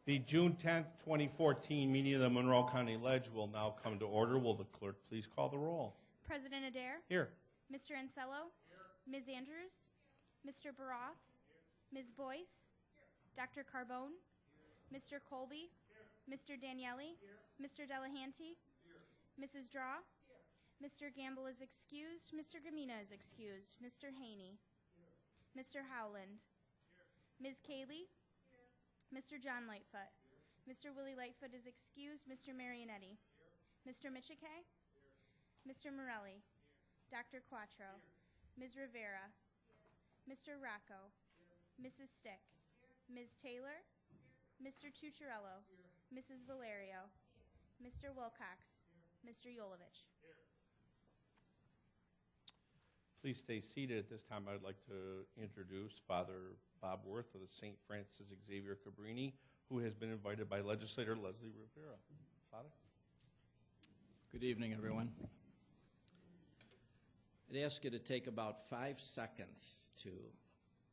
The June 10th, 2014 meeting of the Monroe County Ledge will now come to order. Will the clerk please call the roll? President Adair? Here. Mr. Ansello? Here. Ms. Andrews? Here. Mr. Baroth? Here. Ms. Boyce? Here. Dr. Carbone? Here. Mr. Colby? Here. Mr. Daniele? Here. Mr. Delahanty? Here. Mrs. Draw? Here. Mr. Gamble is excused. Mr. Gamina is excused. Mr. Haney? Here. Mr. Howland? Here. Ms. Cayley? Here. Mr. John Lightfoot? Here. Mr. Willie Lightfoot is excused. Mr. Marionetti? Here. Mr. Michike? Here. Mr. Morelli? Here. Dr. Quattro? Here. Ms. Rivera? Here. Mr. Rocco? Here. Mrs. Stick? Here. Ms. Taylor? Here. Mr. Tucciarello? Here. Mrs. Valerio? Here. Mr. Wilcox? Here. Mr. Yolovich? Here. Please stay seated. At this time, I'd like to introduce Father Bob Worth of the St. Francis Xavier Cabrini, who has been invited by Legislator Leslie Rivera. Father? Good evening, everyone. I'd ask you to take about 5 seconds to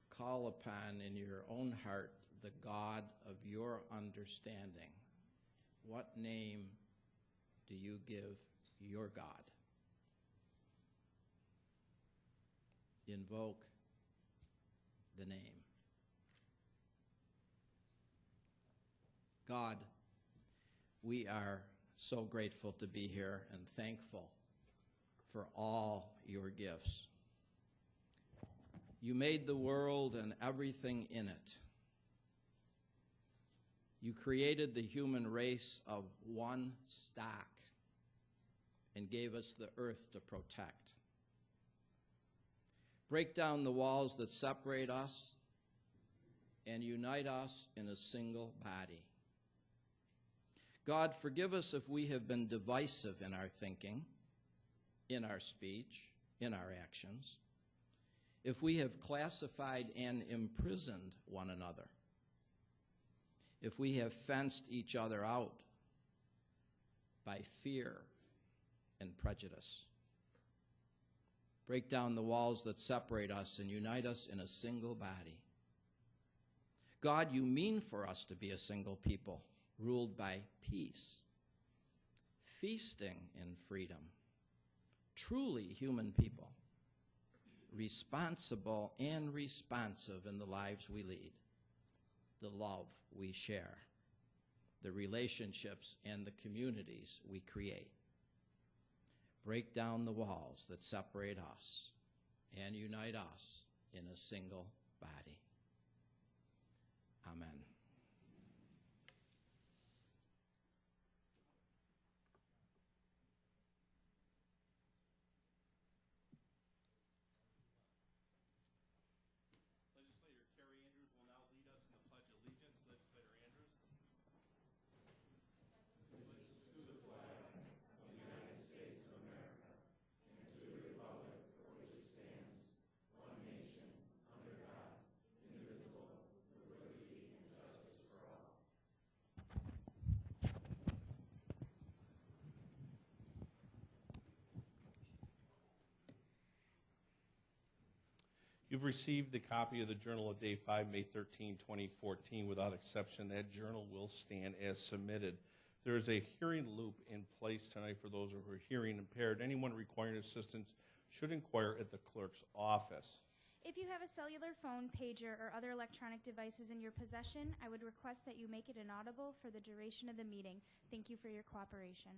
call upon in your own heart the God of your understanding. What name do you give your God? Invoke the name. God, we are so grateful to be here and thankful for all your gifts. You made the world and everything in it. You created the human race of one stock and gave us the earth to protect. Break down the walls that separate us and unite us in a single body. God, forgive us if we have been divisive in our thinking, in our speech, in our actions, if we have classified and imprisoned one another, if we have fenced each other out by fear and prejudice. Break down the walls that separate us and unite us in a single body. God, you mean for us to be a single people, ruled by peace, feasting in freedom, truly human people, responsible and responsive in the lives we lead, the love we share, the relationships and the communities we create. Break down the walls that separate us and unite us in a single body. Amen. Legislator Carrie Andrews will now lead us in the Pledge of Allegiance. Legislator Andrews. You've received the copy of the Journal of Day 5, May 13, 2014. Without exception, that journal will stand as submitted. There is a hearing loop in place tonight for those who are hearing impaired. Anyone requiring assistance should inquire at the clerk's office. If you have a cellular phone, pager, or other electronic devices in your possession, I would request that you make it inaudible for the duration of the meeting. Thank you for your cooperation.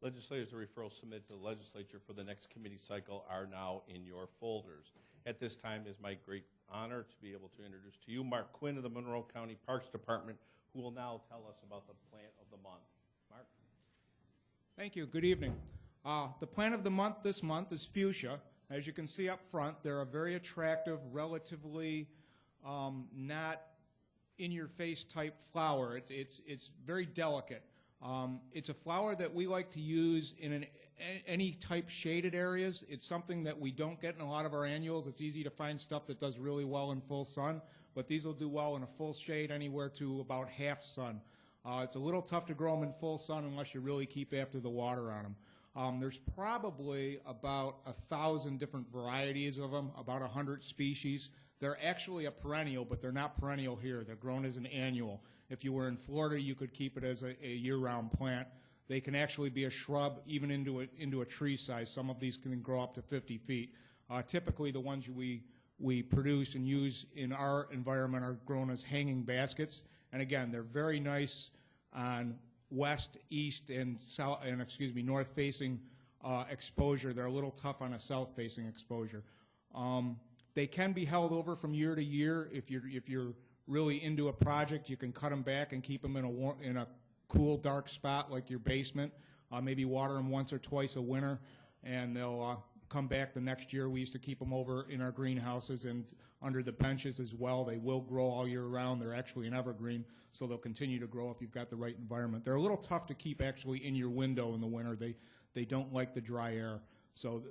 Legislators, the referrals submitted to the legislature for the next committee cycle are now in your folders. At this time, it is my great honor to be able to introduce to you Mark Quinn of the Monroe County Parks Department, who will now tell us about the plant of the month. Mark? Thank you. Good evening. The plant of the month this month is fuchsia. As you can see up front, they're a very attractive, relatively not in-your-face type flower. It's very delicate. It's a flower that we like to use in any type shaded areas. It's something that we don't get in a lot of our annuals. It's easy to find stuff that does really well in full sun, but these will do well in a full shade anywhere to about half sun. It's a little tough to grow them in full sun unless you really keep after the water on them. There's probably about 1,000 different varieties of them, about 100 species. They're actually a perennial, but they're not perennial here. They're grown as an annual. If you were in Florida, you could keep it as a year-round plant. They can actually be a shrub, even into a tree size. Some of these can grow up to 50 feet. Typically, the ones we produce and use in our environment are grown as hanging baskets. And again, they're very nice on west, east, and south, and north-facing exposure. They're a little tough on a south-facing exposure. They can be held over from year to year. If you're really into a project, you can cut them back and keep them in a cool, dark spot like your basement. Maybe water them once or twice a winter, and they'll come back the next year. We used to keep them over in our greenhouses and under the benches as well. They will grow all year round. They're actually an evergreen, so they'll continue to grow if you've got the right environment. They're a little tough to keep actually in your window in the winter. They don't like the dry air, so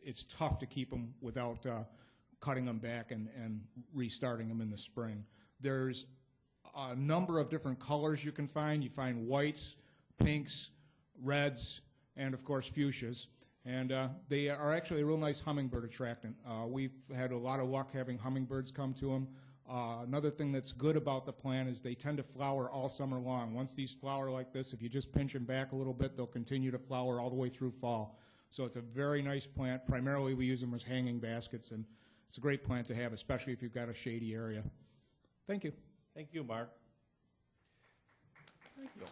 it's tough to keep them without cutting them back and restarting them in the spring. There's a number of different colors you can find. You find whites, pinks, reds, and of course fuchsias. And they are actually a real nice hummingbird attractant. We've had a lot of luck having hummingbirds come to them. Another thing that's good about the plant is they tend to flower all summer long. Once these flower like this, if you just pinch them back a little bit, they'll continue to flower all the way through fall. So it's a very nice plant. Primarily we use them as hanging baskets, and it's a great plant to have, especially if you've got a shady area. Thank you. Thank you, Mark. Thank you.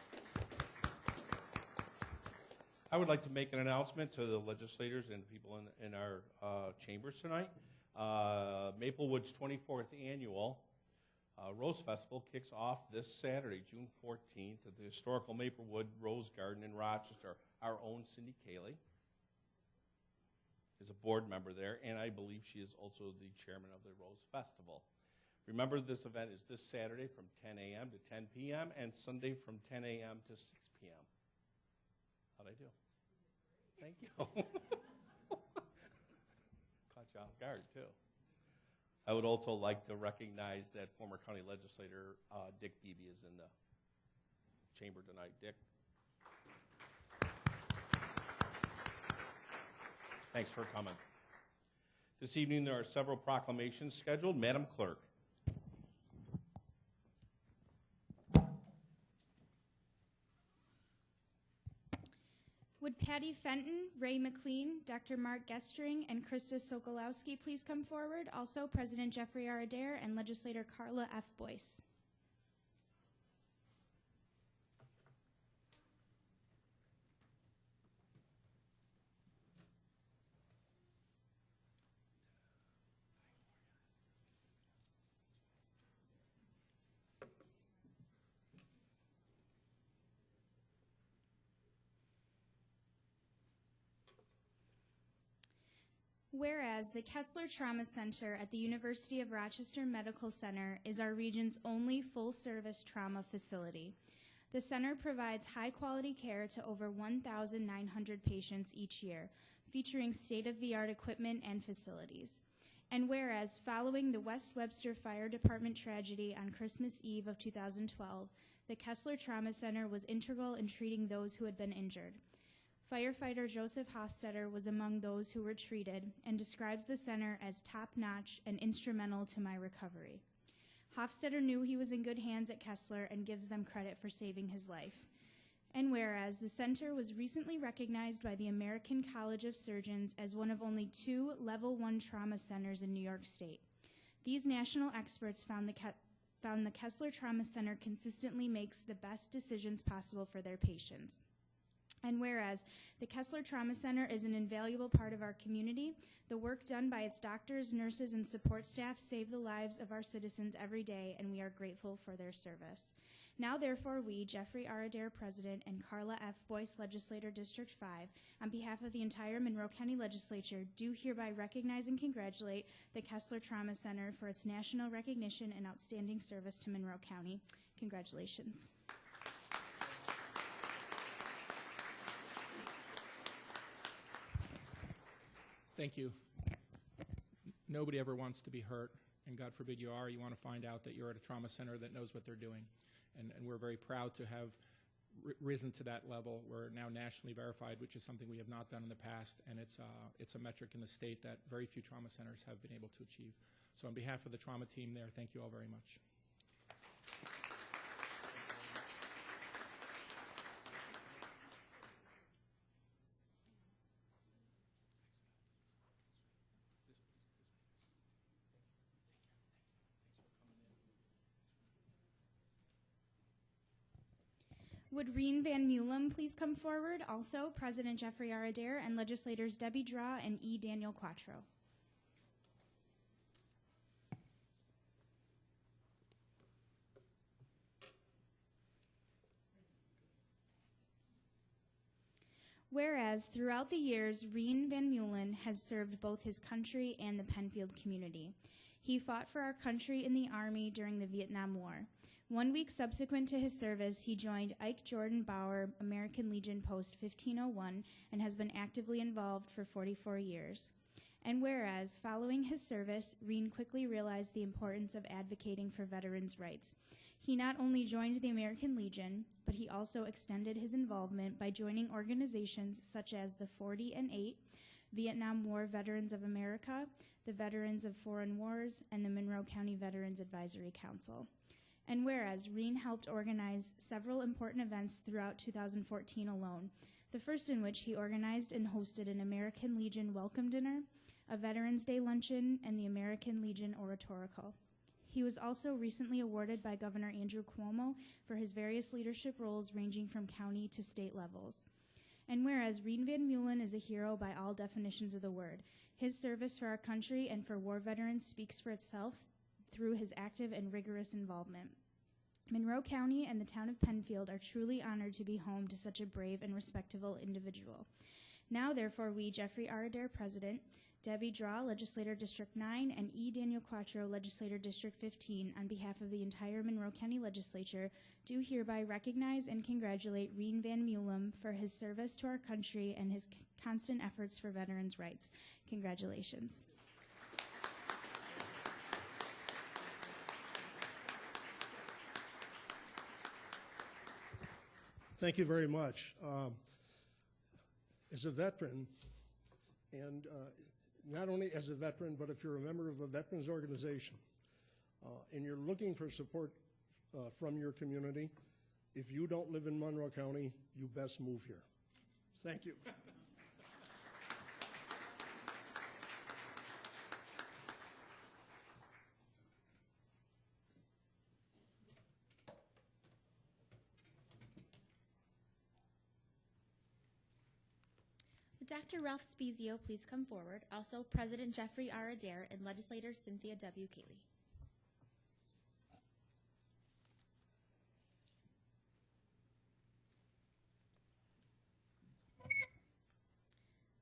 I would like to make an announcement to the legislators and people in our chambers tonight. Maplewood's 24th annual Rose Festival kicks off this Saturday, June 14th, at the historical Maplewood Rose Garden in Rochester. Our own Cindy Cayley is a board member there, and I believe she is also the chairman of the Rose Festival. Remember, this event is this Saturday from 10 a.m. to 10 p.m. and Sunday from 10 a.m. to 6 p.m. How'd I do? Thank you. Caught you off guard, too. I would also like to recognize that former county legislator Dick Beebe is in the chamber tonight. Dick. Thanks for coming. This evening there are several proclamations scheduled. Madam Clerk. Would Patty Fenton, Ray McLean, Dr. Mark Gestring, and Krista Sokolowski please come forward? Also, President Jeffrey R. Adair and Legislator Carla F. Boyce. Whereas the Kessler Trauma Center at the University of Rochester Medical Center is our region's only full-service trauma facility. The center provides high-quality care to over 1,900 patients each year, featuring state-of-the-art equipment and facilities. And whereas following the West Webster Fire Department tragedy on Christmas Eve of 2012, the Kessler Trauma Center was integral in treating those who had been injured. Firefighter Joseph Hofstetter was among those who were treated and describes the center as top-notch and instrumental to my recovery. Hofstetter knew he was in good hands at Kessler and gives them credit for saving his life. And whereas the center was recently recognized by the American College of Surgeons as one of only 2 Level 1 trauma centers in New York State. These national experts found the Kessler Trauma Center consistently makes the best decisions possible for their patients. And whereas the Kessler Trauma Center is an invaluable part of our community, the work done by its doctors, nurses, and support staff save the lives of our citizens every day, and we are grateful for their service. Now, therefore, we, Jeffrey R. Adair, President, and Carla F. Boyce, Legislator, District 5, on behalf of the entire Monroe County Legislature, do hereby recognize and congratulate the Kessler Trauma Center for its national recognition and outstanding service to Monroe County. Congratulations. Thank you. Nobody ever wants to be hurt, and God forbid you are. You want to find out that you're at a trauma center that knows what they're doing. And we're very proud to have risen to that level. We're now nationally verified, which is something we have not done in the past, and it's a metric in the state that very few trauma centers have been able to achieve. So on behalf of the trauma team there, thank you all very much. Would Reen Van Meulen please come forward? Also, President Jeffrey R. Adair and legislators Debbie Draw and E. Daniel Quattro. Whereas throughout the years, Reen Van Meulen has served both his country and the Penfield community. He fought for our country in the Army during the Vietnam War. 1 week subsequent to his service, he joined Ike Jordan Bauer American Legion Post 1501 and has been actively involved for 44 years. And whereas, following his service, Reen quickly realized the importance of advocating for veterans' rights. He not only joined the American Legion, but he also extended his involvement by joining organizations such as the 40 and 8, Vietnam War Veterans of America, the Veterans of Foreign Wars, and the Monroe County Veterans Advisory Council. And whereas Reen helped organize several important events throughout 2014 alone, the first in which he organized and hosted an American Legion welcome dinner, a Veterans Day luncheon, and the American Legion Oratorical. He was also recently awarded by Governor Andrew Cuomo for his various leadership roles ranging from county to state levels. And whereas Reen Van Meulen is a hero by all definitions of the word, his service for our country and for war veterans speaks for itself through his active and rigorous involvement. Monroe County and the town of Penfield are truly honored to be home to such a brave and respectable individual. Now, therefore, we, Jeffrey R. Adair, President, Debbie Draw, Legislator District 9, and E. Daniel Quattro, Legislator District 15, on behalf of the entire Monroe County Legislature, do hereby recognize and congratulate Reen Van Meulen for his service to our country and his constant efforts for veterans' rights. Congratulations. Thank you very much. As a veteran, and not only as a veteran, but if you're a member of a veterans organization, and you're looking for support from your community, if you don't live in Monroe County, you best move here. Thank you. Would Dr. Ralph Spezio please come forward? Also, President Jeffrey R. Adair and Legislator Cynthia W. Cayley.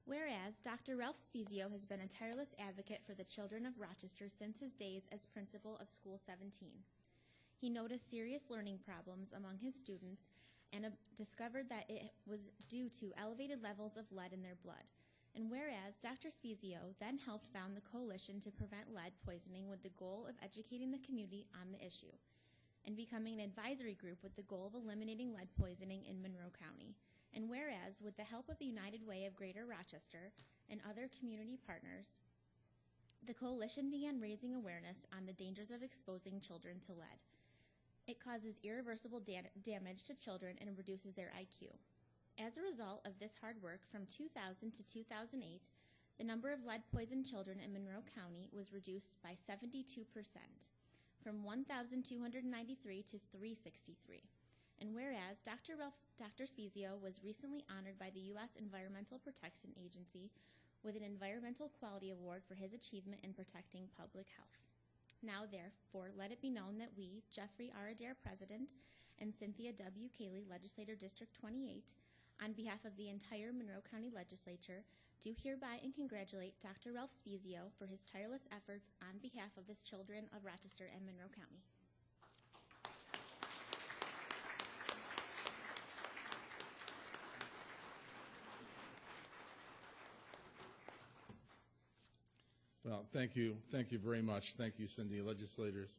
Whereas Dr. Ralph Spezio has been a tireless advocate for the children of Rochester since his days as principal of School 17. He noticed serious learning problems among his students and discovered that it was due to elevated levels of lead in their blood. And whereas Dr. Spezio then helped found the Coalition to Prevent Lead Poisoning with the goal of educating the community on the issue, and becoming an advisory group with the goal of eliminating lead poisoning in Monroe County. And whereas, with the help of the United Way of Greater Rochester and other community partners, the Coalition began raising awareness on the dangers of exposing children to lead. It causes irreversible damage to children and reduces their IQ. As a result of this hard work, from 2000 to 2008, the number of lead-poisoned children in Monroe County was reduced by 72%, from 1,293 to 363. And whereas Dr. Spezio was recently honored by the U.S. Environmental Protection Agency with an Environmental Quality Award for his achievement in protecting public health. Now, therefore, let it be known that we, Jeffrey R. Adair, President, and Cynthia W. Cayley, Legislator District 28, on behalf of the entire Monroe County Legislature, do hereby and congratulate Dr. Ralph Spezio for his tireless efforts on behalf of the children of Rochester and Monroe County. Well, thank you very much. Thank you, Cindy, legislators.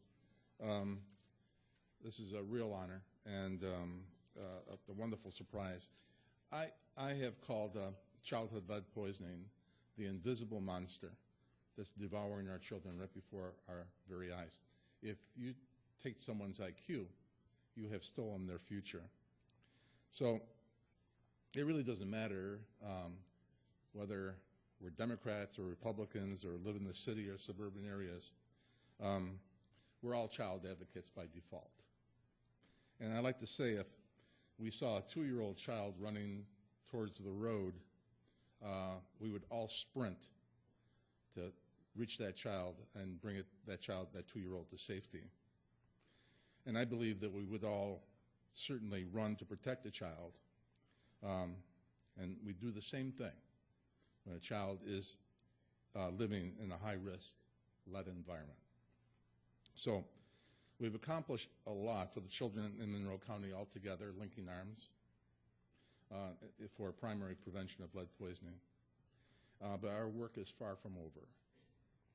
This is a real honor, and a wonderful surprise. I have called childhood lead poisoning the invisible monster that's devouring our children right before our very eyes. If you take someone's IQ, you have stolen their future. So it really doesn't matter whether we're Democrats or Republicans or live in the city or suburban areas. We're all child advocates by default. And I like to say, if we saw a 2-year-old child running towards the road, we would all sprint to reach that child and bring that 2-year-old, to safety. And I believe that we would all certainly run to protect a child. And we do the same thing when a child is living in a high-risk lead environment. So we've accomplished a lot for the children in Monroe County altogether, linking arms for primary prevention of lead poisoning. But our work is far from over.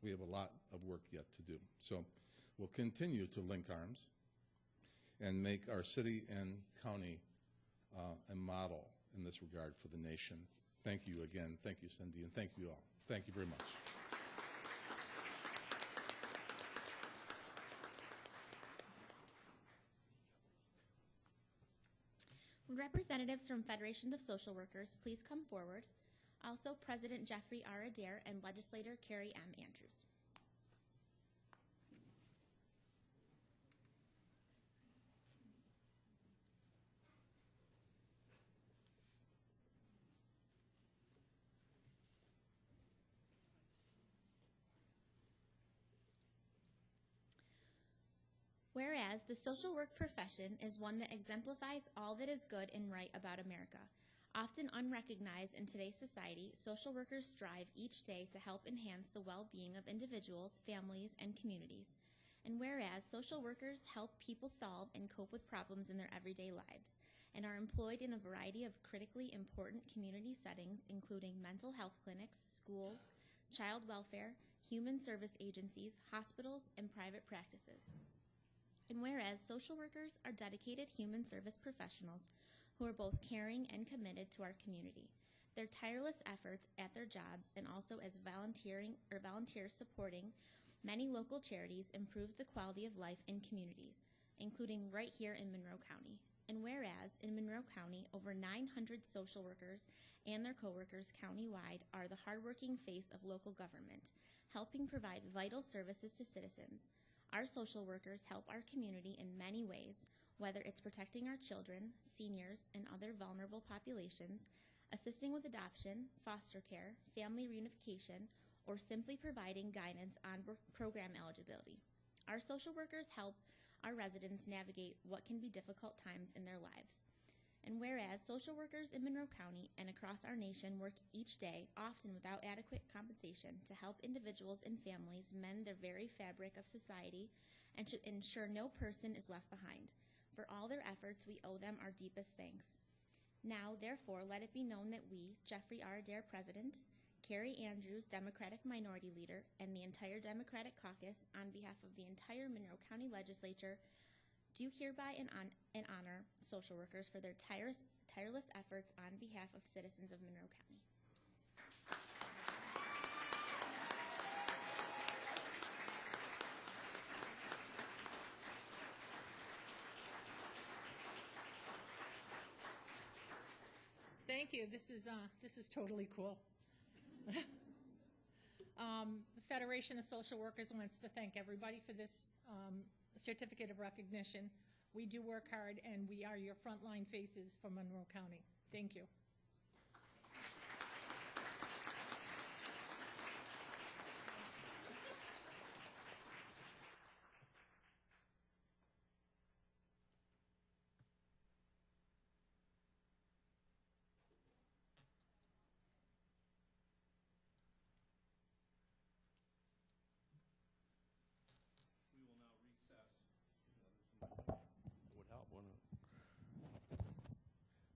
We have a lot of work yet to do. So we'll continue to link arms and make our city and county a model in this regard for the nation. Thank you again. Thank you, Cindy, and thank you all. Thank you very much. Would representatives from Federation of Social Workers please come forward? Also, President Jeffrey R. Adair and Legislator Carrie M. Andrews. Whereas the social work profession is one that exemplifies all that is good and right about America. Often unrecognized in today's society, social workers strive each day to help enhance the well-being of individuals, families, and communities. And whereas social workers help people solve and cope with problems in their everyday lives and are employed in a variety of critically important community settings, including mental health clinics, schools, child welfare, human service agencies, hospitals, and private practices. And whereas social workers are dedicated human service professionals who are both caring and committed to our community. Their tireless efforts at their jobs and also as volunteers supporting many local charities improves the quality of life in communities, including right here in Monroe County. And whereas in Monroe County, over 900 social workers and their coworkers countywide are the hardworking face of local government, helping provide vital services to citizens. Our social workers help our community in many ways, whether it's protecting our children, seniors, and other vulnerable populations, assisting with adoption, foster care, family reunification, or simply providing guidance on program eligibility. Our social workers help our residents navigate what can be difficult times in their lives. And whereas social workers in Monroe County and across our nation work each day, often without adequate compensation, to help individuals and families mend their very fabric of society and should ensure no person is left behind. For all their efforts, we owe them our deepest thanks. Now, therefore, let it be known that we, Jeffrey R. Adair, President, Carrie Andrews, Democratic Minority Leader, and the entire Democratic Caucus, on behalf of the entire Monroe County Legislature, do hereby and honor social workers for their tireless efforts on behalf of citizens of Monroe County. Thank you. This is totally cool. The Federation of Social Workers wants to thank everybody for this certificate of recognition. We do work hard, and we are your frontline faces for Monroe County. Thank you.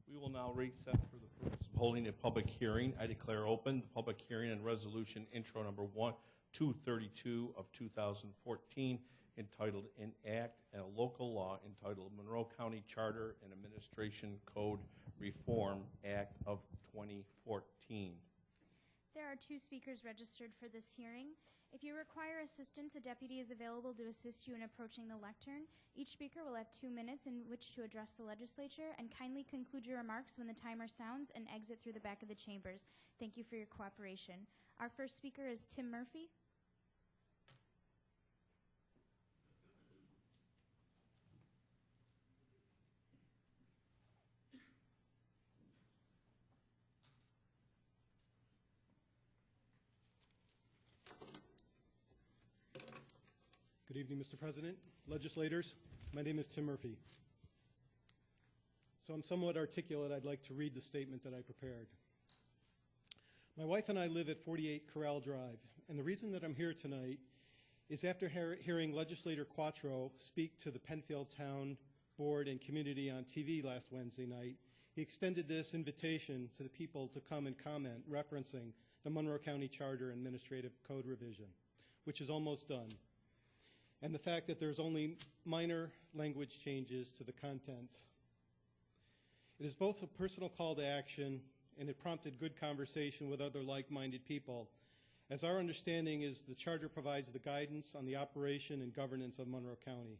We will now recess for the purpose of holding a public hearing. I declare open the public hearing on resolution intro number 232 of 2014, entitled Enact a Local Law entitled Monroe County Charter and Administration Code Reform Act of 2014. There are 2 speakers registered for this hearing. If you require assistance, a deputy is available to assist you in approaching the lectern. Each speaker will have 2 minutes in which to address the legislature, and kindly conclude your remarks when the timer sounds and exit through the back of the chambers. Thank you for your cooperation. Our first speaker is Tim Murphy. Good evening, Mr. President, legislators. My name is Tim Murphy. So I'm somewhat articulate. I'd like to read the statement that I prepared. My wife and I live at 48 Corral Drive, and the reason that I'm here tonight is after hearing Legislator Quattro speak to the Penfield Town Board and community on TV last Wednesday night, he extended this invitation to the people to come and comment, referencing the Monroe County Charter and Administrative Code revision, which is almost done, and the fact that there's only minor language changes to the content. It is both a personal call to action, and it prompted good conversation with other like-minded people, as our understanding is the Charter provides the guidance on the operation and governance of Monroe County.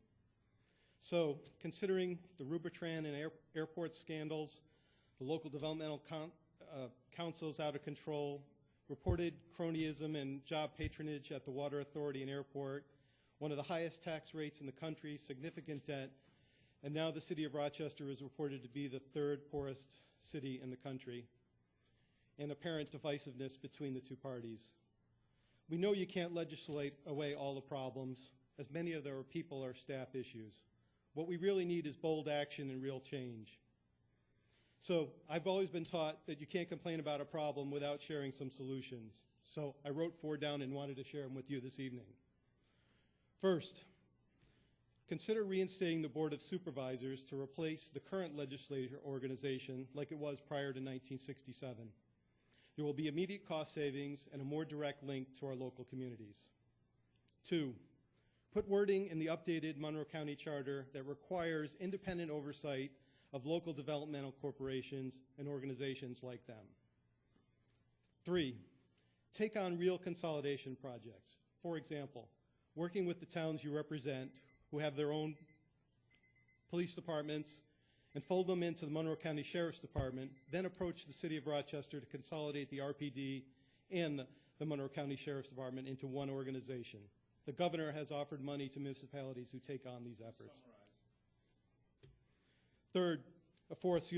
So, considering the Rubitran and airport scandals, the local developmental councils out of control, reported cronyism and job patronage at the Water Authority and airport, one of the highest tax rates in the country, significant debt, and now the city of Rochester is reported to be the 3rd poorest city in the country, and apparent divisiveness between the 2 parties. We know you can't legislate away all the problems, as many of their people are staff issues. What we really need is bold action and real change. So I've always been taught that you can't complain about a problem without sharing some solutions. So I wrote 4 down and wanted to share them with you this evening. First, consider reinstating the Board of Supervisors to replace the current legislature organization like it was prior to 1967. There will be immediate cost savings and a more direct link to our local communities. 2, put wording in the updated Monroe County Charter that requires independent oversight of local developmental corporations and organizations like them. 3, take on real consolidation projects. For example, working with the towns you represent who have their own police departments and fold them into the Monroe County Sheriff's Department, then approach the city of Rochester to consolidate the RPD and the Monroe County Sheriff's Department into one organization. The governor has offered money to municipalities who take on these efforts. Fourth,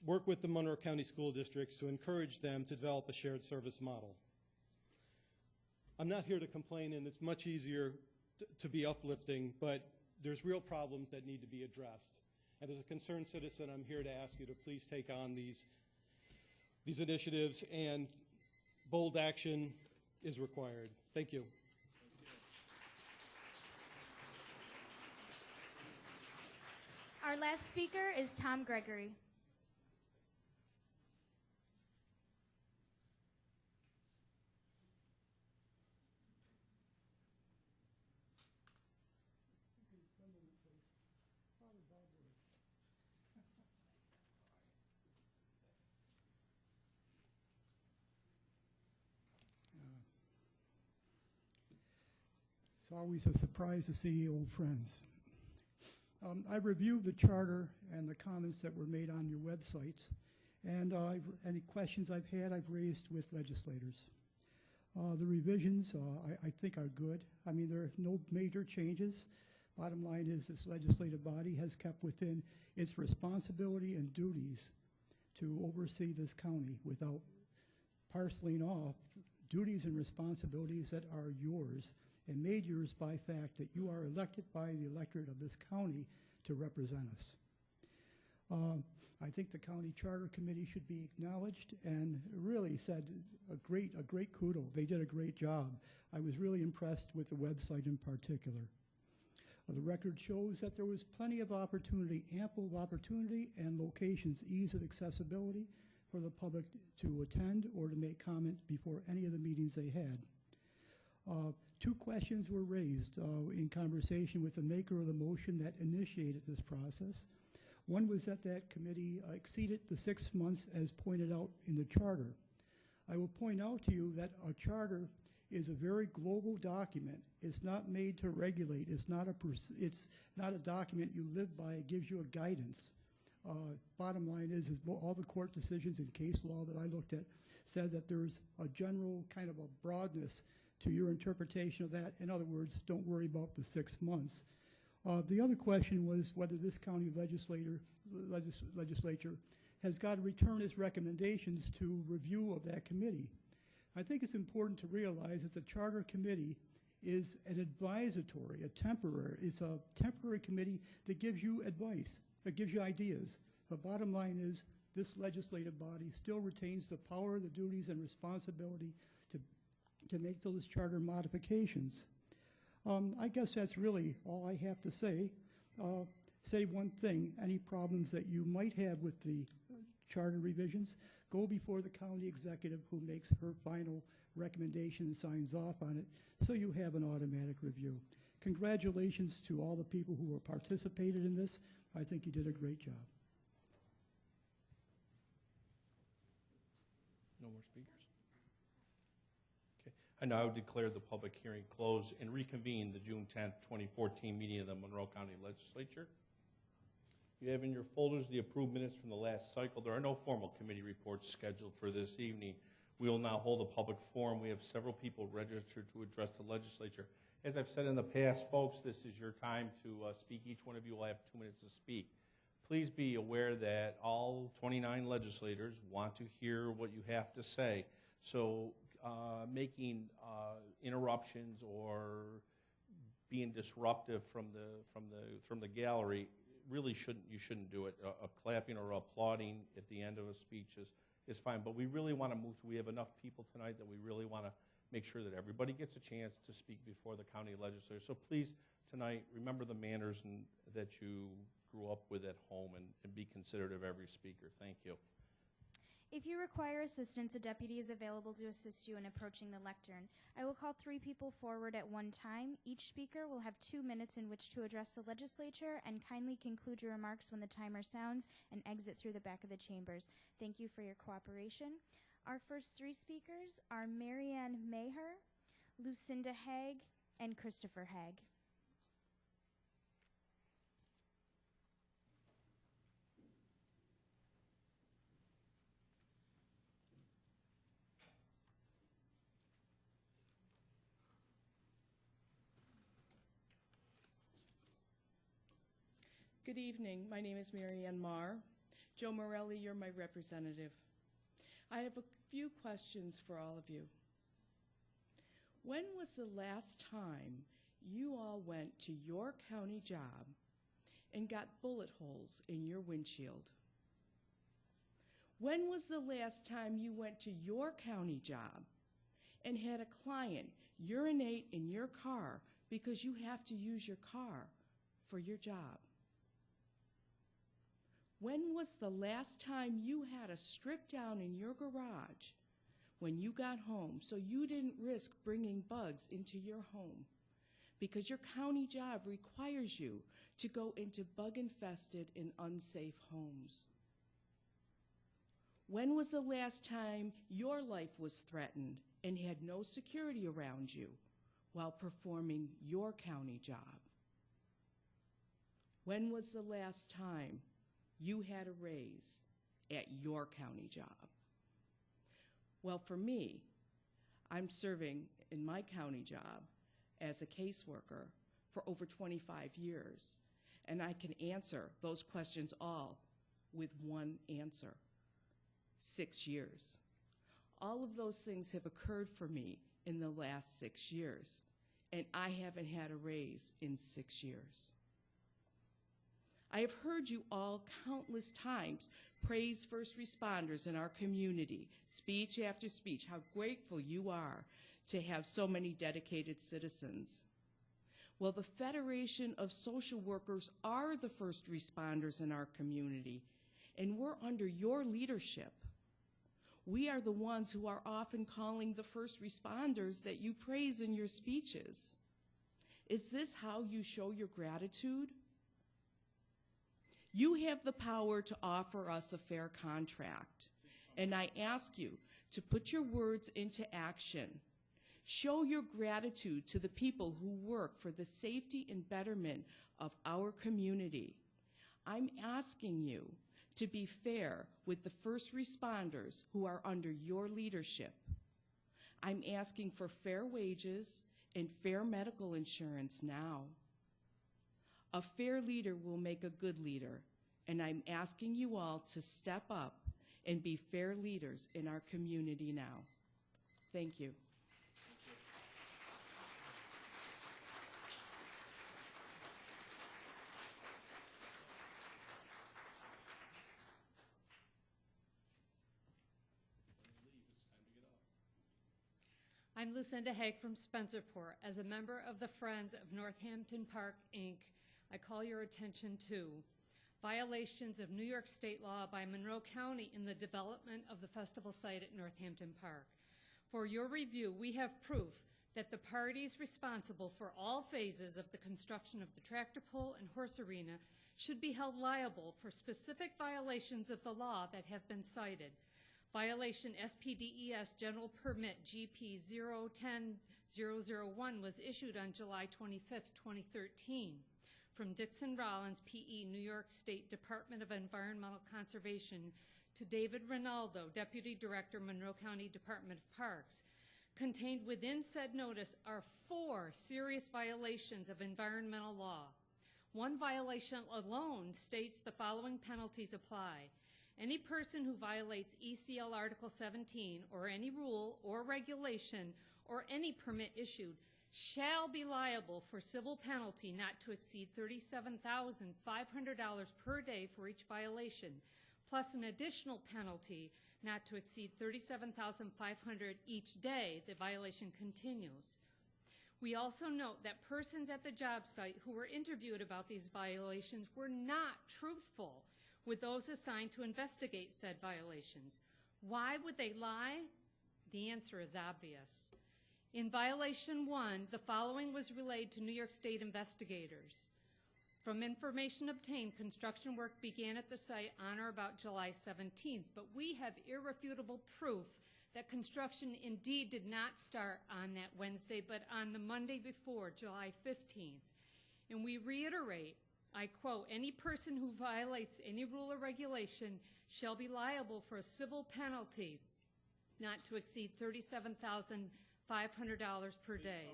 work with the Monroe County school districts to encourage them to develop a shared service model. I'm not here to complain, and it's much easier to be uplifting, but there's real problems that need to be addressed. And as a concerned citizen, I'm here to ask you to please take on these initiatives, and bold action is required. Thank you. Our last speaker is Tom Gregory. It's always a surprise to see old friends. I reviewed the charter and the comments that were made on your websites, and any questions I've had, I've raised with legislators. The revisions, I think, are good. I mean, there are no major changes. Bottom line is this legislative body has kept within its responsibility and duties to oversee this county without parceling off duties and responsibilities that are yours, and made yours by fact that you are elected by the electorate of this county to represent us. I think the County Charter Committee should be acknowledged and really said a great kudo. They did a great job. I was really impressed with the website in particular. The record shows that there was plenty of opportunity, ample opportunity, and locations, ease of accessibility for the public to attend or to make comment before any of the meetings they had. Two questions were raised in conversation with the maker of the motion that initiated this process. One was that that committee exceeded the 6 months as pointed out in the charter. I will point out to you that a charter is a very global document. It's not made to regulate. It's not a document you live by. It gives you a guidance. Bottom line is all the court decisions and case law that I looked at said that there's a general kind of a broadness to your interpretation of that. In other words, don't worry about the 6 months. The other question was whether this county legislature has got to return its recommendations to review of that committee. I think it's important to realize that the Charter Committee is an advisory, it's a temporary committee that gives you advice, that gives you ideas. The bottom line is this legislative body still retains the power, the duties, and responsibility to make those charter modifications. I guess that's really all I have to say. Say one thing, any problems that you might have with the charter revisions, go before the county executive who makes her final recommendation and signs off on it, so you have an automatic review. Congratulations to all the people who participated in this. I think you did a great job. No more speakers? Okay. I now declare the public hearing closed and reconvene the June 10th, 2014 meeting of the Monroe County Legislature. You have in your folders the approved minutes from the last cycle. There are no formal committee reports scheduled for this evening. We will now hold a public forum. We have several people registered to address the legislature. As I've said in the past, folks, this is your time to speak. Each one of you will have 2 minutes to speak. Please be aware that all 29 legislators want to hear what you have to say. So making interruptions or being disruptive from the gallery really you shouldn't do it. A clapping or applauding at the end of a speech is fine, but we really want to move. We have enough people tonight that we really want to make sure that everybody gets a chance to speak before the county legislature. So please, tonight, remember the manners that you grew up with at home and be considerate of every speaker. Thank you. If you require assistance, a deputy is available to assist you in approaching the lectern. I will call 3 people forward at one time. Each speaker will have 2 minutes in which to address the legislature, and kindly conclude your remarks when the timer sounds and exit through the back of the chambers. Thank you for your cooperation. Our first 3 speakers are Marianne Maher, Lucinda Haig, and Christopher Haig. Good evening. My name is Marianne Marr. Joe Morelli, you're my representative. I have a few questions for all of you. When was the last time you all went to your county job and got bullet holes in your windshield? When was the last time you went to your county job and had a client urinate in your car because you have to use your car for your job? When was the last time you had a strip down in your garage when you got home so you didn't risk bringing bugs into your home because your county job requires you to go into bug-infested and unsafe homes? When was the last time your life was threatened and had no security around you while performing your county job? When was the last time you had a raise at your county job? Well, for me, I'm serving in my county job as a caseworker for over 25 years, and I can answer those questions all with one answer: 6 years. All of those things have occurred for me in the last 6 years, and I haven't had a raise in 6 years. I have heard you all countless times praise first responders in our community, speech after speech, how grateful you are to have so many dedicated citizens. Well, the Federation of Social Workers are the first responders in our community, and we're under your leadership. We are the ones who are often calling the first responders that you praise in your speeches. Is this how you show your gratitude? You have the power to offer us a fair contract, and I ask you to put your words into action. Show your gratitude to the people who work for the safety and betterment of our community. I'm asking you to be fair with the first responders who are under your leadership. I'm asking for fair wages and fair medical insurance now. A fair leader will make a good leader, and I'm asking you all to step up and be fair leaders in our community now. Thank you. I'm Lucinda Haig from Spencerport. As a member of the Friends of Northampton Park, Inc., I call your attention to violations of New York state law by Monroe County in the development of the festival site at Northampton Park. For your review, we have proof that the parties responsible for all phases of the construction of the tractor pull and horse arena should be held liable for specific violations of the law that have been cited. Violation SPDES General Permit GP 010001 was issued on July 25, 2013 from Dixon Rollins, PE, New York State Department of Environmental Conservation to David Rinaldo, Deputy Director, Monroe County Department of Parks. Contained within said notice are 4 serious violations of environmental law. One violation alone states the following penalties apply. Any person who violates ECL Article 17 or any rule or regulation or any permit issued shall be liable for civil penalty not to exceed $37,500 per day for each violation, plus an additional penalty not to exceed $37,500 each day the violation continues. We also note that persons at the job site who were interviewed about these violations were not truthful with those assigned to investigate said violations. Why would they lie? The answer is obvious. In violation 1, the following was relayed to New York State investigators. From information obtained, construction work began at the site on or about July 17th, but we have irrefutable proof that construction indeed did not start on that Wednesday, but on the Monday before, July 15th. And we reiterate, I quote, any person who violates any rule or regulation shall be liable for a civil penalty not to exceed $37,500 per day.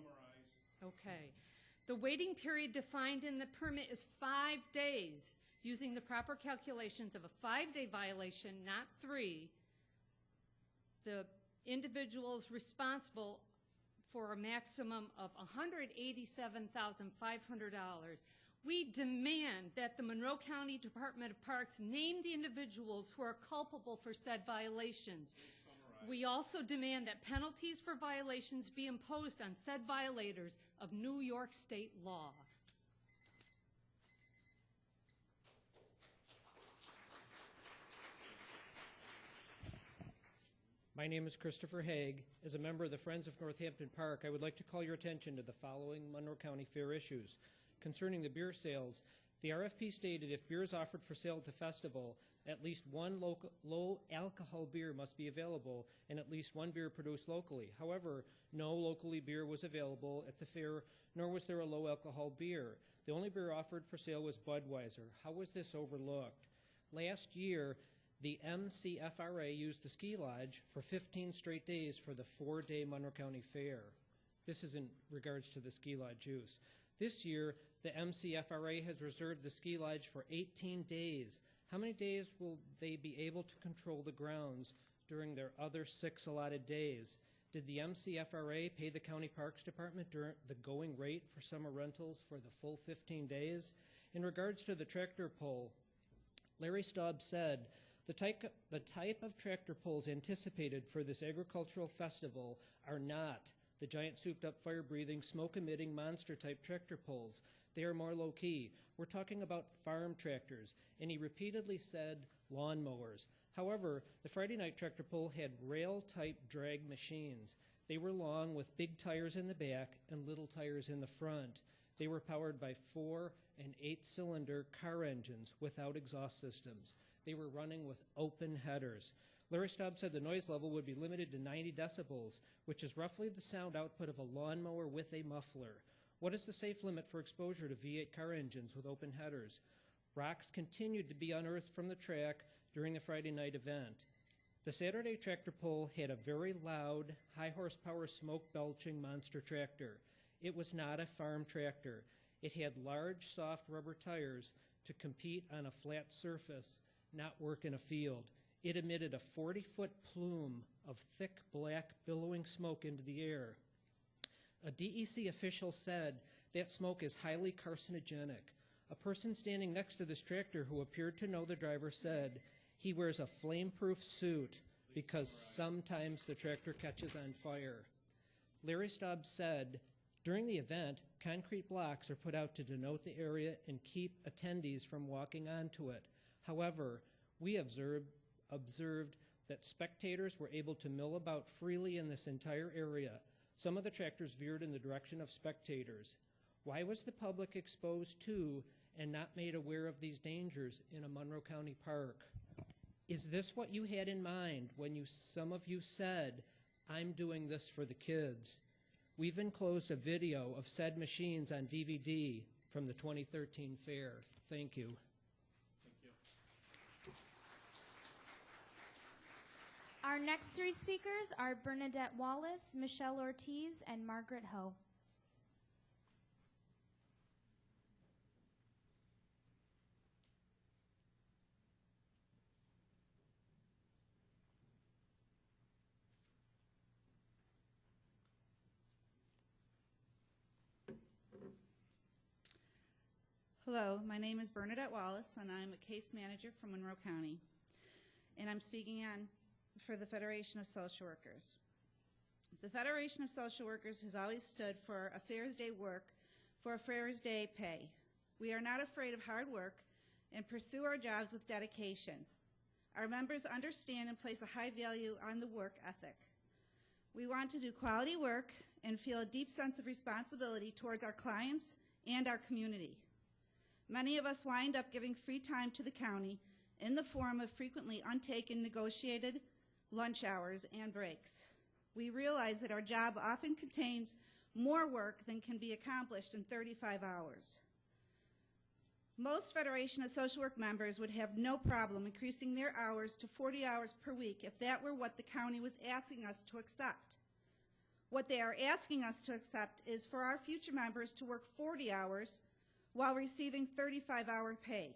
Okay. The waiting period defined in the permit is 5 days. Using the proper calculations of a 5-day violation, not 3, the individuals responsible for a maximum of $187,500. We demand that the Monroe County Department of Parks name the individuals who are culpable for said violations. We also demand that penalties for violations be imposed on said violators of New York state law. My name is Christopher Haig. As a member of the Friends of Northampton Park, I would like to call your attention to the following Monroe County Fair issues. Concerning the beer sales, the RFP stated if beer is offered for sale at the festival, at least one low alcohol beer must be available and at least one beer produced locally. However, no locally beer was available at the fair, nor was there a low alcohol beer. The only beer offered for sale was Budweiser. How was this overlooked? Last year, the MCFRA used the ski lodge for 15 straight days for the 4-day Monroe County Fair. This is in regards to the ski lodge use. This year, the MCFRA has reserved the ski lodge for 18 days. How many days will they be able to control the grounds during their other 6 allotted days? Did the MCFRA pay the County Parks Department during the going rate for summer rentals for the full 15 days? In regards to the tractor pull, Larry Staub said, the type of tractor pulls anticipated for this agricultural festival are not the giant souped-up, fire-breathing, smoke-emitting, monster-type tractor pulls. They are more low-key. We're talking about farm tractors, and he repeatedly said lawnmowers. However, the Friday night tractor pull had rail-type drag machines. They were long with big tires in the back and little tires in the front. They were powered by 4 and 8-cylinder car engines without exhaust systems. They were running with open headers. Larry Staub said the noise level would be limited to 90 decibels, which is roughly the sound output of a lawnmower with a muffler. What is the safe limit for exposure to V8 car engines with open headers? Rocks continued to be unearthed from the track during the Friday night event. The Saturday tractor pull had a very loud, high-horsepower, smoke-belching monster tractor. It was not a farm tractor. It had large, soft rubber tires to compete on a flat surface, not work in a field. It emitted a 40-foot plume of thick, black, billowing smoke into the air. A DEC official said that smoke is highly carcinogenic. A person standing next to this tractor who appeared to know the driver said he wears a flame-proof suit because sometimes the tractor catches on fire. Larry Staub said, during the event, concrete blocks are put out to denote the area and keep attendees from walking onto it. However, we observed that spectators were able to mill about freely in this entire area. Some of the tractors veered in the direction of spectators. Why was the public exposed to and not made aware of these dangers in a Monroe County park? Is this what you had in mind when some of you said, I'm doing this for the kids? We've enclosed a video of said machines on DVD from the 2013 fair. Thank you. Our next three speakers are Bernadette Wallace, Michelle Ortiz, and Margaret Ho. Hello, my name is Bernadette Wallace, and I'm a case manager from Monroe County. And I'm speaking for the Federation of Social Workers. The Federation of Social Workers has always stood for a fair day work for a fair day pay. We are not afraid of hard work and pursue our jobs with dedication. Our members understand and place a high value on the work ethic. We want to do quality work and feel a deep sense of responsibility towards our clients and our community. Many of us wind up giving free time to the county in the form of frequently untaken negotiated lunch hours and breaks. We realize that our job often contains more work than can be accomplished in 35 hours. Most Federation of Social Work members would have no problem increasing their hours to 40 hours per week if that were what the county was asking us to accept. What they are asking us to accept is for our future members to work 40 hours while receiving 35-hour pay.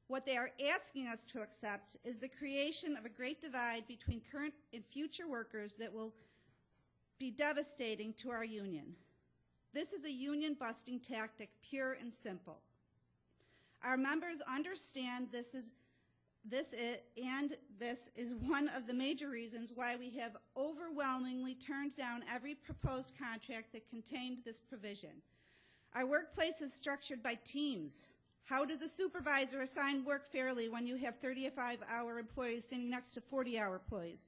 What they are asking us to accept is the creation of a great divide between current and future workers that will be devastating to our union. This is a union-busting tactic, pure and simple. Our members understand this is one of the major reasons why we have overwhelmingly turned down every proposed contract that contained this provision. Our workplace is structured by teams. How does a supervisor assign work fairly when you have 35-hour employees standing next to 40-hour employees?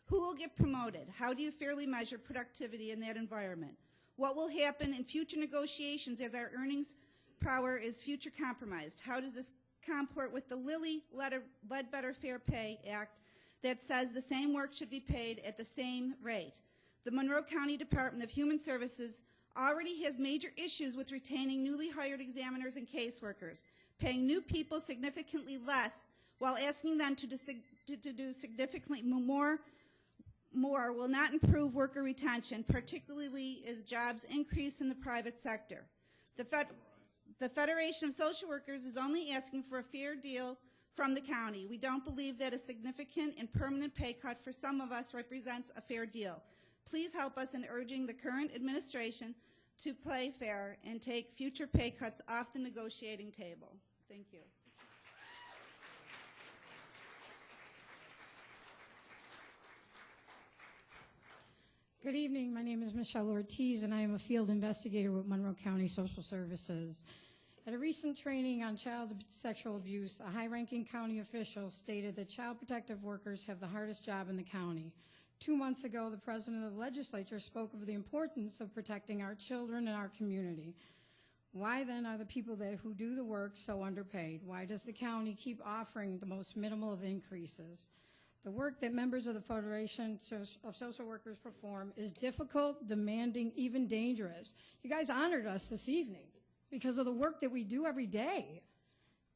Who will get promoted? How do you fairly measure productivity in that environment? What will happen in future negotiations as our earnings power is future compromised? How does this comport with the Lilly-Ledbetter Fair Pay Act that says the same work should be paid at the same rate? The Monroe County Department of Human Services already has major issues with retaining newly hired examiners and caseworkers, paying new people significantly less while asking them to do significantly more will not improve worker retention, particularly as jobs increase in the private sector. The Federation of Social Workers is only asking for a fair deal from the county. We don't believe that a significant and permanent pay cut for some of us represents a fair deal. Please help us in urging the current administration to play fair and take future pay cuts off the negotiating table. Thank you. Good evening. My name is Michelle Ortiz, and I am a field investigator with Monroe County Social Services. At a recent training on child sexual abuse, a high-ranking county official stated that child protective workers have the hardest job in the county. 2 months ago, the president of the legislature spoke of the importance of protecting our children and our community. Why then are the people who do the work so underpaid? Why does the county keep offering the most minimal of increases? The work that members of the Federation of Social Workers perform is difficult, demanding, even dangerous. You guys honored us this evening because of the work that we do every day.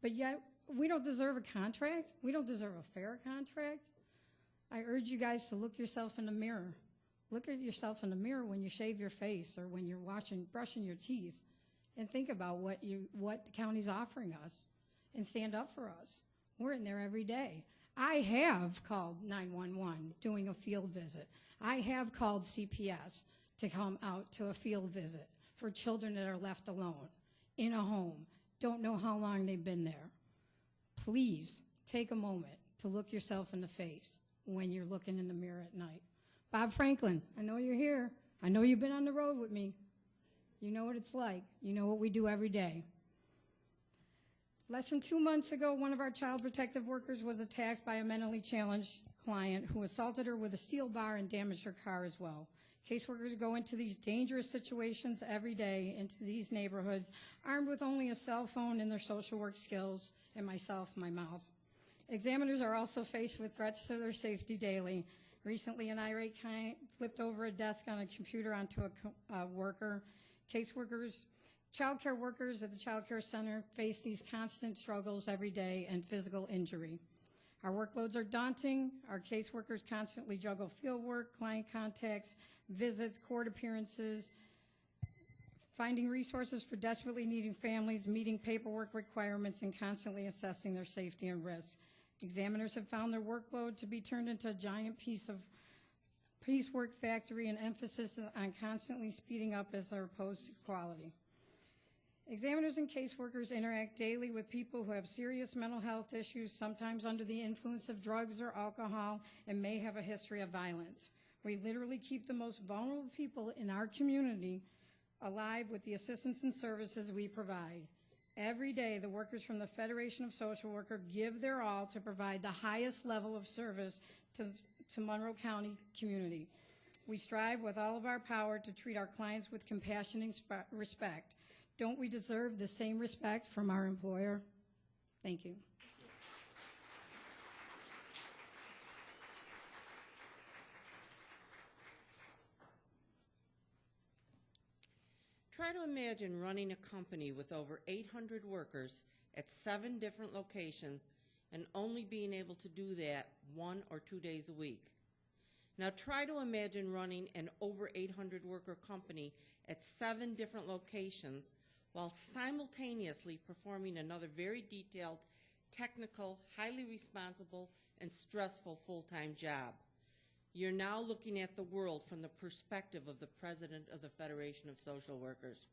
But yet, we don't deserve a contract. We don't deserve a fair contract. I urge you guys to look yourself in the mirror. Look at yourself in the mirror when you shave your face or when you're brushing your teeth, and think about what the county's offering us, and stand up for us. We're in there every day. I have called 911 doing a field visit. I have called CPS to come out to a field visit for children that are left alone in a home, don't know how long they've been there. Please take a moment to look yourself in the face when you're looking in the mirror at night. Bob Franklin, I know you're here. I know you've been on the road with me. You know what it's like. You know what we do every day. Less than 2 months ago, one of our child protective workers was attacked by a mentally challenged client who assaulted her with a steel bar and damaged her car as well. Caseworkers go into these dangerous situations every day, into these neighborhoods, armed with only a cell phone and their social work skills, and my mouth. Examiners are also faced with threats to their safety daily. Recently, an irate client flipped over a desk on a computer onto a worker. Caseworkers, child care workers at the child care center face these constant struggles every day and physical injury. Our workloads are daunting. Our caseworkers constantly juggle field work, client contacts, visits, court appearances, finding resources for desperately needing families, meeting paperwork requirements, and constantly assessing their safety and risk. Examiners have found their workload to be turned into a giant piecework factory, and emphasis on constantly speeding up as opposed to quality. Examiners and caseworkers interact daily with people who have serious mental health issues, sometimes under the influence of drugs or alcohol, and may have a history of violence. We literally keep the most vulnerable people in our community alive with the assistance and services we provide. Every day, the workers from the Federation of Social Workers give their all to provide the highest level of service to Monroe County community. We strive with all of our power to treat our clients with compassion and respect. Don't we deserve the same respect from our employer? Thank you. Try to imagine running a company with over 800 workers at 7 different locations and only being able to do that 1 or 2 days a week. Now try to imagine running an over 800 worker company at 7 different locations while simultaneously performing another very detailed, technical, highly responsible, and stressful full-time job. You're now looking at the world from the perspective of the president of the Federation of Social Workers.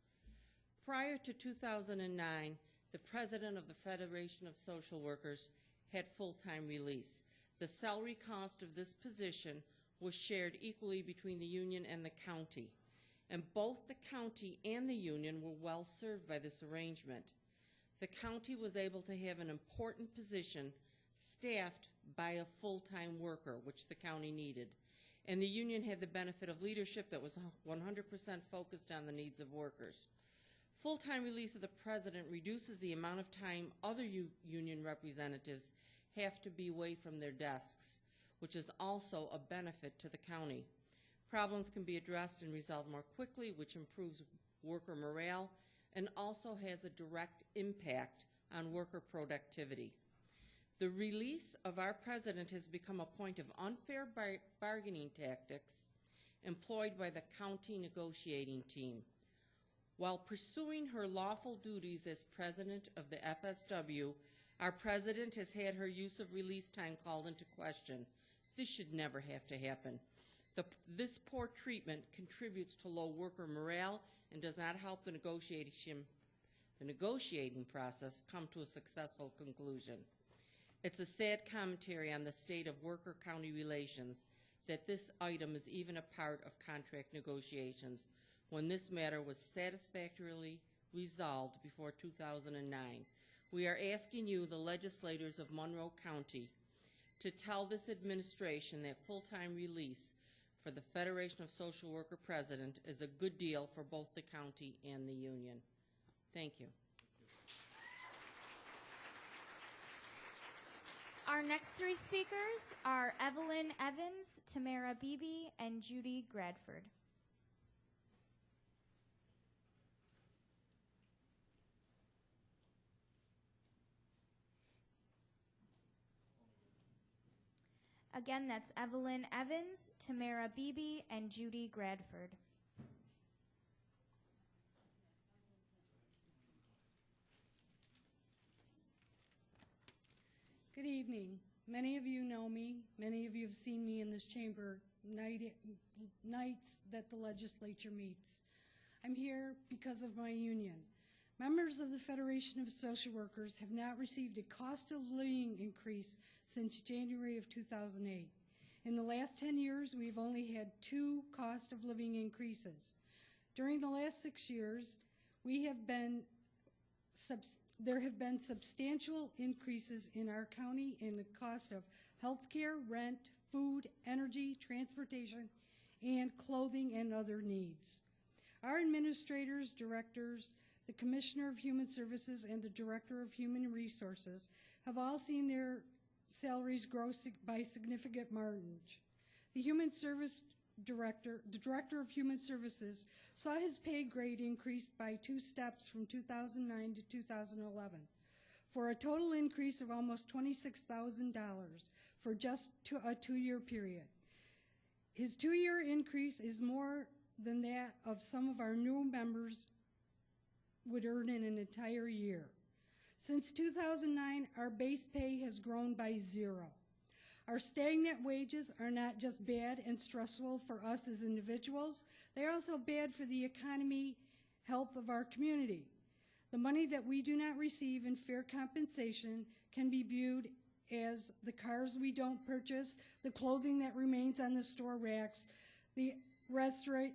Prior to 2009, the president of the Federation of Social Workers had full-time release. The salary cost of this position was shared equally between the union and the county, and both the county and the union were well served by this arrangement. The county was able to have an important position staffed by a full-time worker, which the county needed. And the union had the benefit of leadership that was 100% focused on the needs of workers. Full-time release of the president reduces the amount of time other union representatives have to be away from their desks, which is also a benefit to the county. Problems can be addressed and resolved more quickly, which improves worker morale and also has a direct impact on worker productivity. The release of our president has become a point of unfair bargaining tactics employed by the county negotiating team. While pursuing her lawful duties as president of the FSW, our president has had her use of release time called into question. This should never have to happen. This poor treatment contributes to low worker morale and does not help the negotiating process come to a successful conclusion. It's a sad commentary on the state of worker-county relations that this item is even a part of contract negotiations when this matter was satisfactorily resolved before 2009. We are asking you, the legislators of Monroe County, to tell this administration that full-time release for the Federation of Social Worker president is a good deal for both the county and the union. Thank you. Our next three speakers are Evelyn Evans, Tamara Beebe, and Judy Gradford. Again, that's Evelyn Evans, Tamara Beebe, and Judy Gradford. Good evening. Many of you know me. Many of you have seen me in this chamber nights that the legislature meets. I'm here because of my union. Members of the Federation of Social Workers have not received a cost of living increase since January of 2008. In the last 10 years, we've only had 2 cost of living increases. During the last 6 years, there have been substantial increases in our county in the cost of health care, rent, food, energy, transportation, and clothing and other needs. Our administrators, directors, the Commissioner of Human Services, and the Director of Human Resources have all seen their salaries grow by significant margins. The Director of Human Services saw his pay grade increase by 2 steps from 2009 to 2011, for a total increase of almost $26,000 for just a 2-year period. His 2-year increase is more than that of some of our new members would earn in an entire year. Since 2009, our base pay has grown by 0. Our stagnant wages are not just bad and stressful for us as individuals, they're also bad for the economy, health of our community. The money that we do not receive in fair compensation can be viewed as the cars we don't purchase, the clothing that remains on the store racks, the restaurants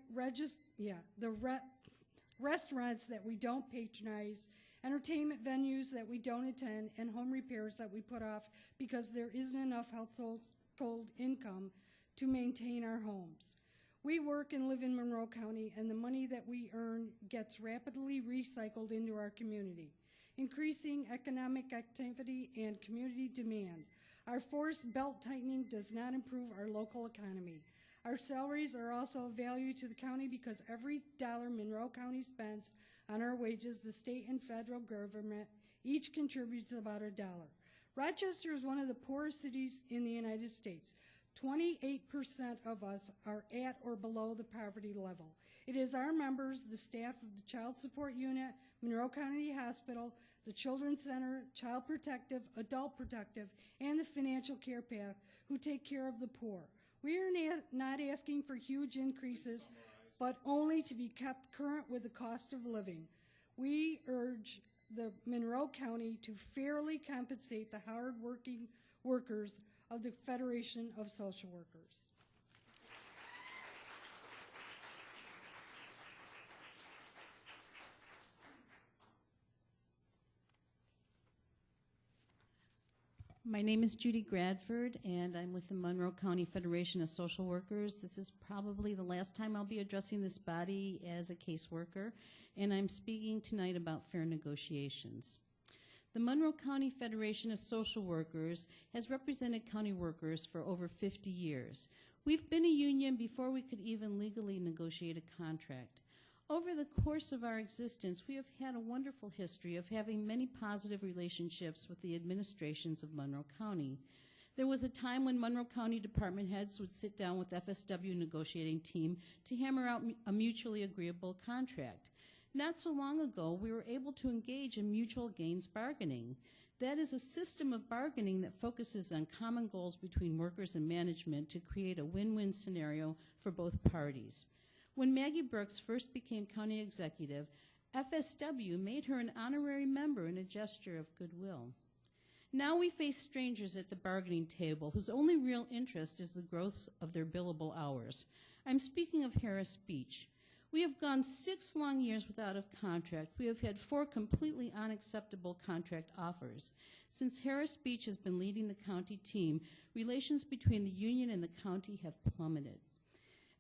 that we don't patronize, entertainment venues that we don't attend, and home repairs that we put off because there isn't enough household income to maintain our homes. We work and live in Monroe County, and the money that we earn gets rapidly recycled into our community, increasing economic activity and community demand. Our forced belt tightening does not improve our local economy. Our salaries are also of value to the county because every dollar Monroe County spends on our wages, the state and federal government each contributes about $1. Rochester is one of the poorest cities in the United States. 28% of us are at or below the poverty level. It is our members, the staff of the Child Support Unit, Monroe County Hospital, the Children's Center, Child Protective, Adult Protective, and the Financial Care Path who take care of the poor. We are not asking for huge increases, but only to be kept current with the cost of living. We urge the Monroe County to fairly compensate the hard-working workers of the Federation of Social Workers. My name is Judy Gradford, and I'm with the Monroe County Federation of Social Workers. This is probably the last time I'll be addressing this body as a caseworker, and I'm speaking tonight about fair negotiations. The Monroe County Federation of Social Workers has represented county workers for over 50 years. We've been a union before we could even legally negotiate a contract. Over the course of our existence, we have had a wonderful history of having many positive relationships with the administrations of Monroe County. There was a time when Monroe County department heads would sit down with FSW negotiating team to hammer out a mutually agreeable contract. Not so long ago, we were able to engage in mutual gains bargaining. That is a system of bargaining that focuses on common goals between workers and management to create a win-win scenario for both parties. When Maggie Brooks first became county executive, FSW made her an honorary member in a gesture of goodwill. Now we face strangers at the bargaining table whose only real interest is the growth of their billable hours. I'm speaking of Harris Beach. We have gone 6 long years without a contract. We have had 4 completely unacceptable contract offers. Since Harris Beach has been leading the county team, relations between the union and the county have plummeted.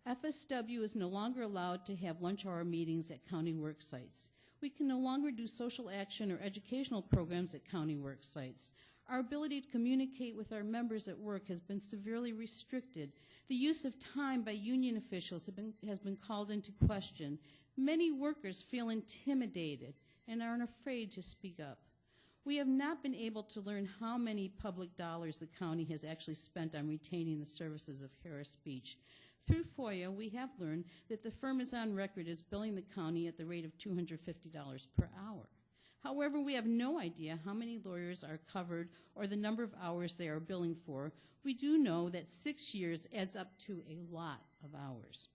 FSW is no longer allowed to have lunch hour meetings at county work sites. We can no longer do social action or educational programs at county work sites. Our ability to communicate with our members at work has been severely restricted. The use of time by union officials has been called into question. Many workers feel intimidated and are afraid to speak up. We have not been able to learn how many public dollars the county has actually spent on retaining the services of Harris Beach. Through FOIA, we have learned that the firm is on record as billing the county at the rate of $250 per hour. However, we have no idea how many lawyers are covered or the number of hours they are billing for. We do know that 6 years adds up to a lot of hours.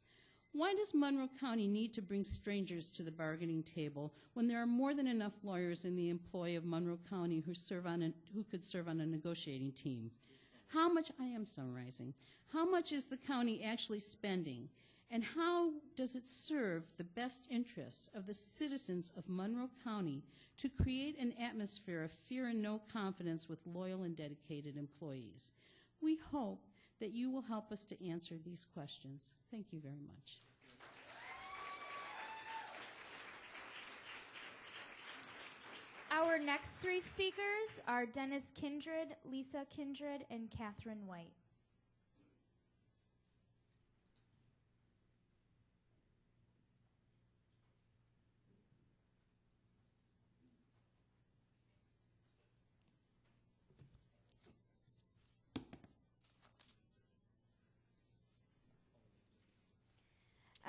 Why does Monroe County need to bring strangers to the bargaining table when there are more than enough lawyers in the employ of Monroe County who could serve on a negotiating team? I am summarizing. How much is the county actually spending? And how does it serve the best interests of the citizens of Monroe County to create an atmosphere of fear and no confidence with loyal and dedicated employees? We hope that you will help us to answer these questions. Thank you very much. Our next 3 speakers are Dennis Kindred, Lisa Kindred, and Catherine White.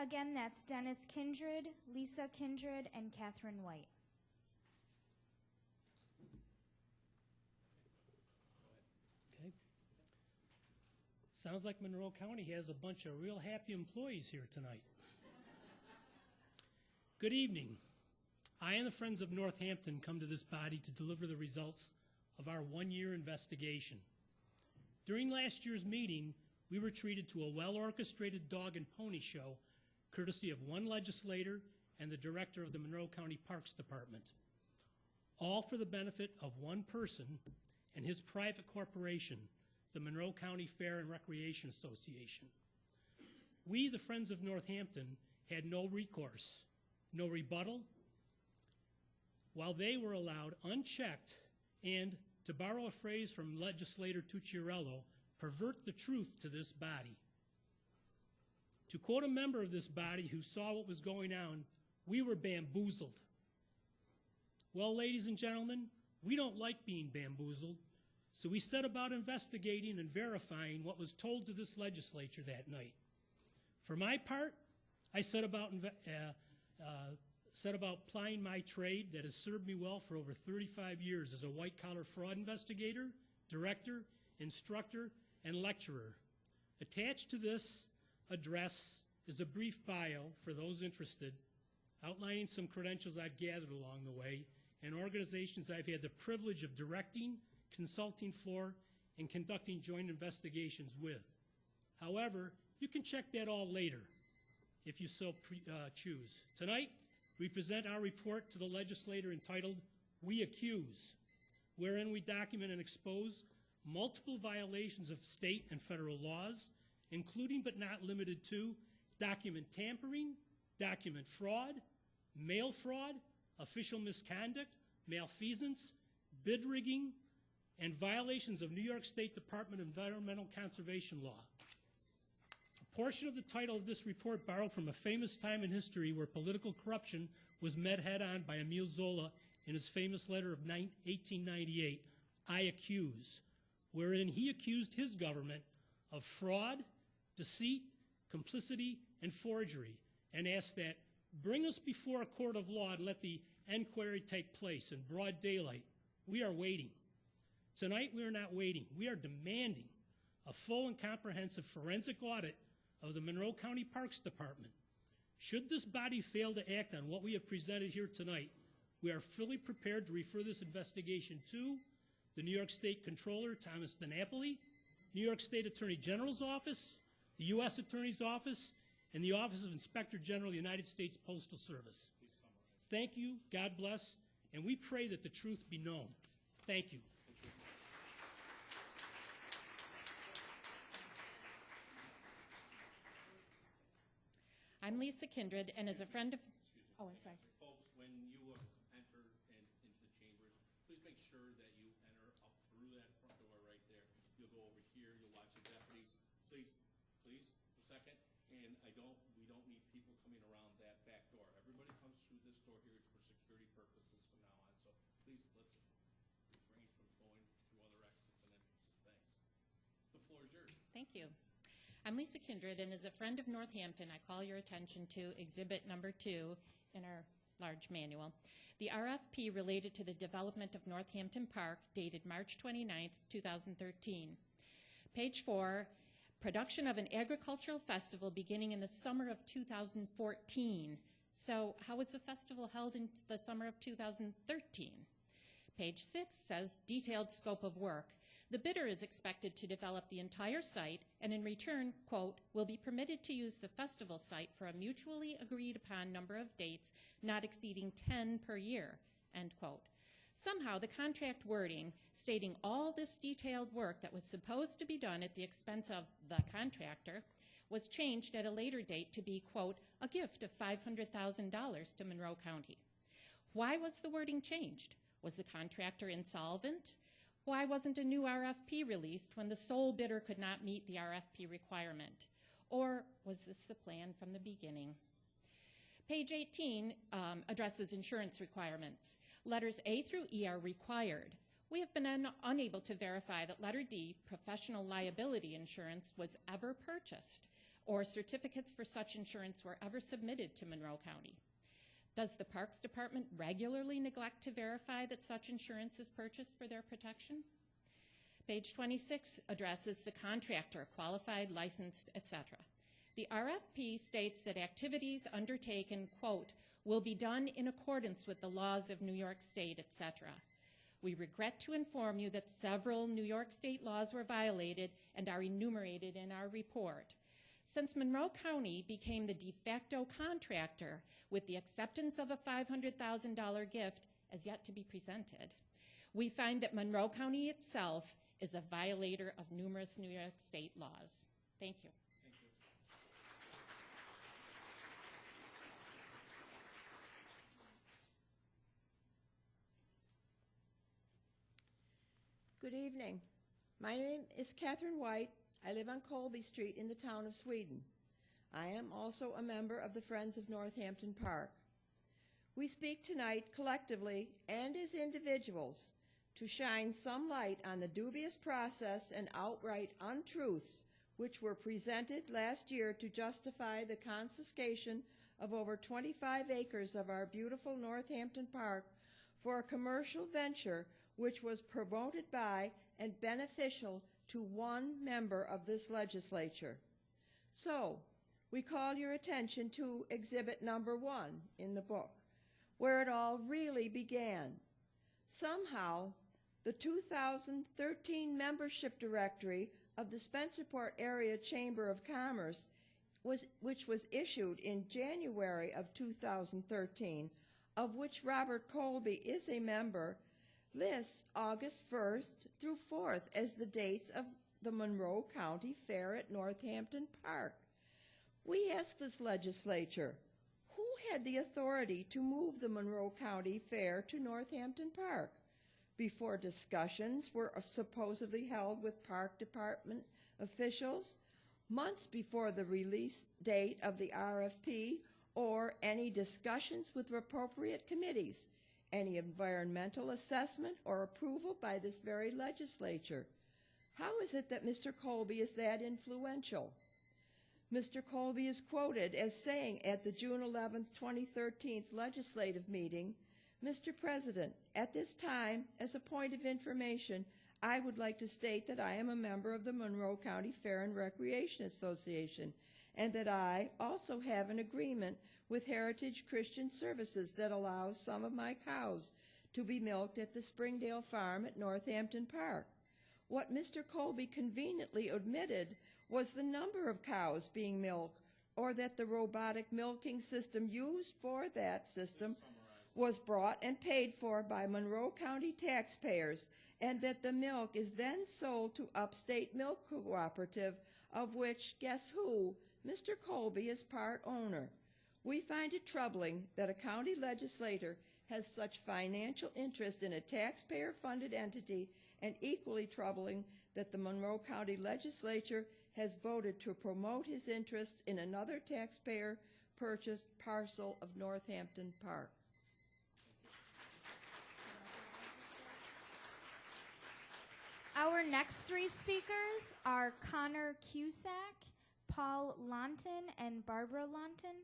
Again, that's Dennis Kindred, Lisa Kindred, and Catherine White. Okay. Sounds like Monroe County has a bunch of real happy employees here tonight. Good evening. I and the Friends of Northampton come to this body to deliver the results of our 1-year investigation. During last year's meeting, we were treated to a well-orchestrated dog and pony show courtesy of one legislator and the director of the Monroe County Parks Department, all for the benefit of one person and his private corporation, the Monroe County Fair and Recreation Association. We, the Friends of Northampton, had no recourse, no rebuttal, while they were allowed unchecked and, to borrow a phrase from legislator Tucciarello, pervert the truth to this body. To quote a member of this body who saw what was going on, we were bamboozled. Well, ladies and gentlemen, we don't like being bamboozled, so we set about investigating and verifying what was told to this legislature that night. For my part, I set about plying my trade that has served me well for over 35 years as a white-collar fraud investigator, director, instructor, and lecturer. Attached to this address is a brief bio for those interested, outlining some credentials I've gathered along the way and organizations I've had the privilege of directing, consulting for, and conducting joint investigations with. However, you can check that all later if you so choose. Tonight, we present our report to the legislator entitled, We Accuse, wherein we document and expose multiple violations of state and federal laws, including but not limited to document tampering, document fraud, mail fraud, official misconduct, malfeasance, bid rigging, and violations of New York State Department of Environmental Conservation law. A portion of the title of this report borrowed from a famous time in history where political corruption was met head-on by Emile Zola in his famous letter of 1898, I Accuse, wherein he accused his government of fraud, deceit, complicity, and forgery, and asked that, bring us before a court of law and let the inquiry take place in broad daylight. We are waiting. Tonight we are not waiting. We are demanding a full and comprehensive forensic audit of the Monroe County Parks Department. Should this body fail to act on what we have presented here tonight, we are fully prepared to refer this investigation to the New York State Comptroller, Thomas DiNapoli, New York State Attorney General's Office, the U.S. Attorney's Office, and the Office of Inspector General of the United States Postal Service. Thank you, God bless, and we pray that the truth be known. Thank you. I'm Lisa Kindred, and as a friend of... Oh, I'm sorry. Folks, when you enter into the chambers, please make sure that you enter up through that front door right there. You'll go over here, you'll watch the deputies. Please, for a second. And we don't need people coming around that back door. Everybody comes through this door here. It's for security purposes from now on. So please, let's refrain from going through other exits and entrances. Thanks. The floor is yours. Thank you. I'm Lisa Kindred, and as a friend of Northampton, I call your attention to Exhibit Number 2 in our large manual. The RFP related to the development of Northampton Park, dated March 29th, 2013. Page 4, production of an agricultural festival beginning in the summer of 2014. So how was the festival held in the summer of 2013? Page 6 says detailed scope of work. The bidder is expected to develop the entire site and in return, quote, will be permitted to use the festival site for a mutually agreed upon number of dates not exceeding 10 per year, end quote. Somehow the contract wording stating all this detailed work that was supposed to be done at the expense of the contractor was changed at a later date to be, quote, a gift of $500,000 to Monroe County. Why was the wording changed? Was the contractor insolvent? Why wasn't a new RFP released when the sole bidder could not meet the RFP requirement? Or was this the plan from the beginning? Page 18 addresses insurance requirements. Letters A through E are required. We have been unable to verify that letter D, professional liability insurance, was ever purchased, or certificates for such insurance were ever submitted to Monroe County. Does the Parks Department regularly neglect to verify that such insurance is purchased for their protection? Page 26 addresses the contractor, qualified, licensed, etc. The RFP states that activities undertaken, quote, will be done in accordance with the laws of New York State, etc. We regret to inform you that several New York State laws were violated and are enumerated in our report. Since Monroe County became the de facto contractor with the acceptance of a $500,000 gift as yet to be presented, we find that Monroe County itself is a violator of numerous New York State laws. Thank you. Good evening. My name is Catherine White. I live on Colby Street in the town of Sweden. I am also a member of the Friends of Northampton Park. We speak tonight collectively and as individuals to shine some light on the dubious process and outright untruths which were presented last year to justify the confiscation of over 25 acres of our beautiful Northampton Park for a commercial venture which was promoted by and beneficial to one member of this legislature. So, we call your attention to Exhibit Number 1 in the book, where it all really began. Somehow, the 2013 membership directory of the Spencerport Area Chamber of Commerce, which was issued in January of 2013, of which Robert Colby is a member, lists August 1st through 4th as the dates of the Monroe County Fair at Northampton Park. We ask this legislature, who had the authority to move the Monroe County Fair to Northampton Park? Before discussions were supposedly held with Park Department officials, months before the release date of the RFP, or any discussions with appropriate committees, any environmental assessment or approval by this very legislature. How is it that Mr. Colby is that influential? Mr. Colby is quoted as saying at the June 11, 2013 legislative meeting, Mr. President, at this time, as a point of information, I would like to state that I am a member of the Monroe County Fair and Recreation Association, and that I also have an agreement with Heritage Christian Services that allows some of my cows to be milked at the Springdale Farm at Northampton Park. What Mr. Colby conveniently omitted was the number of cows being milked, or that the robotic milking system used for that system was brought and paid for by Monroe County taxpayers, and that the milk is then sold to Upstate Milk Cooperative, of which, guess who? Mr. Colby is part owner. We find it troubling that a county legislator has such financial interest in a taxpayer-funded entity, and equally troubling that the Monroe County Legislature has voted to promote his interests in another taxpayer-purchased parcel of Northampton Park. Our next three speakers are Connor Cusack, Paul Launton, and Barbara Launton.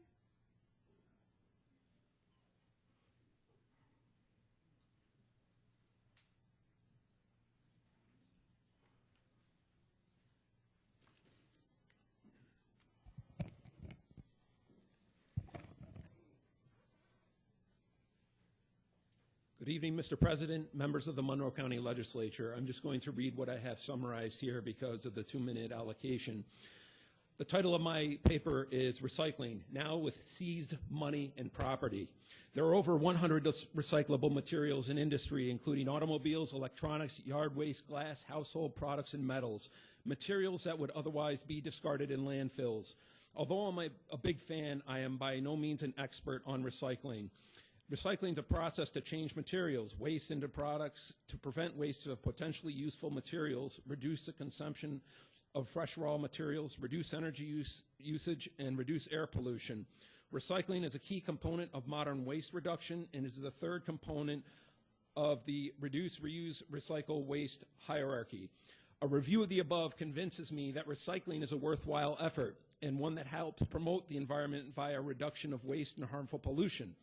Good evening, Mr. President, members of the Monroe County Legislature. I'm just going to read what I have summarized here because of the 2-minute allocation. The title of my paper is Recycling, Now with Seized Money and Property. There are over 100 recyclable materials in industry, including automobiles, electronics, yard waste, glass, household products, and metals, materials that would otherwise be discarded in landfills. Although I'm a big fan, I am by no means an expert on recycling. Recycling is a process to change materials, waste into products, to prevent waste of potentially useful materials, reduce the consumption of fresh raw materials, reduce energy usage, and reduce air pollution. Recycling is a key component of modern waste reduction and is the third component of the reduce, reuse, recycle, waste hierarchy. A review of the above convinces me that recycling is a worthwhile effort and one that helps promote the environment via reduction of waste and harmful pollution.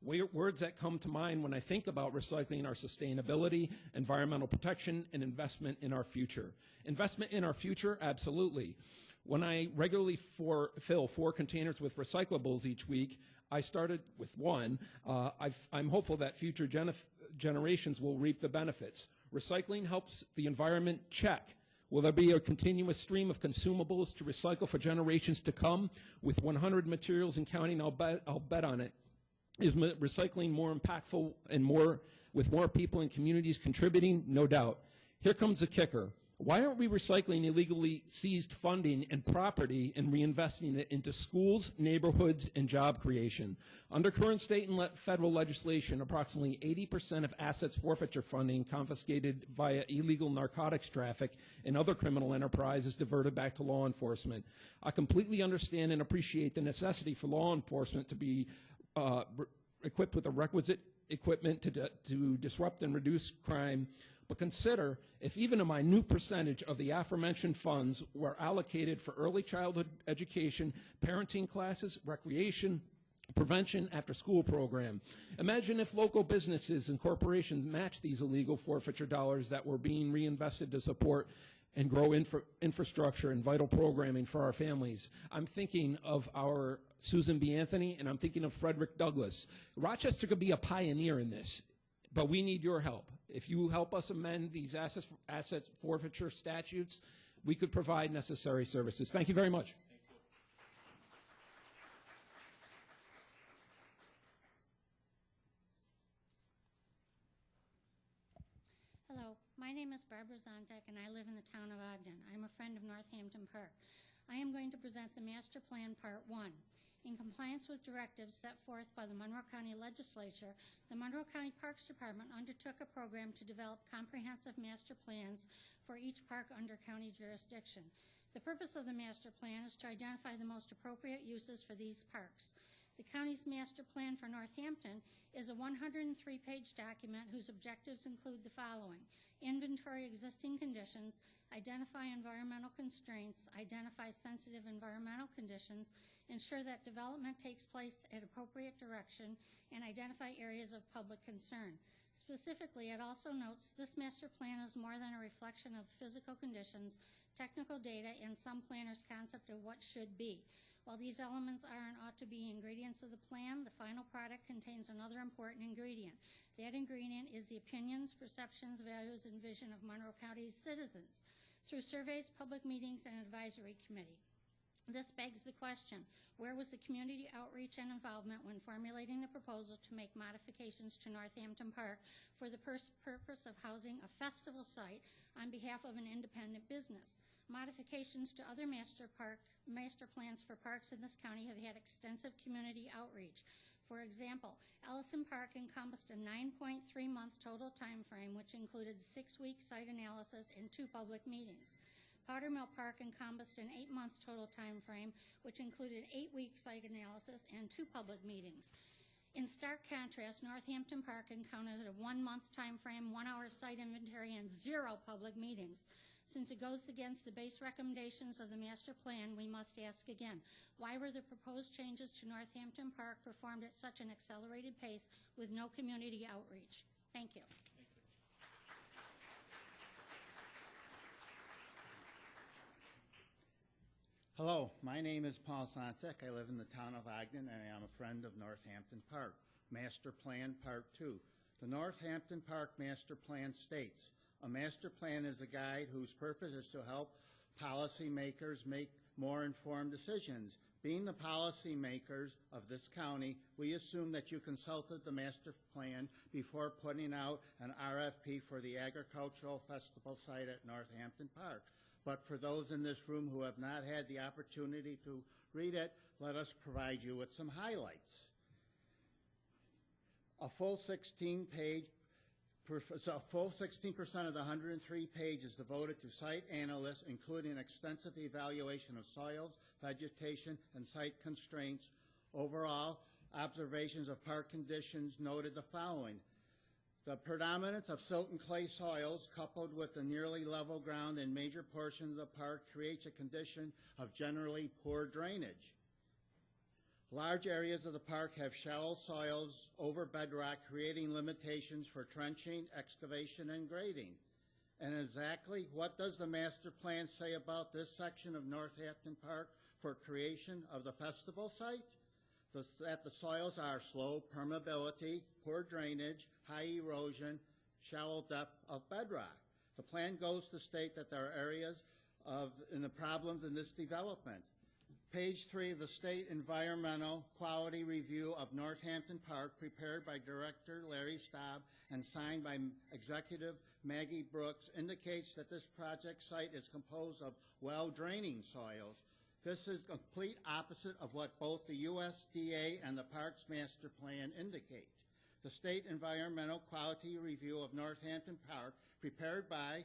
Words that come to mind when I think about recycling are sustainability, environmental protection, and investment in our future. Investment in our future, absolutely. When I regularly fill 4 containers with recyclables each week, I started with 1. I'm hopeful that future generations will reap the benefits. Recycling helps the environment, check. Will there be a continuous stream of consumables to recycle for generations to come? With 100 materials and counting, I'll bet on it. Is recycling more impactful and with more people and communities contributing? No doubt. Here comes the kicker. Why aren't we recycling illegally seized funding and property and reinvesting it into schools, neighborhoods, and job creation? Under current state and federal legislation, approximately 80% of assets forfeiture funding confiscated via illegal narcotics traffic and other criminal enterprise is diverted back to law enforcement. I completely understand and appreciate the necessity for law enforcement to be equipped with the requisite equipment to disrupt and reduce crime, but consider if even a minute percentage of the aforementioned funds were allocated for early childhood education, parenting classes, recreation, prevention, after-school program. Imagine if local businesses and corporations matched these illegal forfeiture dollars that were being reinvested to support and grow infrastructure and vital programming for our families. I'm thinking of our Susan B. Anthony, and I'm thinking of Frederick Douglass. Rochester could be a pioneer in this, but we need your help. If you help us amend these asset forfeiture statutes, we could provide necessary services. Thank you very much. Hello, my name is Barbara Zontek, and I live in the town of Ogden. I'm a friend of Northampton Park. I am going to present the Master Plan Part 1. In compliance with directives set forth by the Monroe County Legislature, the Monroe County Parks Department undertook a program to develop comprehensive master plans for each park under county jurisdiction. The purpose of the master plan is to identify the most appropriate uses for these parks. The county's master plan for Northampton is a 103-page document whose objectives include the following: inventory existing conditions, identify environmental constraints, identify sensitive environmental conditions, ensure that development takes place at appropriate direction, and identify areas of public concern. Specifically, it also notes this master plan is more than a reflection of physical conditions, technical data, and some planners' concept of what should be. While these elements are and ought to be ingredients of the plan, the final product contains another important ingredient. That ingredient is the opinions, perceptions, values, and vision of Monroe County's citizens through surveys, public meetings, and advisory committee. This begs the question, where was the community outreach and involvement when formulating the proposal to make modifications to Northampton Park for the purpose of housing a festival site on behalf of an independent business? Modifications to other master plans for parks in this county have had extensive community outreach. For example, Ellison Park encompassed a 9.3-month total time frame, which included 6-week site analysis and 2 public meetings. Powdermill Park encompassed an 8-month total time frame, which included 8-week site analysis and 2 public meetings. In stark contrast, Northampton Park encountered a 1-month time frame, 1-hour site inventory, and 0 public meetings. Since it goes against the base recommendations of the master plan, we must ask again, why were the proposed changes to Northampton Park performed at such an accelerated pace with no community outreach? Thank you. Hello, my name is Paul Sontek. I live in the town of Ogden, and I am a friend of Northampton Park. Master Plan Part 2. The Northampton Park Master Plan states, a master plan is a guide whose purpose is to help policymakers make more informed decisions. Being the policymakers of this county, we assume that you consulted the master plan before putting out an RFP for the agricultural festival site at Northampton Park. But for those in this room who have not had the opportunity to read it, let us provide you with some highlights. A full 16% of the 103 pages devoted to site analysts, including extensive evaluation of soils, vegetation, and site constraints. Overall, observations of park conditions noted the following. The predominance of silt and clay soils, coupled with the nearly level ground in major portions of the park, creates a condition of generally poor drainage. Large areas of the park have shallow soils over bedrock, creating limitations for trenching, excavation, and grading. And exactly what does the master plan say about this section of Northampton Park for creation of the festival site? That the soils are slow permeability, poor drainage, high erosion, shallow depth of bedrock. The plan goes to state that there are areas in the problems in this development. Page 3 of the State Environmental Quality Review of Northampton Park, prepared by Director Larry Staub and signed by Executive Maggie Brooks, indicates that this project site is composed of well-draining soils. This is complete opposite of what both the USDA and the Parks Master Plan indicate. The State Environmental Quality Review of Northampton Park, prepared by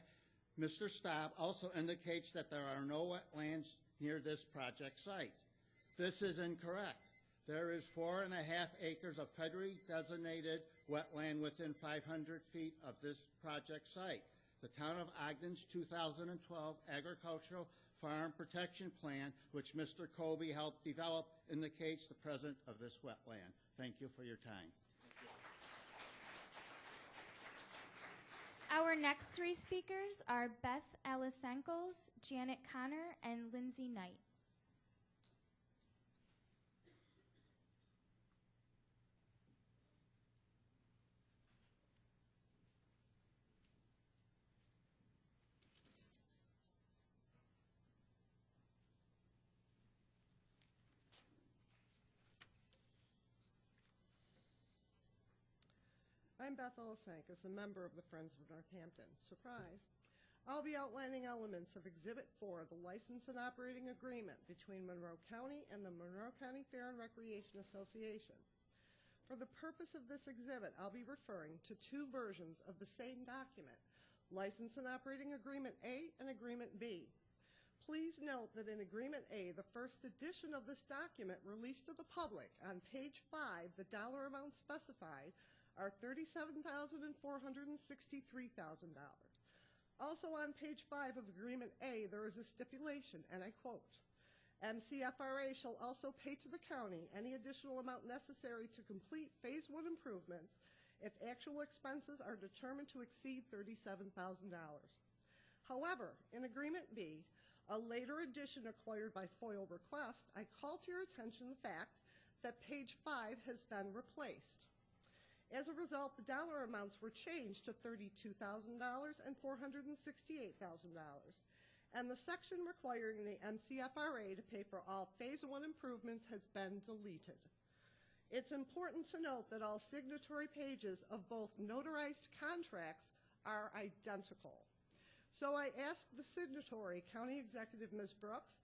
Mr. Staub, also indicates that there are no wetlands near this project site. This is incorrect. There is 4.5 acres of federally designated wetland within 500 feet of this project site. The Town of Ogden's 2012 Agricultural Farm Protection Plan, which Mr. Colby helped develop, indicates the presence of this wetland. Thank you for your time. Our next 3 speakers are Beth Alisankos, Janet Connor, and Lindsay Knight. I'm Beth Olisank, a member of the Friends of Northampton. Surprise. I'll be outlining elements of Exhibit 4, the License and Operating Agreement between Monroe County and the Monroe County Fair and Recreation Association. For the purpose of this exhibit, I'll be referring to 2 versions of the same document, License and Operating Agreement A and Agreement B. Please note that in Agreement A, the first edition of this document released to the public on page 5, the dollar amount specified are $37,000 and $463,000. Also on page 5 of Agreement A, there is a stipulation, and I quote, MCFRA shall also pay to the county any additional amount necessary to complete Phase 1 improvements if actual expenses are determined to exceed $37,000. However, in Agreement B, a later edition acquired by FOIL request, I call to your attention the fact that page 5 has been replaced. As a result, the dollar amounts were changed to $32,000 and $468,000. and the section requiring the MCFRA to pay for all Phase 1 improvements has been deleted. It's important to note that all signatory pages of both notarized contracts are identical. So I ask the signatory, County Executive Ms. Brooks,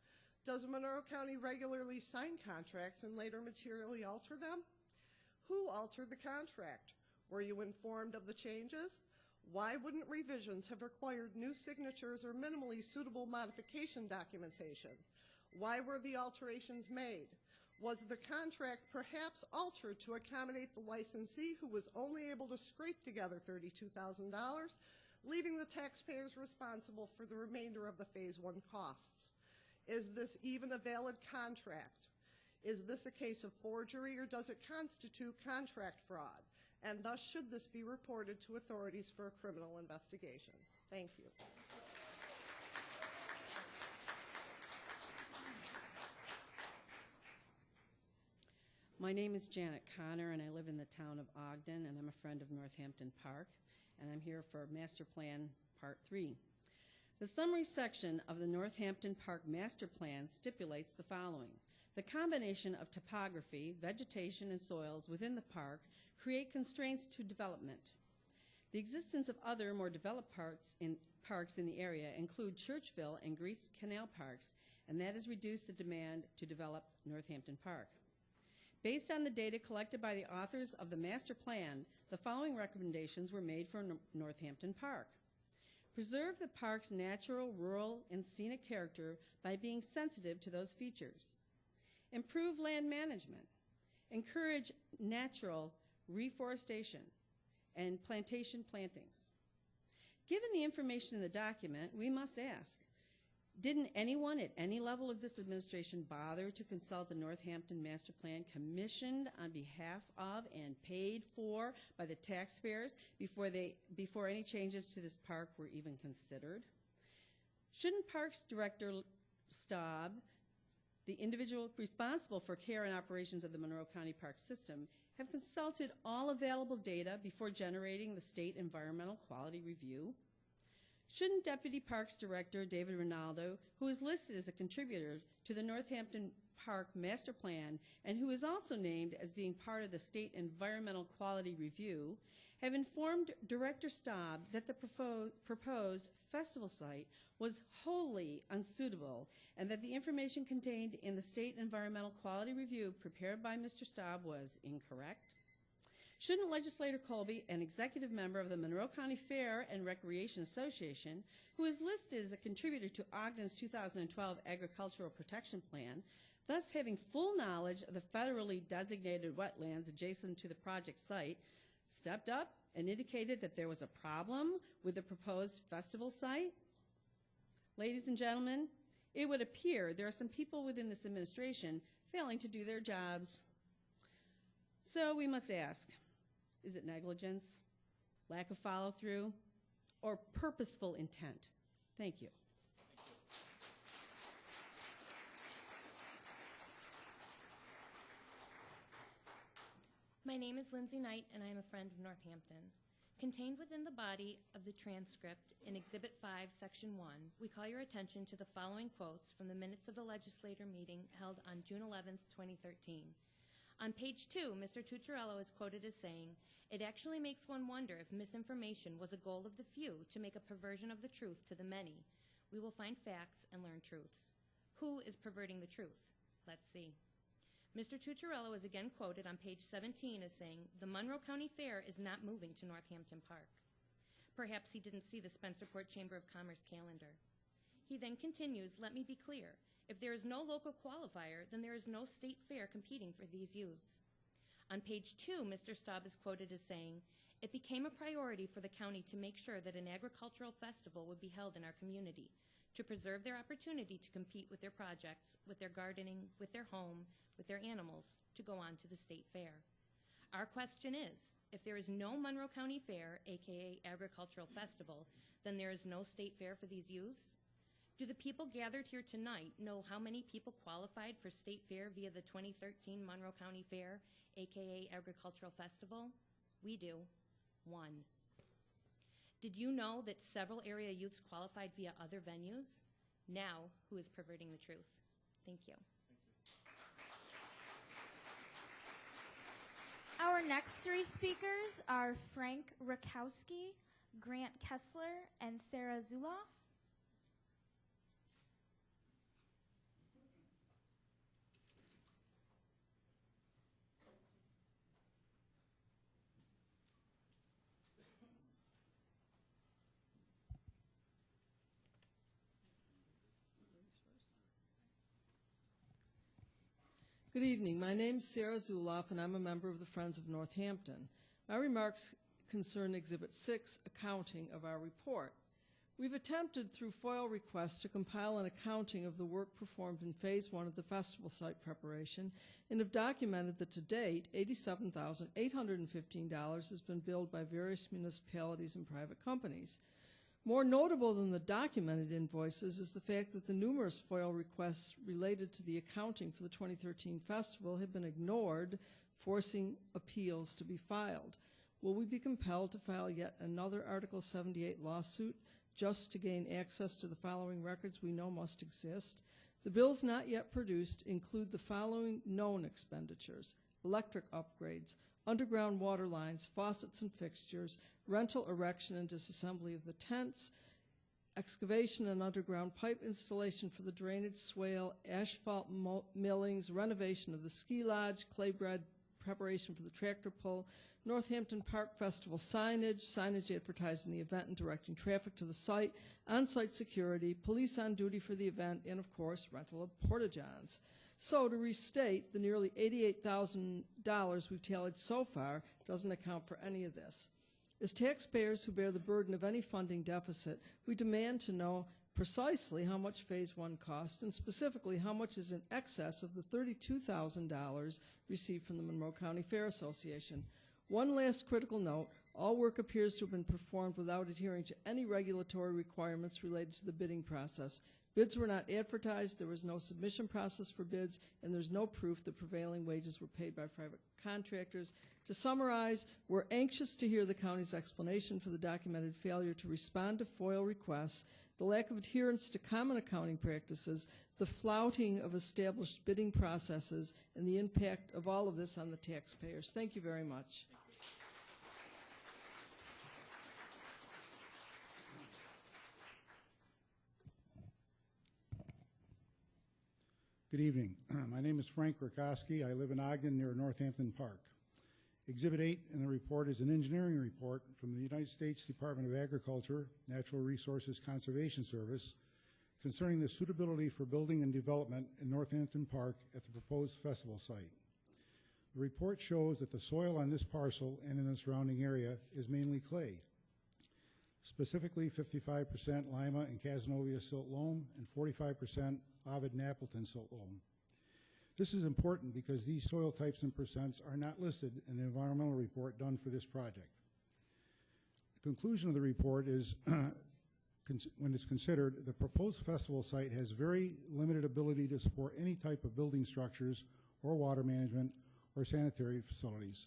does Monroe County regularly sign contracts and later materially alter them? Who altered the contract? Were you informed of the changes? Why wouldn't revisions have required new signatures or minimally suitable modification documentation? Why were the alterations made? Was the contract perhaps altered to accommodate the licensee who was only able to scrape together $32,000, leaving the taxpayers responsible for the remainder of the Phase 1 costs? Is this even a valid contract? Is this a case of forgery, or does it constitute contract fraud? And thus should this be reported to authorities for a criminal investigation? Thank you. My name is Janet Connor, and I live in the town of Ogden, and I'm a friend of Northampton Park, and I'm here for Master Plan Part 3. The summary section of the Northampton Park Master Plan stipulates the following. The combination of topography, vegetation, and soils within the park create constraints to development. The existence of other more developed parks in the area include Churchville and Grease Canal parks, and that has reduced the demand to develop Northampton Park. Based on the data collected by the authors of the master plan, the following recommendations were made for Northampton Park. Preserve the park's natural, rural, and scenic character by being sensitive to those features. Improve land management. Encourage natural reforestation and plantation plantings. Given the information in the document, we must ask, didn't anyone at any level of this administration bother to consult the Northampton Master Plan commissioned on behalf of and paid for by the taxpayers before any changes to this park were even considered? Shouldn't Parks Director Staub, the individual responsible for care and operations of the Monroe County Park System, have consulted all available data before generating the State Environmental Quality Review? Shouldn't Deputy Parks Director David Rinaldo, who is listed as a contributor to the Northampton Park Master Plan and who is also named as being part of the State Environmental Quality Review, have informed Director Staub that the proposed festival site was wholly unsuitable and that the information contained in the State Environmental Quality Review prepared by Mr. Staub was incorrect? Shouldn't Legislator Colby, an executive member of the Monroe County Fair and Recreation Association, who is listed as a contributor to Ogden's 2012 Agricultural Protection Plan, thus having full knowledge of the federally designated wetlands adjacent to the project site, stepped up and indicated that there was a problem with the proposed festival site? Ladies and gentlemen, it would appear there are some people within this administration failing to do their jobs. So we must ask, is it negligence, lack of follow-through, or purposeful intent? Thank you. My name is Lindsay Knight, and I am a friend of Northampton. Contained within the body of the transcript in Exhibit 5, Section 1, we call your attention to the following quotes from the minutes of the legislature meeting held on June 11th, 2013. On page 2, Mr. Tucciarello is quoted as saying, "It actually makes one wonder if misinformation was a goal of the few to make a perversion of the truth to the many. We will find facts and learn truths." Who is perverting the truth? Let's see. Mr. Tucciarello is again quoted on page 17 as saying, "The Monroe County Fair is not moving to Northampton Park." Perhaps he didn't see the Spencerport Chamber of Commerce calendar. He then continues, "Let me be clear. If there is no local qualifier, then there is no state fair competing for these youths." On page 2, Mr. Staub is quoted as saying, "It became a priority for the county to make sure that an agricultural festival would be held in our community, to preserve their opportunity to compete with their projects, with their gardening, with their home, with their animals, to go on to the state fair." Our question is, if there is no Monroe County Fair, aka Agricultural Festival, then there is no state fair for these youths? Do the people gathered here tonight know how many people qualified for state fair via the 2013 Monroe County Fair, aka Agricultural Festival? We do. 1. Did you know that several area youths qualified via other venues? Now, who is perverting the truth? Thank you. Our next three speakers are Frank Rakowski, Grant Kessler, and Sarah Zuloff. Good evening. My name is Sarah Zuloff, and I'm a member of the Friends of Northampton. My remarks concern Exhibit 6, accounting of our report. We've attempted through FOIL requests to compile an accounting of the work performed in Phase 1 of the festival site preparation and have documented that to date, $87,815 has been billed by various municipalities and private companies. More notable than the documented invoices is the fact that the numerous FOIL requests related to the accounting for the 2013 festival have been ignored, forcing appeals to be filed. Will we be compelled to file yet another Article 78 lawsuit just to gain access to the following records we know must exist? The bills not yet produced include the following known expenditures: electric upgrades, underground water lines, faucets and fixtures, rental, erection, and disassembly of the tents, excavation and underground pipe installation for the drainage swale, asphalt millings, renovation of the ski lodge, clay bed preparation for the tractor pull, Northampton Park Festival signage advertising the event and directing traffic to the site, on-site security, police on duty for the event, and, of course, rental of porta-johns. So to restate, the nearly $88,000 we've tallied so far doesn't account for any of this. As taxpayers who bear the burden of any funding deficit, we demand to know precisely how much Phase 1 cost, and specifically how much is in excess of the $32,000 received from the Monroe County Fair Association. One last critical note: all work appears to have been performed without adhering to any regulatory requirements related to the bidding process. Bids were not advertised, there was no submission process for bids, and there's no proof that prevailing wages were paid by private contractors. To summarize, we're anxious to hear the county's explanation for the documented failure to respond to FOIL requests, the lack of adherence to common accounting practices, the flouting of established bidding processes, and the impact of all of this on the taxpayers. Thank you very much. Good evening. My name is Frank Rakowski. I live in Ogden near Northampton Park. Exhibit 8 in the report is an engineering report from the United States Department of Agriculture, Natural Resources Conservation Service concerning the suitability for building and development in Northampton Park at the proposed festival site. The report shows that the soil on this parcel and in the surrounding area is mainly clay, specifically 55% Lima and Cazenovia silt loam and 45% Ovid and Appleton silt loam. This is important because these soil types and percents are not listed in the environmental report done for this project. The conclusion of the report is, when it's considered, the proposed festival site has very limited ability to support any type of building structures or water management or sanitary facilities.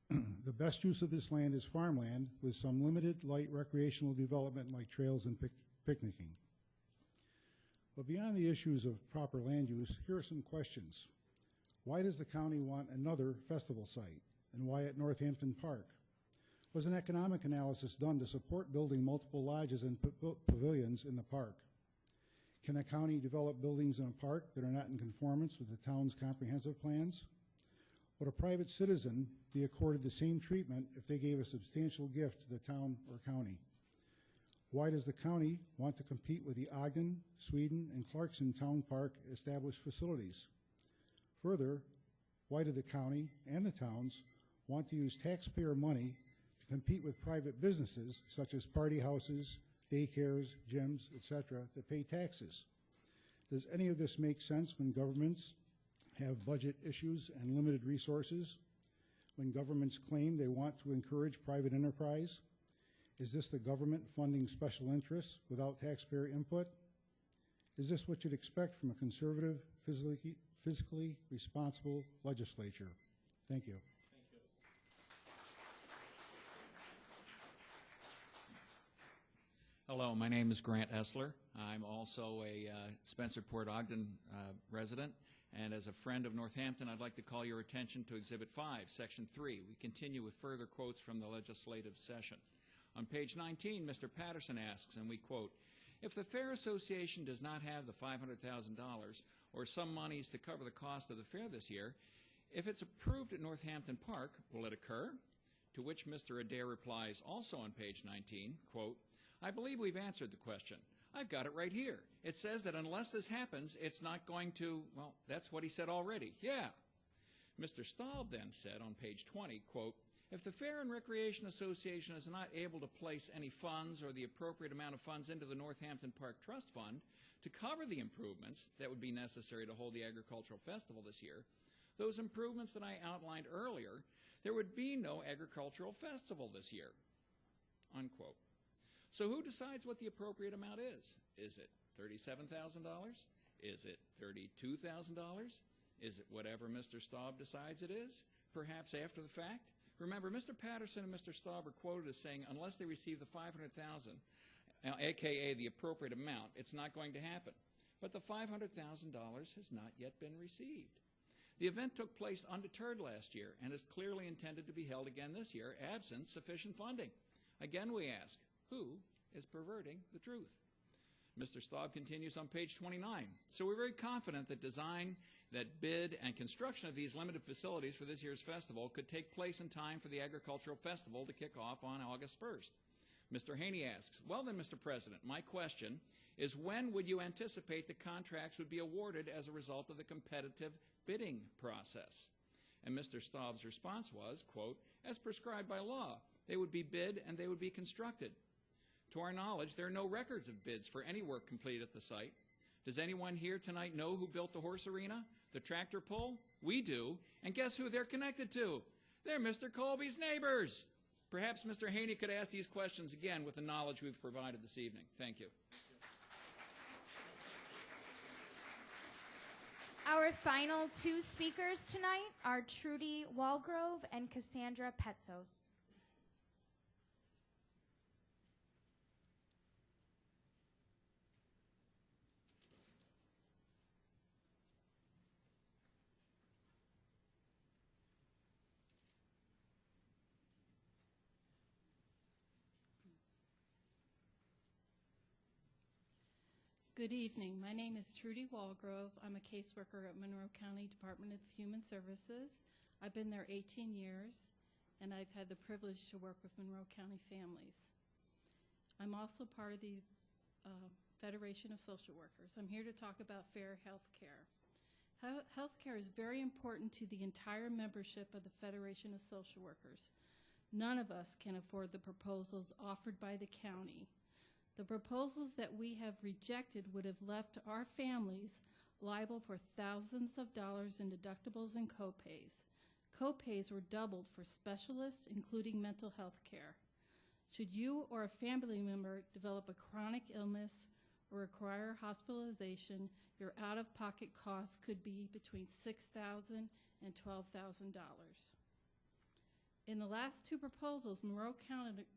The best use of this land is farmland with some limited light recreational development like trails and picnicking. But beyond the issues of proper land use, here are some questions. Why does the county want another festival site, and why at Northampton Park? Was an economic analysis done to support building multiple lodges and pavilions in the park? Can the county develop buildings in a park that are not in conformance with the town's comprehensive plans? Would a private citizen be accorded the same treatment if they gave a substantial gift to the town or county? Why does the county want to compete with the Ogden, Sweden, and Clarkson Town Park established facilities? Further, why do the county and the towns want to use taxpayer money to compete with private businesses such as party houses, daycares, gyms, etc., that pay taxes? Does any of this make sense when governments have budget issues and limited resources? When governments claim they want to encourage private enterprise? Is this the government funding special interests without taxpayer input? Is this what you'd expect from a conservative, fiscally responsible legislature? Thank you. Hello, my name is Grant Essler. I'm also a Spencerport Ogden resident, and as a friend of Northampton, I'd like to call your attention to Exhibit 5, Section 3. We continue with further quotes from the legislative session. On page 19, Mr. Patterson asks, and we quote, "If the Fair Association does not have the $500,000 or some monies to cover the cost of the fair this year, if it's approved at Northampton Park, will it occur?" To which Mr. Adair replies, also on page 19, quote, "I believe we've answered the question. I've got it right here. It says that unless this happens, it's not going to," well, that's what he said already. Yeah. Mr. Staub then said on page 20, quote, "If the Fair and Recreation Association is not able to place any funds or the appropriate amount of funds into the Northampton Park Trust Fund to cover the improvements that would be necessary to hold the agricultural festival this year, those improvements that I outlined earlier, there would be no agricultural festival this year," unquote. So who decides what the appropriate amount is? Is it $37,000? Is it $32,000? Is it whatever Mr. Staub decides it is, perhaps after the fact? Remember, Mr. Patterson and Mr. Staub are quoted as saying unless they receive the $500,000, aka the appropriate amount, it's not going to happen. But the $500,000 has not yet been received. The event took place undeterred last year and is clearly intended to be held again this year, absent sufficient funding. Again, we ask, who is perverting the truth? Mr. Staub continues on page 29. "So we're very confident that design, that bid, and construction of these limited facilities for this year's festival could take place in time for the agricultural festival to kick off on August 1st. Mr. Haney asks, "Well then, Mr. President, my question is when would you anticipate the contracts would be awarded as a result of the competitive bidding process?" And Mr. Staub's response was, quote, "As prescribed by law, they would be bid and they would be constructed. To our knowledge, there are no records of bids for any work completed at the site. Does anyone here tonight know who built the horse arena, the tractor pull? We do, and guess who they're connected to? They're Mr. Colby's neighbors." Perhaps Mr. Haney could ask these questions again with the knowledge we've provided this evening. Thank you. Our final two speakers tonight are Trudy Walgrove and Cassandra Petsos. Good evening. My name is Trudy Walgrove. I'm a caseworker at Monroe County Department of Human Services. I've been there 18 years, and I've had the privilege to work with Monroe County families. I'm also part of the Federation of Social Workers. I'm here to talk about fair health care. Health care is very important to the entire membership of the Federation of Social Workers. None of us can afford the proposals offered by the county. The proposals that we have rejected would have left our families liable for thousands of dollars in deductibles and copays. Copays were doubled for specialists, including mental health care. Should you or a family member develop a chronic illness or require hospitalization, your out-of-pocket costs could be between $6,000 and $12,000. In the last two proposals, Monroe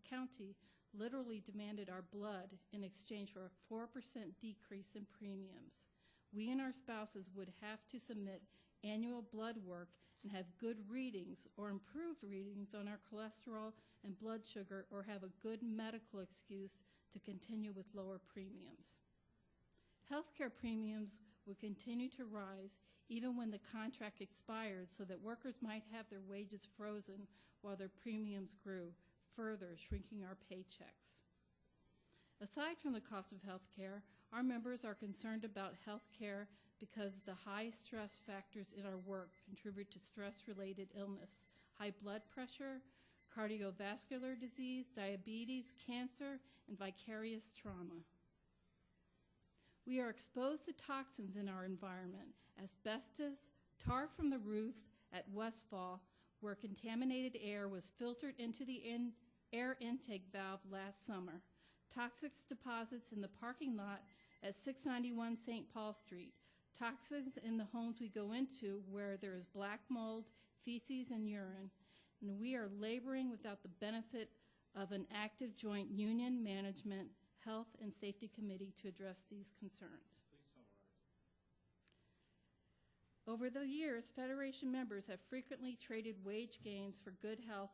County literally demanded our blood in exchange for a 4% decrease in premiums. We and our spouses would have to submit annual blood work and have good readings or improved readings on our cholesterol and blood sugar, or have a good medical excuse to continue with lower premiums. Healthcare premiums would continue to rise even when the contract expired, so that workers might have their wages frozen while their premiums grew, further shrinking our paychecks. Aside from the cost of health care, our members are concerned about health care because the high stress factors in our work contribute to stress-related illness, high blood pressure, cardiovascular disease, diabetes, cancer, and vicarious trauma. We are exposed to toxins in our environment: asbestos, tar from the roof at Westfall, where contaminated air was filtered into the air intake valve last summer, toxic deposits in the parking lot at 691 St. Paul Street, toxins in the homes we go into where there is black mold, feces, and urine, and we are laboring without the benefit of an active joint union management, Health and Safety Committee to address these concerns. Over the years, Federation members have frequently traded wage gains for good health,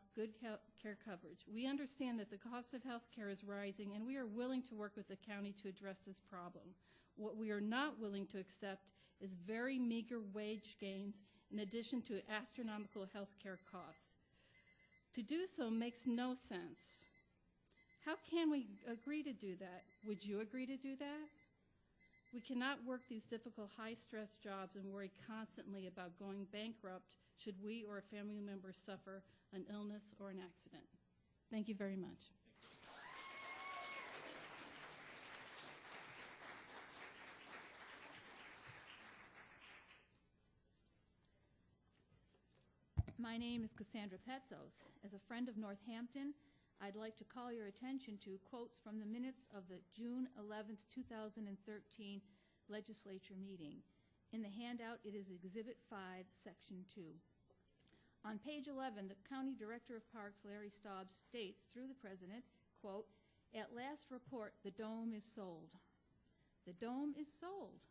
care coverage. We understand that the cost of health care is rising, and we are willing to work with the county to address this problem. What we are not willing to accept is very meager wage gains in addition to astronomical health care costs. To do so makes no sense. How can we agree to do that? Would you agree to do that? We cannot work these difficult, high-stress jobs and worry constantly about going bankrupt should we or a family member suffer an illness or an accident. Thank you very much. My name is Cassandra Petzos. As a friend of Northampton, I'd like to call your attention to quotes from the minutes of the June 11th, 2013 legislature meeting. In the handout, it is Exhibit 5, Section 2. On page 11, the County Director of Parks, Larry Staub, states through the President, quote, "At last report, the dome is sold." The dome is sold.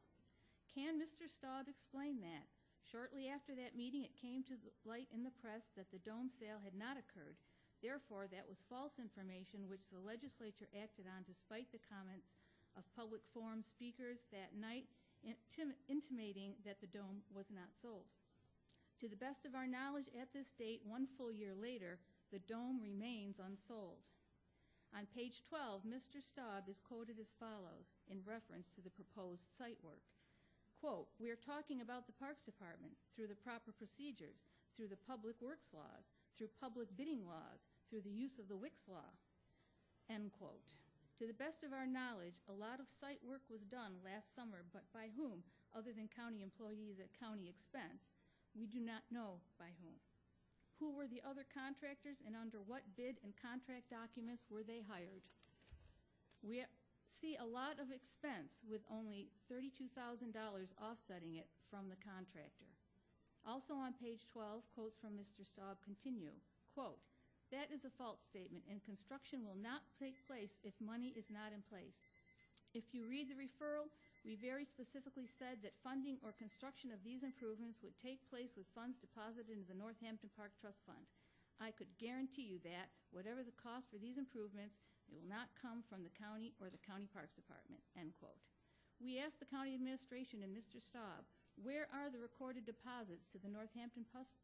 Can Mr. Staub explain that? Shortly after that meeting, it came to light in the press that the dome sale had not occurred. Therefore, that was false information which the legislature acted on despite the comments of public forum speakers that night intimating that the dome was not sold. To the best of our knowledge, at this date, 1 full year later, the dome remains unsold. On page 12, Mr. Staub is quoted as follows in reference to the proposed site work. Quote, "We are talking about the Parks Department through the proper procedures, through the public works laws, through public bidding laws, through the use of the Wicks law." End quote. To the best of our knowledge, a lot of site work was done last summer, but by whom, other than county employees at county expense? We do not know by whom. Who were the other contractors and under what bid and contract documents were they hired? We see a lot of expense with only $32,000 offsetting it from the contractor. Also on page 12, quotes from Mr. Staub continue, quote, "That is a false statement, and construction will not take place if money is not in place. If you read the referral, we very specifically said that funding or construction of these improvements would take place with funds deposited into the Northampton Park Trust Fund. I could guarantee you that, whatever the cost for these improvements, it will not come from the county or the county parks department," end quote. We asked the county administration and Mr. Staub, where are the recorded deposits to the Northampton Trust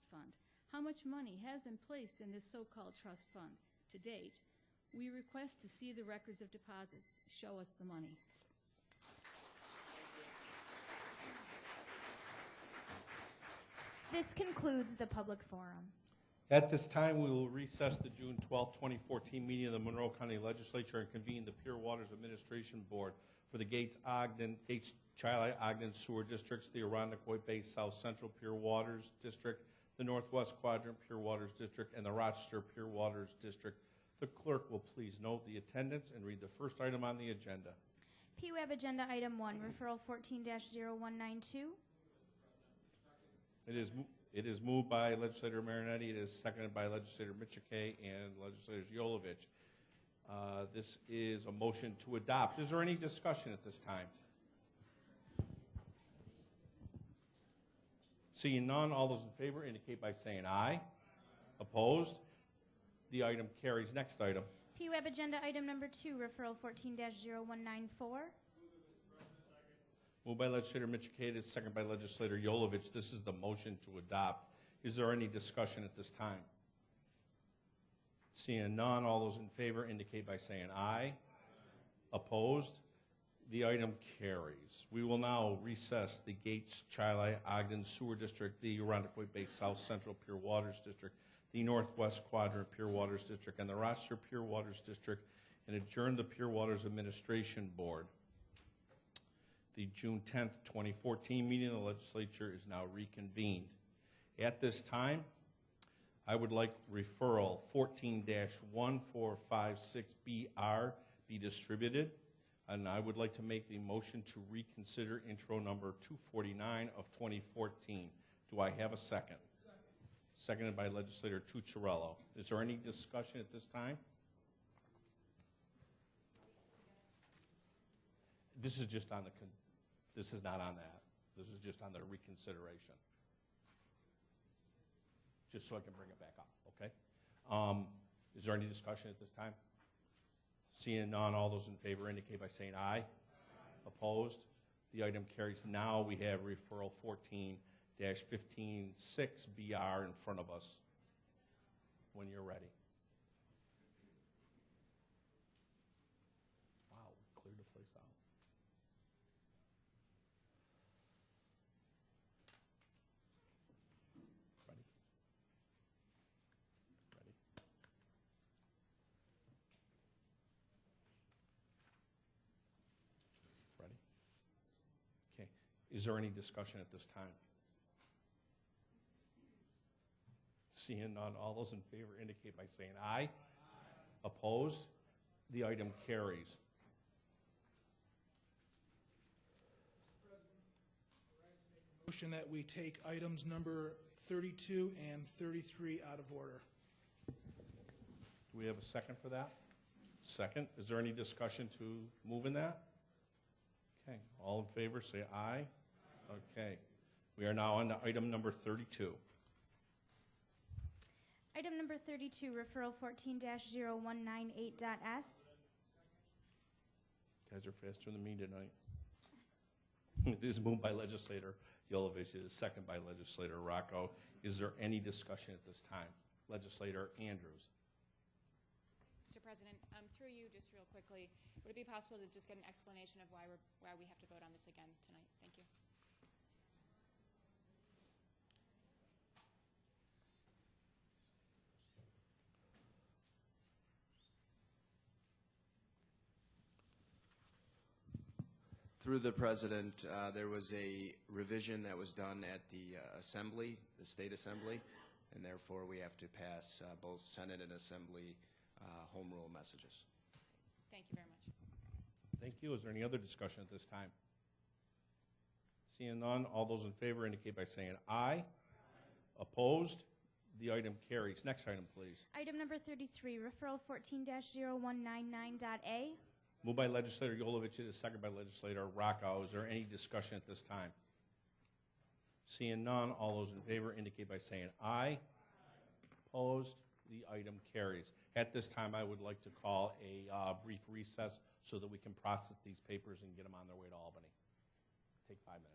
Fund? How much money has been placed in this so-called trust fund to date? We request to see the records of deposits. Show us the money. This concludes the public forum. At this time, we will recess the June 12, 2014 meeting of the Monroe County Legislature and convene the Pure Waters Administration Board for the Gates Chi-Li Ogden Sewer Districts, the Irondequoit Bay South Central Pure Waters District, the Northwest Quadrant Pure Waters District, and the Rochester Pure Waters District. The clerk will please note the attendance and read the first item on the agenda. PWAB Agenda Item 1, Referral 14-0192. It is moved by Legislator Marinetti. It is seconded by Legislator Michike and Legislators Yolovich. This is a motion to adopt. Is there any discussion at this time? Seeing none, all those in favor indicate by saying aye. Opposed? The item carries. Next item. PWAB Agenda Item Number 2, Referral 14-0194. Moved by Legislator Michike. It is seconded by Legislator Yolovich. This is the motion to adopt. Is there any discussion at this time? Seeing none, all those in favor indicate by saying aye. Opposed? The item carries. We will now recess the Gates Chi-Li Ogden Sewer District, the Irondequoit Bay South Central Pure Waters District, the Northwest Quadrant Pure Waters District, and the Rochester Pure Waters District, and adjourn the Pure Waters Administration Board. The June 10th, 2014 meeting of the legislature is now reconvened. At this time, I would like referral 14-1456BR be distributed, and I would like to make the motion to reconsider intro number 249 of 2014. Do I have a second? Seconded by Legislator Tucciarello. Is there any discussion at this time? This is just on the, this is not on that. This is just on the reconsideration. Just so I can bring it back up, okay? Is there any discussion at this time? Seeing none, all those in favor indicate by saying aye. Opposed? The item carries. Now we have referral 14-156BR in front of us when you're ready. Wow, cleared the place out. Ready? Ready? Ready? Okay. Is there any discussion at this time? Seeing none, all those in favor indicate by saying aye. Opposed? The item carries. Motion that we take items number 32 and 33 out of order. Do we have a second for that? Second. Is there any discussion to move in that? Okay. All in favor say aye. Okay. We are now on to item number 32. Item number 32, referral 14-0198.s. Guys are faster than me tonight. It is moved by legislator Yolovich. It is second by legislator Rocco. Is there any discussion at this time? Legislator Andrews. Mr. President, through you, just real quickly, would it be possible to just get an explanation of why we have to vote on this again tonight? Thank you. Through the President, there was a revision that was done at the Assembly, the State Assembly, and therefore we have to pass both Senate and Assembly home rule messages. Thank you very much. Thank you. Is there any other discussion at this time? Seeing none, all those in favor indicate by saying aye. Opposed? The item carries. Next item, please. Item number 33, referral 14-0199.a. Moved by legislator Yolovich. It is second by legislator Rocco. Is there any discussion at this time? Seeing none, all those in favor indicate by saying aye. Opposed? The item carries. At this time, I would like to call a brief recess so that we can process these papers and get them on their way to Albany. Take 5 minutes.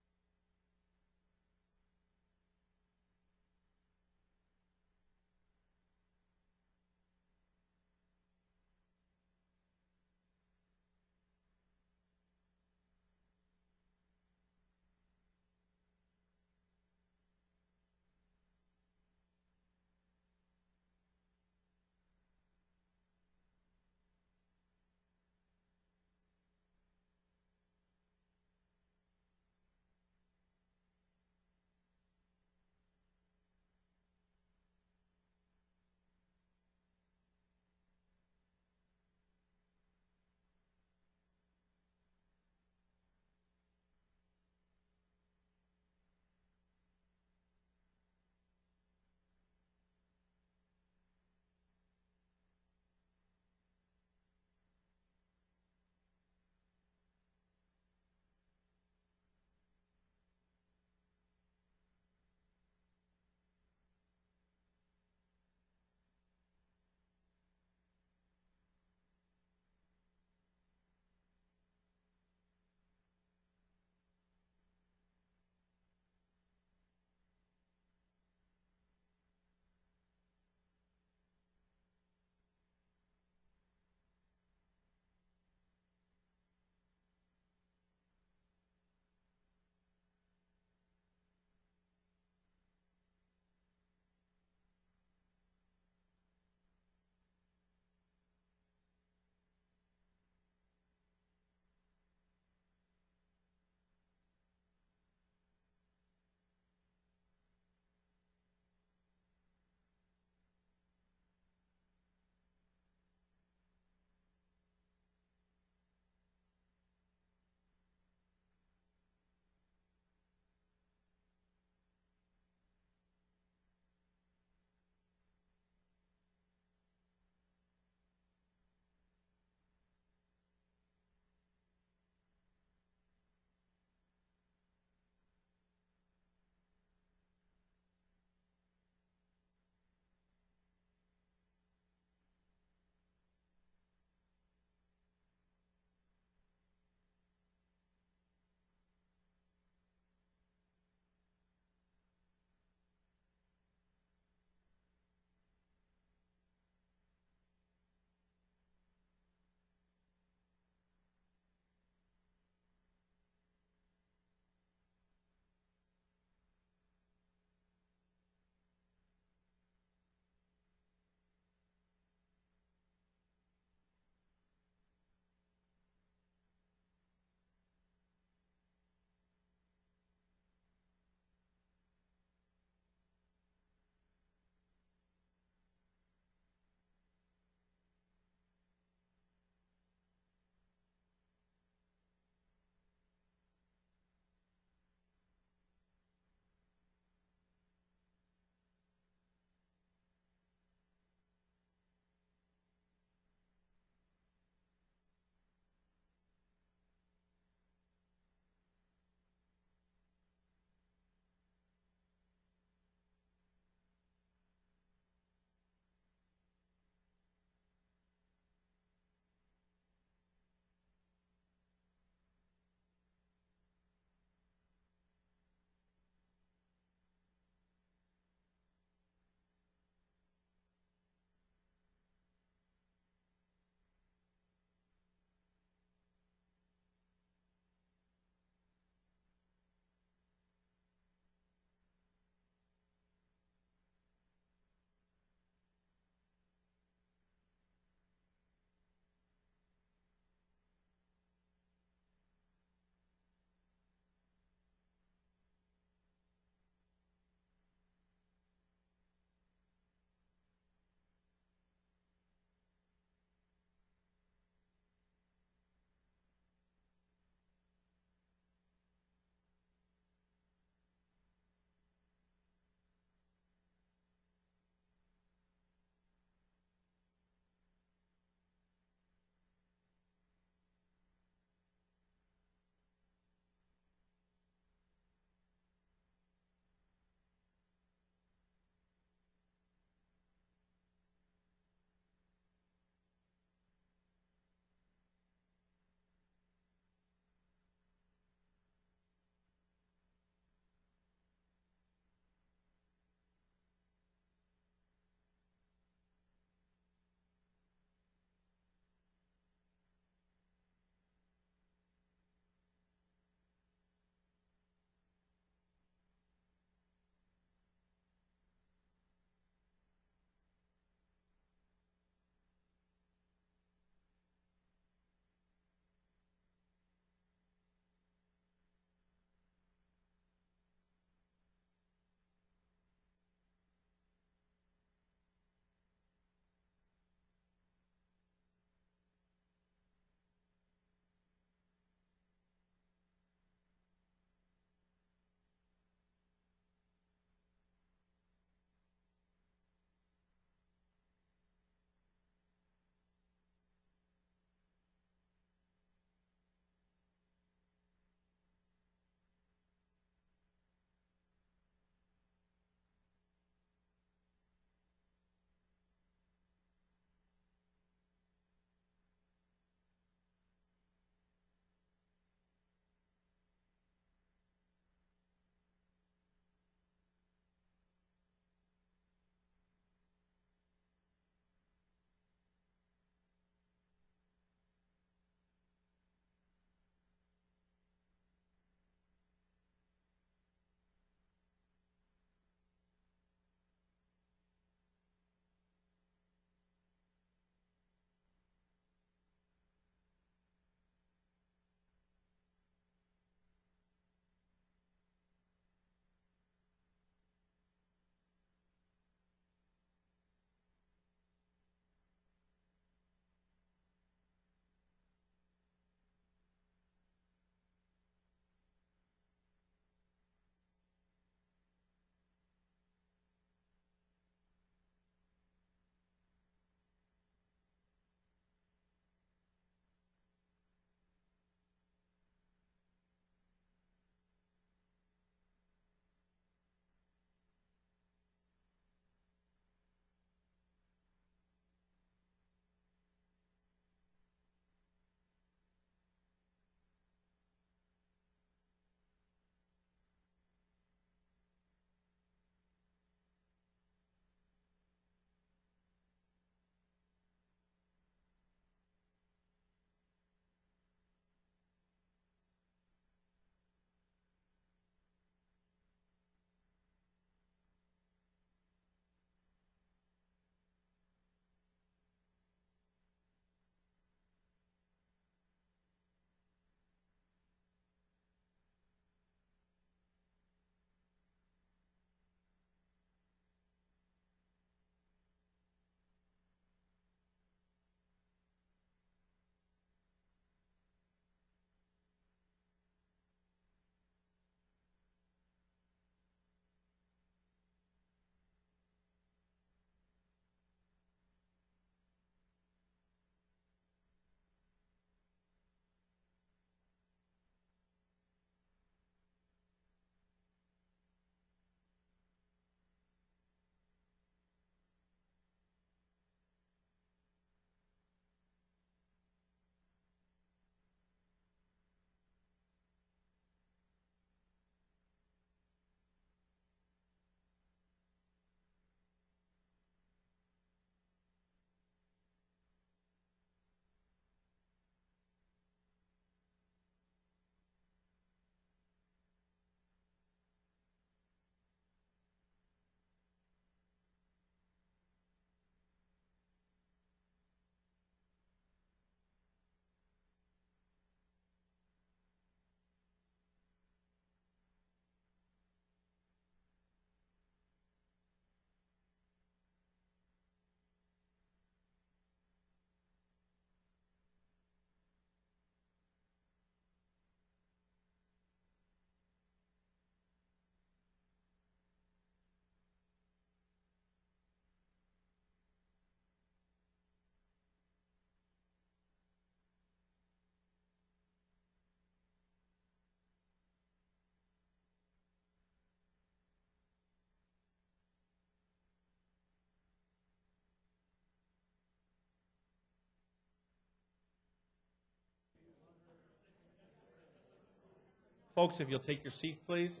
Folks, if you'll take your seats, please.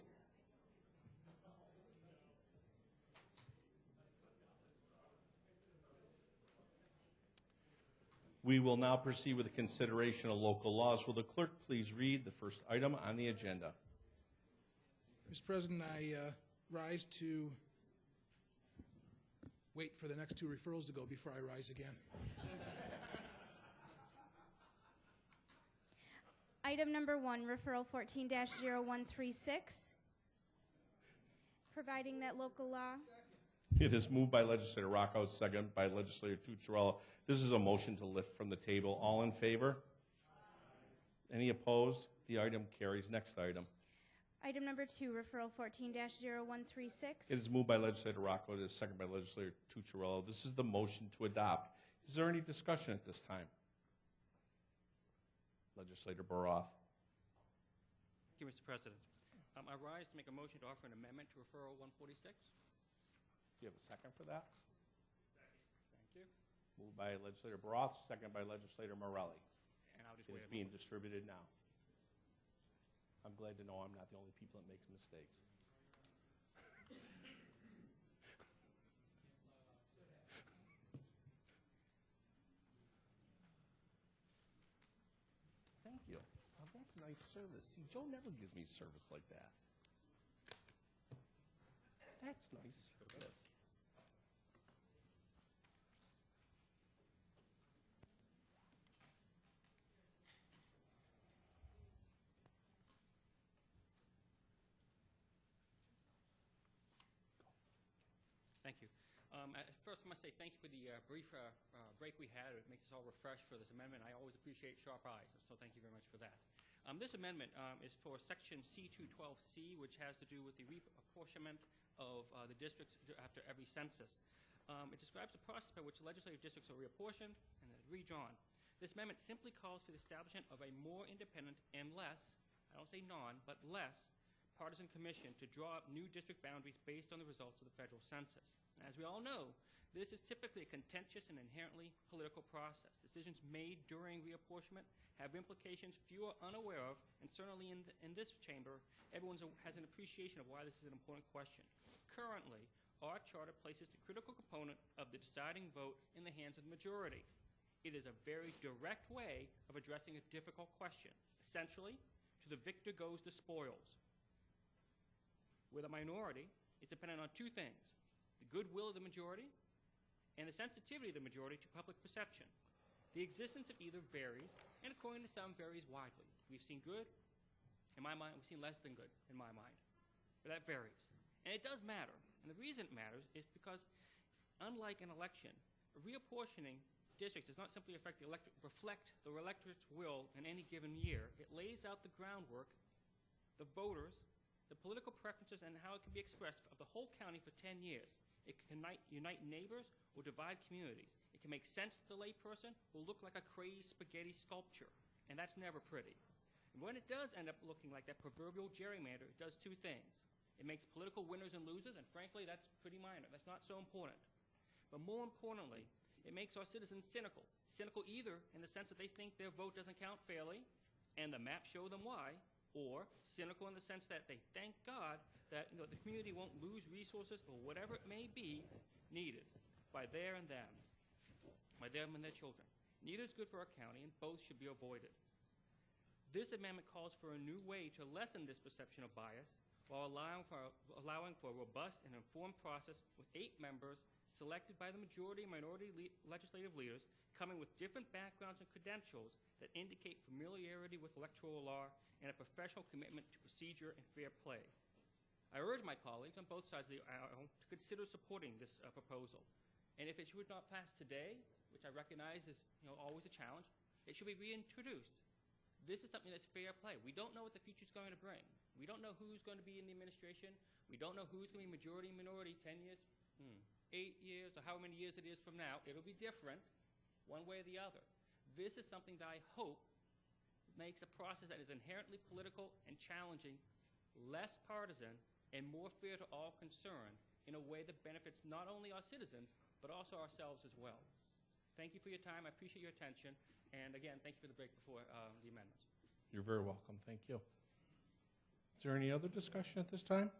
We will now proceed with the consideration of local laws. Will the clerk please read the first item on the agenda? Mr. President, I rise to wait for the next two referrals to go before I rise again. Item number 1, referral 14-0136, providing that local law. It is moved by Legislator Rocco, second by Legislator Tucciarella. This is a motion to lift from the table. All in favor? Any opposed? The item carries. Next item. Item number 2, referral 14-0136. It is moved by Legislator Rocco. It is second by Legislator Tucciarella. This is the motion to adopt. Is there any discussion at this time? Legislator Baroff. Thank you, Mr. President. I rise to make a motion to offer an amendment to referral 146. Do you have a second for that? Thank you. Moved by Legislator Baroff, second by Legislator Morelli. And I'll just It wait is a being moment. distributed now. I'm glad to know I'm not the only people that makes mistakes. Thank you. Now that's nice service. See, Joe never gives me service like that. That's nice. Yes. Thank you. First, I must say thank you for the brief break we had. It makes us all refreshed for this amendment. I always appreciate sharp eyes, so thank you very much for that. This amendment is for Section C212C, which has to do with the reapportionment of the districts after every census. It describes the process by which legislative districts are reapportioned and then redrawn. This amendment simply calls for the establishment of a more independent and less, I don't say non, but less, partisan commission to draw up new district boundaries based on the results of the federal census. And as we all know, this is typically a contentious and inherently political process. Decisions made during reapportionment have implications few are unaware of, and certainly in this chamber, everyone has an appreciation of why this is an important question. Currently, our charter places the critical component of the deciding vote in the hands of the majority. It is a very direct way of addressing a difficult question. Essentially, to the victor goes the spoils. With a minority, it's dependent on two things: the goodwill of the majority and the sensitivity of the majority to public perception. The existence of either varies, and according to some, varies widely. We've seen good, in my mind, we've seen less than good, in my mind. But that varies. And it does matter. And the reason it matters is because, unlike an election, reapportioning districts does not simply reflect the electorate's will in any given year. It lays out the groundwork, the voters, the political preferences, and how it can be expressed of the whole county for 10 years. It can unite neighbors or divide communities. It can make sense to the layperson or look like a crazed spaghetti sculpture, and that's never pretty. And when it does end up looking like that proverbial gerrymander, it does two things. It makes political winners and losers, and frankly, that's pretty minor. That's not so important. But more importantly, it makes our citizens cynical. Cynical either in the sense that they think their vote doesn't count fairly, and the maps show them why, or cynical in the sense that they thank God that the community won't lose resources or whatever it may be needed by them and their children. Neither is good for our county, and both should be avoided. This amendment calls for a new way to lessen this perception of bias while allowing for a robust and informed process with 8 members selected by the majority and minority legislative leaders coming with different backgrounds and credentials that indicate familiarity with electoral law and a professional commitment to procedure and fair play. I urge my colleagues on both sides of the aisle to consider supporting this proposal. And if it should not pass today, which I recognize is always a challenge, it should be reintroduced. This is something that's fair play. We don't know what the future is going to bring. We don't know who's going to be in the administration. We don't know who's going to be majority and minority 10 years, 8 years, or how many years it is from now. It'll be different one way or the other. This is something that I hope makes a process that is inherently political and challenging less partisan and more fair to all concerned in a way that benefits not only our citizens, but also ourselves as well. Thank you for your time. I appreciate your attention. And again, thank you for the break before the amendments. You're very welcome. Thank you. Is there any other discussion at this time?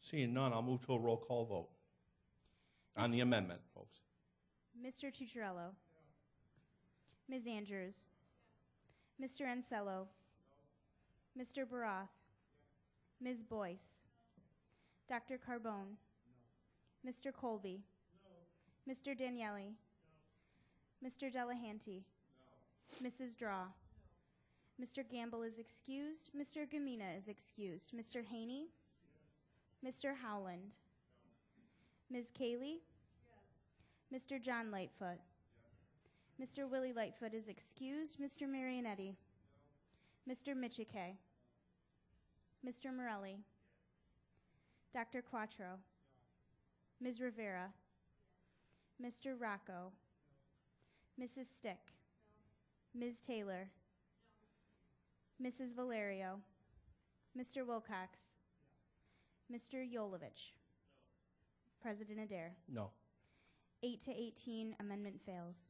Seeing none, I'll move to a roll call vote on the amendment, folks. Mr. Tucciarello. Ms. Andrews. Mr. Ansello. Mr. Baroth. Ms. Boyce. Dr. Carbone. Mr. Colby. Mr. Daniele. Mr. Delahanty. Mrs. Draw. Mr. Gamble is excused. Mr. Gamina is excused. Mr. Haney. Mr. Howland. Ms. Cayley. Mr. John Lightfoot. Mr. Willie Lightfoot is excused. Mr. Marionetti. Mr. Michike. Mr. Morelli. Dr. Quattro. Ms. Rivera. Mr. Rocco. Mrs. Stick. Ms. Taylor. Mrs. Valerio. Mr. Wilcox. Mr. Yolovich. President Adair. No. 8 to 18, amendment fails.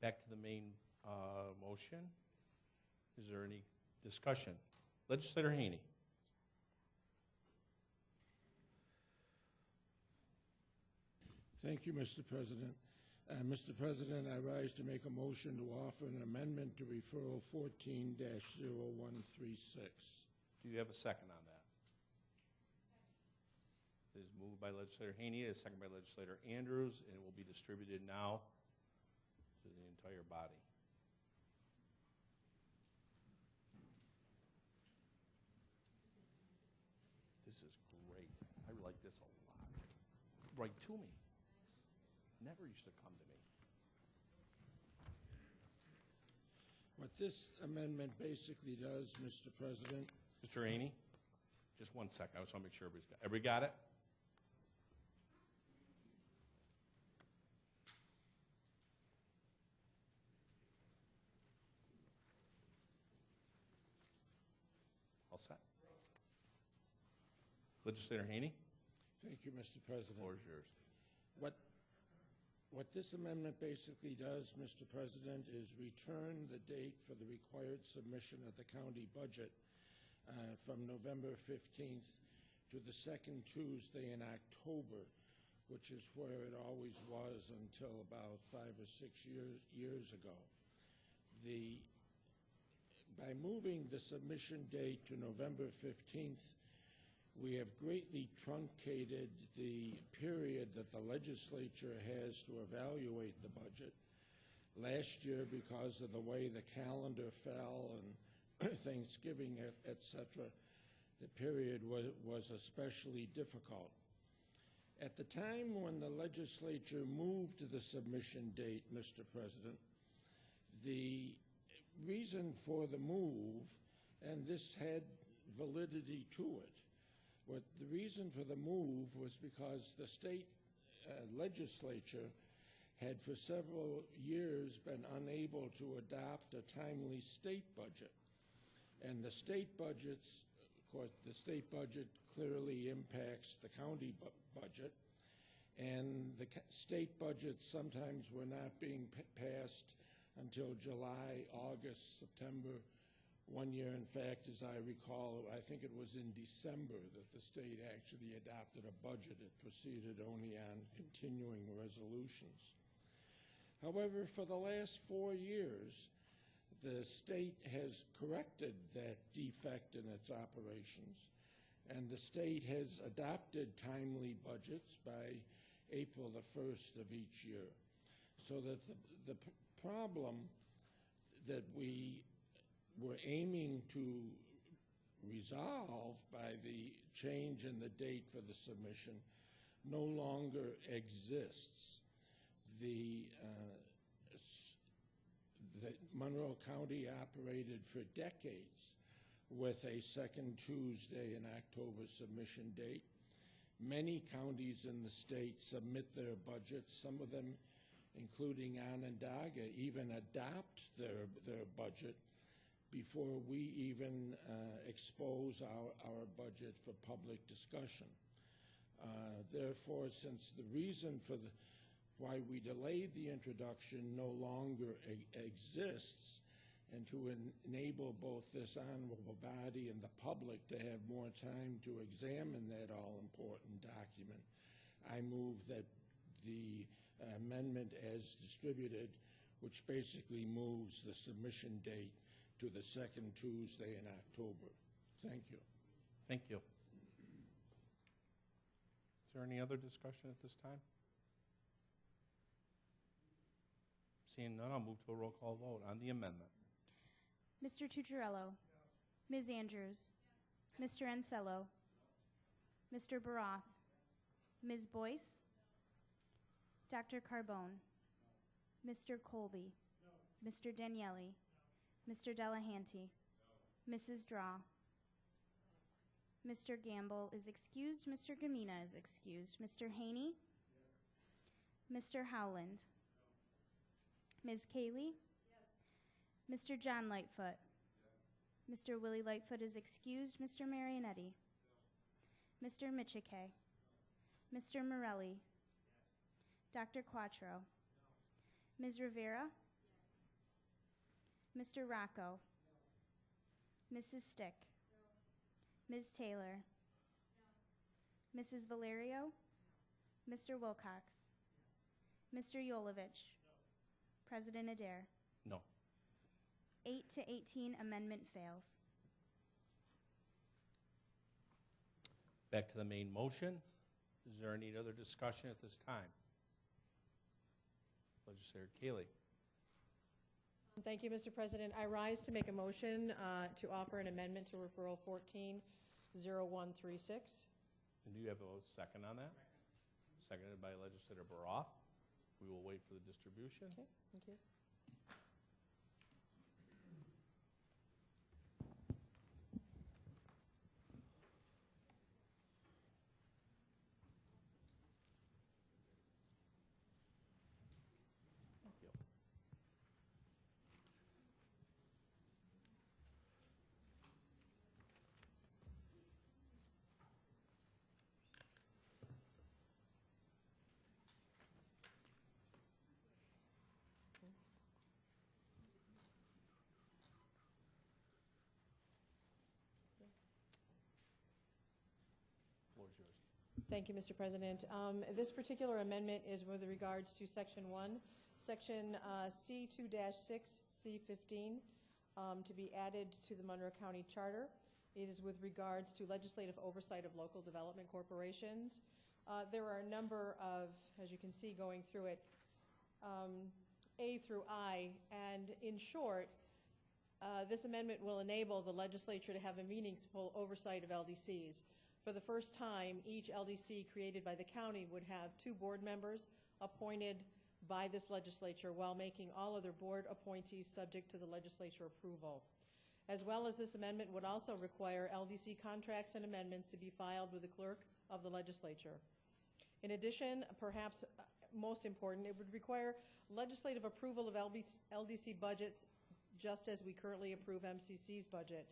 Back to the main motion. Is there any discussion? Legislator Haney. Thank you, Mr. President. Mr. President, I rise to make a motion to offer an amendment to referral 14-0136. Do you have a second on that? It is moved by Legislator Haney, a second by Legislator Andrews, and it will be distributed now to the entire body. This is great. I like this a lot. Right to me. Never used to come to me. What this amendment basically does, Mr. President. Mr. Haney, just one second. I just want to make sure everybody got it? All set. Legislator Haney? Thank you, Mr. President. The floor is yours. What this amendment basically does, Mr. President, is return the date for the required submission of the county budget from November 15th to the second Tuesday in October, which is where it always was until about 5 or 6 years ago. By moving the submission date to November 15th, we have greatly truncated the period that the legislature has to evaluate the budget. Last year, because of the way the calendar fell and Thanksgiving, etc., the period was especially difficult. At the time when the legislature moved the submission date, Mr. President, the reason for the move, and this had validity to it, but the reason for the move was because the state legislature had for several years been unable to adopt a timely state budget. And the state budgets, of course, the state budget clearly impacts the county budget, and the state budgets sometimes were not being passed until July, August, September. One year, in fact, as I recall, I think it was in December that the state actually adopted a budget. It proceeded only on continuing resolutions. However, for the last 4 years, the state has corrected that defect in its operations, and the state has adopted timely budgets by April the 1st of each year. So that the problem that we were aiming to resolve by the change in the date for the submission no longer exists. The Monroe County operated for decades with a second Tuesday in October submission date. Many counties in the state submit their budgets. Some of them, including Onondaga, even adopt their budget before we even expose our budget for public discussion. Therefore, since the reason for why we delayed the introduction no longer exists, and to enable both this honorable body and the public to have more time to examine that all-important document, I move that the amendment as distributed, which basically moves the submission date to the second Tuesday in October. Thank you. Thank you. Is there any other discussion at this time? Seeing none, I'll move to a roll call vote on the amendment. Mr. Tucciarello? Ms. Andrews? Mr. Ansello? Mr. Baroth? Ms. Boyce? Dr. Carbone? Mr. Colby? Mr. Daniele? Mr. Delahanty? Mrs. Draw? Mr. Gamble is excused. Mr. Gamina is excused. Mr. Haney? Mr. Howland? Ms. Kaylee? Mr. John Lightfoot? Mr. Willie Lightfoot is excused. Mr. Marionetti? Mr. Michike? Mr. Morelli? Dr. Quattro? Ms. Rivera? Mr. Rocco? Mrs. Stick? Ms. Taylor? Mrs. Valerio? Mr. Wilcox? Mr. Yolovich? President Adair? No. 8 to 18, amendment fails. Back to the main motion. Is there any other discussion at this time? Legislator Keeley. Thank you, Mr. President. I rise to make a motion to offer an amendment to referral 14-0136. And do you have a second on that? Seconded by Legislator Baroff. We will wait for the distribution. Okay, thank you. Thank you, Mr. President. This particular amendment is with regards to Section 1, Section C2-6, C15, to be added to the Monroe County Charter. It is with regards to legislative oversight of local development corporations. There are a number of, as you can see going through it, A through I, and in short, this amendment will enable the legislature to have a meaningful oversight of LDCs. For the first time, each LDC created by the county would have 2 board members appointed by this legislature while making all other board appointees subject to the legislature approval. As well as this amendment would also require LDC contracts and amendments to be filed with the clerk of the legislature. In addition, perhaps most important, it would require legislative approval of LDC budgets just as we currently approve MCC's budget.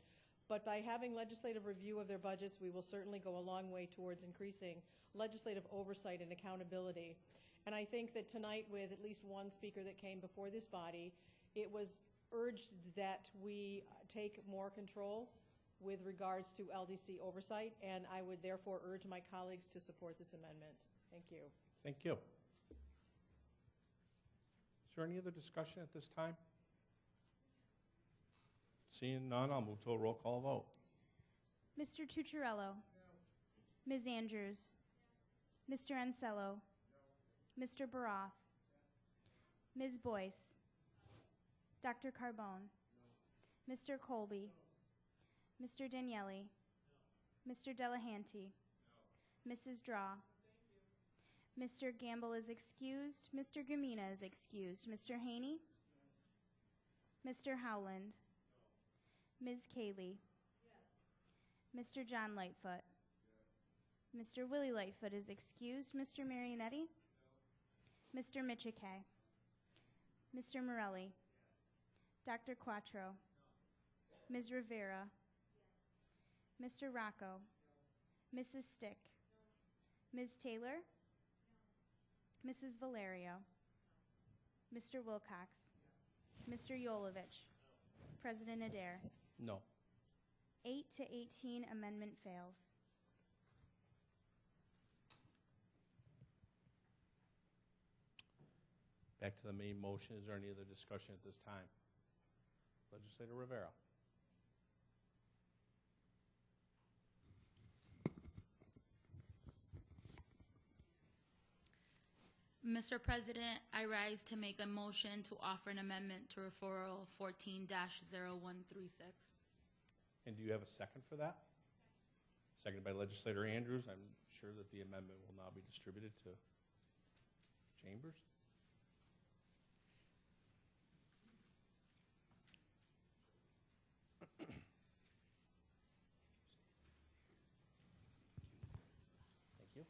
But by having legislative review of their budgets, we will certainly go a long way towards increasing legislative oversight and accountability. And I think that tonight, with at least one speaker that came before this body, it was urged that we take more control with regards to LDC oversight, and I would therefore urge my colleagues to support this amendment. Thank you. Thank you. Is there any other discussion at this time? Seeing none, I'll move to a roll call vote. Mr. Tucciarello? Ms. Andrews? Mr. Ansello? Mr. Baroff? Ms. Boyce? Dr. Carbone? Mr. Colby? Mr. Daniele? Mr. Delahanty? Mrs. Draw? Mr. Gamble is excused. Mr. Gamina is excused. Mr. Haney? Mr. Howland? Ms. Kaylee? Mr. John Lightfoot? Mr. Willie Lightfoot is excused. Mr. Marionetti? Mr. Michike? Mr. Morelli? Dr. Quattro? Ms. Rivera? Mr. Rocco? Mrs. Stick? Ms. Taylor? Mrs. Valerio, Mr. Wilcox, Mr. Yolovich, President Adair. No. 8 to 18, amendment fails. Back to the main motion. Is there any other discussion at this time? Legislator Rivera. Mr. President, I rise to make a motion to offer an amendment to referral 14-0136. And do you have a second for that? Seconded by Legislator Andrews. I'm sure that the amendment will now be distributed to chambers. Thank you.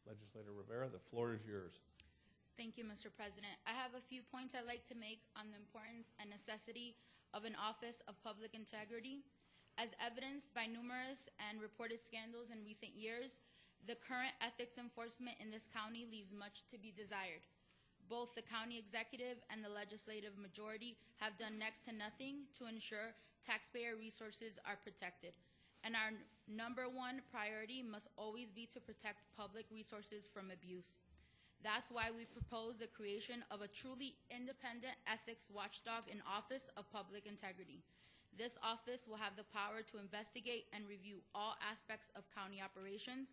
Legislator Rivera, the floor is yours. Thank you, Mr. President. I have a few points I'd like to make on the importance and necessity of an office of public integrity. As evidenced by numerous and reported scandals in recent years, the current ethics enforcement in this county leaves much to be desired. Both the county executive and the legislative majority have done next to nothing to ensure taxpayer resources are protected. And our number one priority must always be to protect public resources from abuse. That's why we propose the creation of a truly independent ethics watchdog in Office of Public Integrity. This office will have the power to investigate and review all aspects of county operations,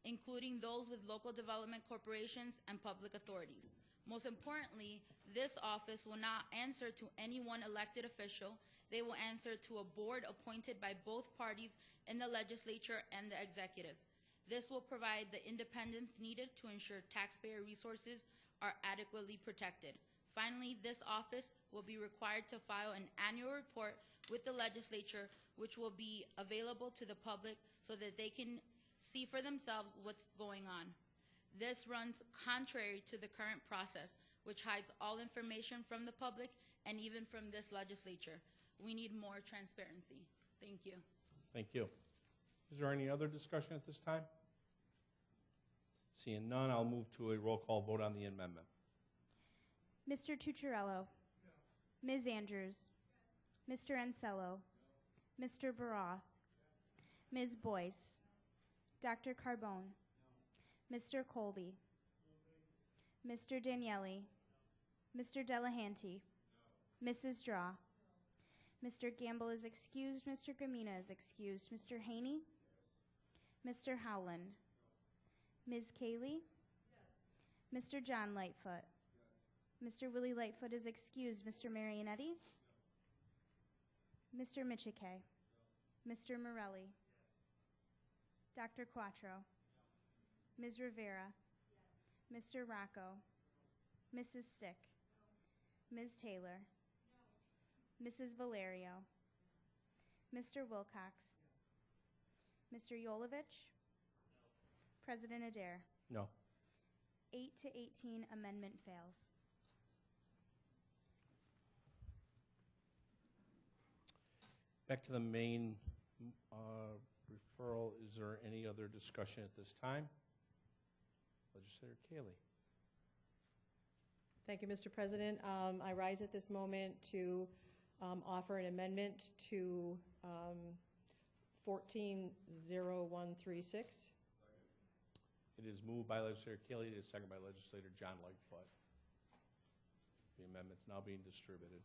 including those with local development corporations and public authorities. Most importantly, this office will not answer to any one elected official. They will answer to a board appointed by both parties in the legislature and the executive. This will provide the independence needed to ensure taxpayer resources are adequately protected. Finally, this office will be required to file an annual report with the legislature, which will be available to the public so that they can see for themselves what's going on. This runs contrary to the current process, which hides all information from the public and even from this legislature. We need more transparency. Thank you. Thank you. Is there any other discussion at this time? Seeing none, I'll move to a roll call vote on the amendment. Mr. Tucciarello. Ms. Andrews. Mr. Ansello. Mr. Baroth. Ms. Boyce. Dr. Carbone. Mr. Colby. Mr. Daniele. Mr. Delahanty. Mrs. Straw. Mr. Gamble is excused. Mr. Gamina is excused. Mr. Haney? Mr. Howland? Ms. Cayley? Mr. John Lightfoot? Mr. Willie Lightfoot is excused. Mr. Marionetti? Mr. Michike? Mr. Morelli? Dr. Quattro? Ms. Rivera? Mr. Rocco? Mrs. Stick? Ms. Taylor? Mrs. Valerio? Mr. Wilcox? Mr. Yolovich? President Adair? No. 8 to 18, amendment fails. Back to the main referral. Is there any other discussion at this time? Legislator Cayley. Thank you, Mr. President. I rise at this moment to offer an amendment to 140136. It is moved by Legislator Cayley. It is seconded by Legislator John Lightfoot. The amendment's now being distributed.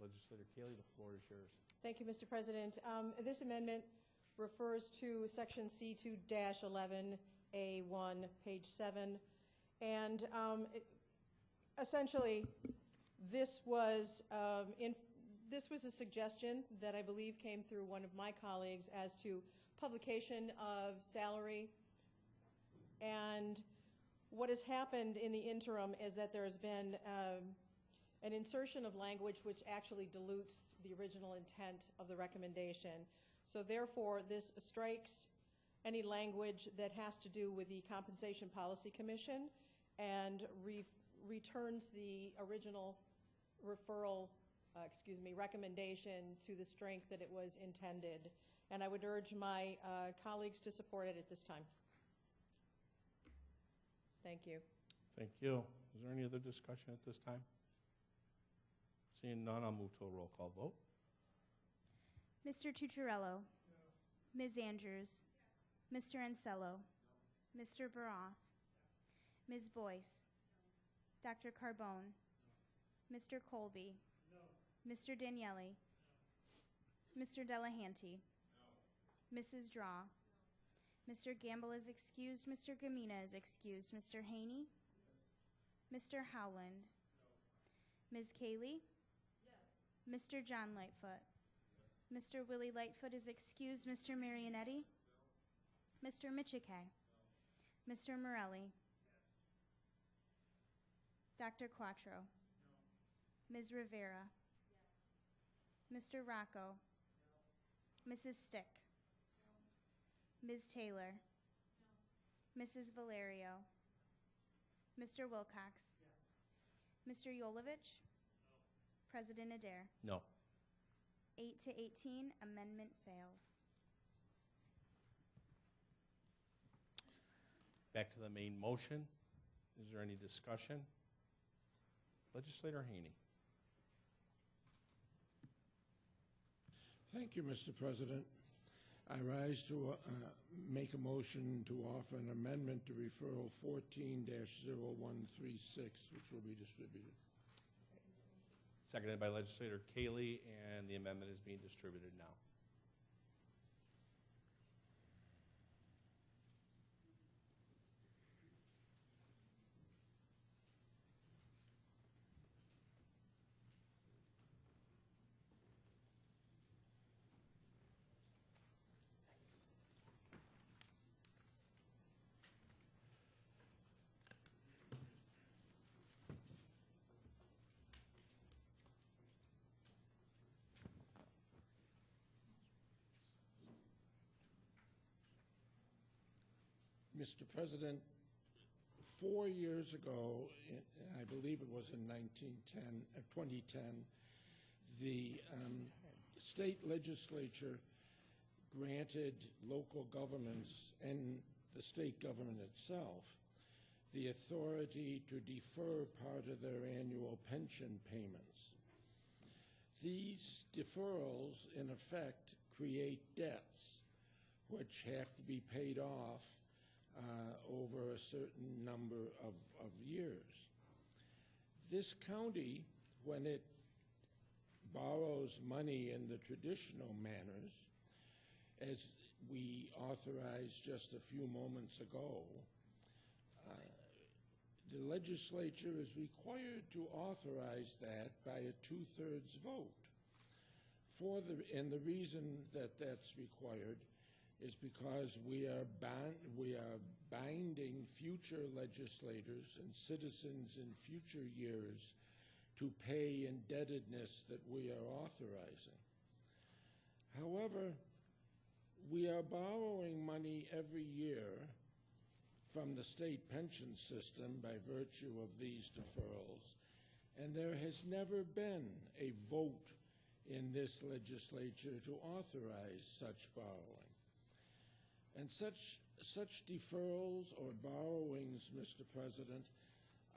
Legislator Kaley, the floor is yours. Thank you, Mr. President. This amendment refers to Section C2-11A1, page 7. And essentially, this was a suggestion that I believe came through one of my colleagues as to publication of salary. And what has happened in the interim is that there has been an insertion of language which actually dilutes the original intent of the recommendation. So therefore, this strikes any language that has to do with the Compensation Policy Commission and returns the original recommendation to the strength that it was intended. And I would urge my colleagues to support it at this time. Thank you. Thank you. Is there any other discussion at this time? Seeing none, I'll move to a roll call vote. Mr. Tucciarello. Ms. Andrews. Mr. Ansello. Mr. Baroff. Ms. Boyce. Dr. Carbone. Mr. Colby. Mr. Daniele. Mr. Delahanty. Mrs. Draw. Mr. Gamble is excused. Mr. Gamina is excused. Mr. Haney? Mr. Howland? Ms. Kaley? Mr. John Lightfoot? Mr. Willie Lightfoot is excused. Mr. Marionetti? Mr. Michike? Mr. Morelli? Dr. Quattro? Ms. Rivera? Mr. Rocco? Mrs. Stick? Ms. Taylor? Mrs. Valerio? Mr. Wilcox? Mr. Yolovich? President Adair? No. 8 to 18, amendment fails. Back to the main motion. Is there any discussion? Legislator Haney. Thank you, Mr. President. I rise to make a motion to offer an amendment to referral 14-0136, which will be distributed. Seconded by Legislator Kaley, and the amendment is being distributed now. Mr. President, 4 years ago, I believe it was in 2010, the state legislature granted local governments and the state government itself the authority to defer part of their annual pension payments. These deferrals, in effect, create debts which have to be paid off over a certain number of years. This county, when it borrows money in the traditional manners, as we authorized just a few moments ago, the legislature is required to authorize that by a 2/3 vote. And the reason that that's required is because we are binding future legislators and citizens in future years to pay indebtedness that we are authorizing. However, we are borrowing money every year from the state pension system by virtue of these deferrals, and there has never been a vote in this legislature to authorize such borrowing. And such deferrals or borrowings, Mr. President,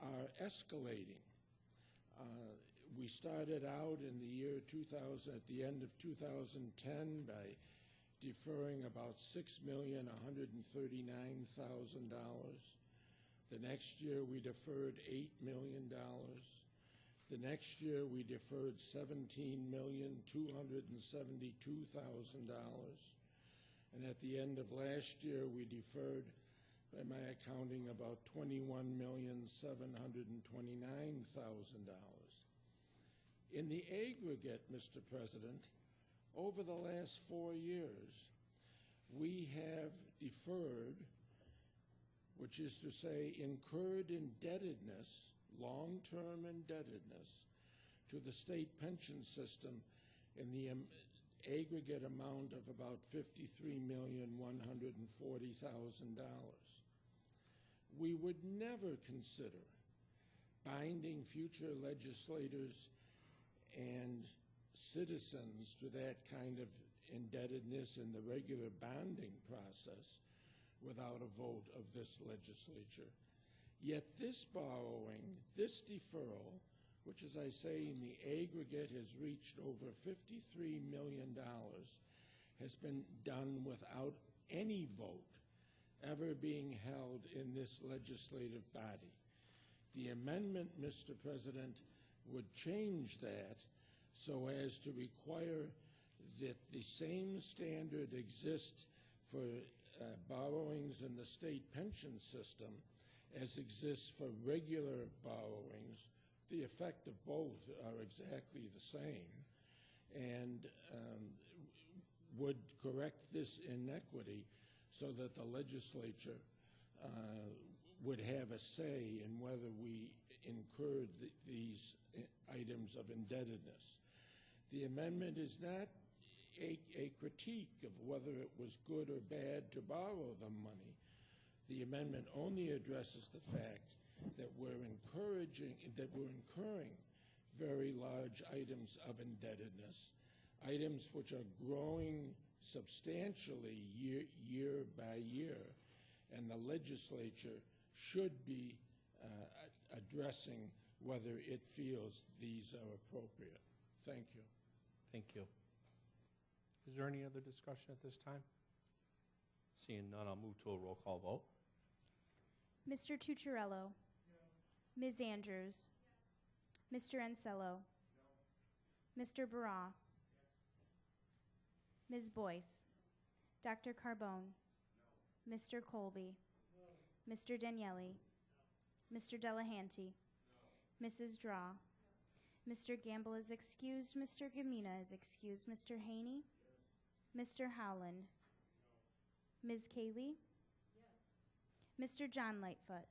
are escalating. We started out in the year 2000, at the end of 2010, by deferring about $6,139,000. The next year we deferred $8 million. The next year, we deferred $17,272,000. And at the end of last year, we deferred, by my accounting, about $21,729,000. In the aggregate, Mr. President, over the last 4 years, we have deferred, which is to say incurred indebtedness, long-term indebtedness, to the state pension system in the aggregate amount of about $53,140,000. We would never consider binding future legislators and citizens to that kind of indebtedness in the regular bonding process without a vote of this legislature. Yet this borrowing, this deferral, which, as I say, in the aggregate has reached over $53 million, has been done without any vote ever being held in this legislative body. The amendment, Mr. President, would change that so as to require that the same standard exist for borrowings in the state pension system as exists for regular borrowings. The effect of both are exactly the same, and would correct this inequity so that the legislature would have a say in whether we incurred these items of indebtedness. The amendment is not a critique of whether it was good or bad to borrow the money. The amendment only addresses the fact that we're incurring very large items of indebtedness, items which are growing substantially year by year, and the legislature should be addressing whether it feels these are appropriate. Thank you. Thank you. Is there any other discussion at this time? Seeing none, I'll move to a roll call vote. Mr. Tucciarello. Ms. Andrews. Mr. Ansello. Mr. Baroff. Ms. Boyce. Dr. Carbone. Mr. Colby. Mr. Daniele. Mr. Delahanty. Mrs. Draw. Mr. Gamble is excused. Mr. Gamina is excused. Mr. Haney. Mr. Howland. Ms. Kaylee. Mr. John Lightfoot.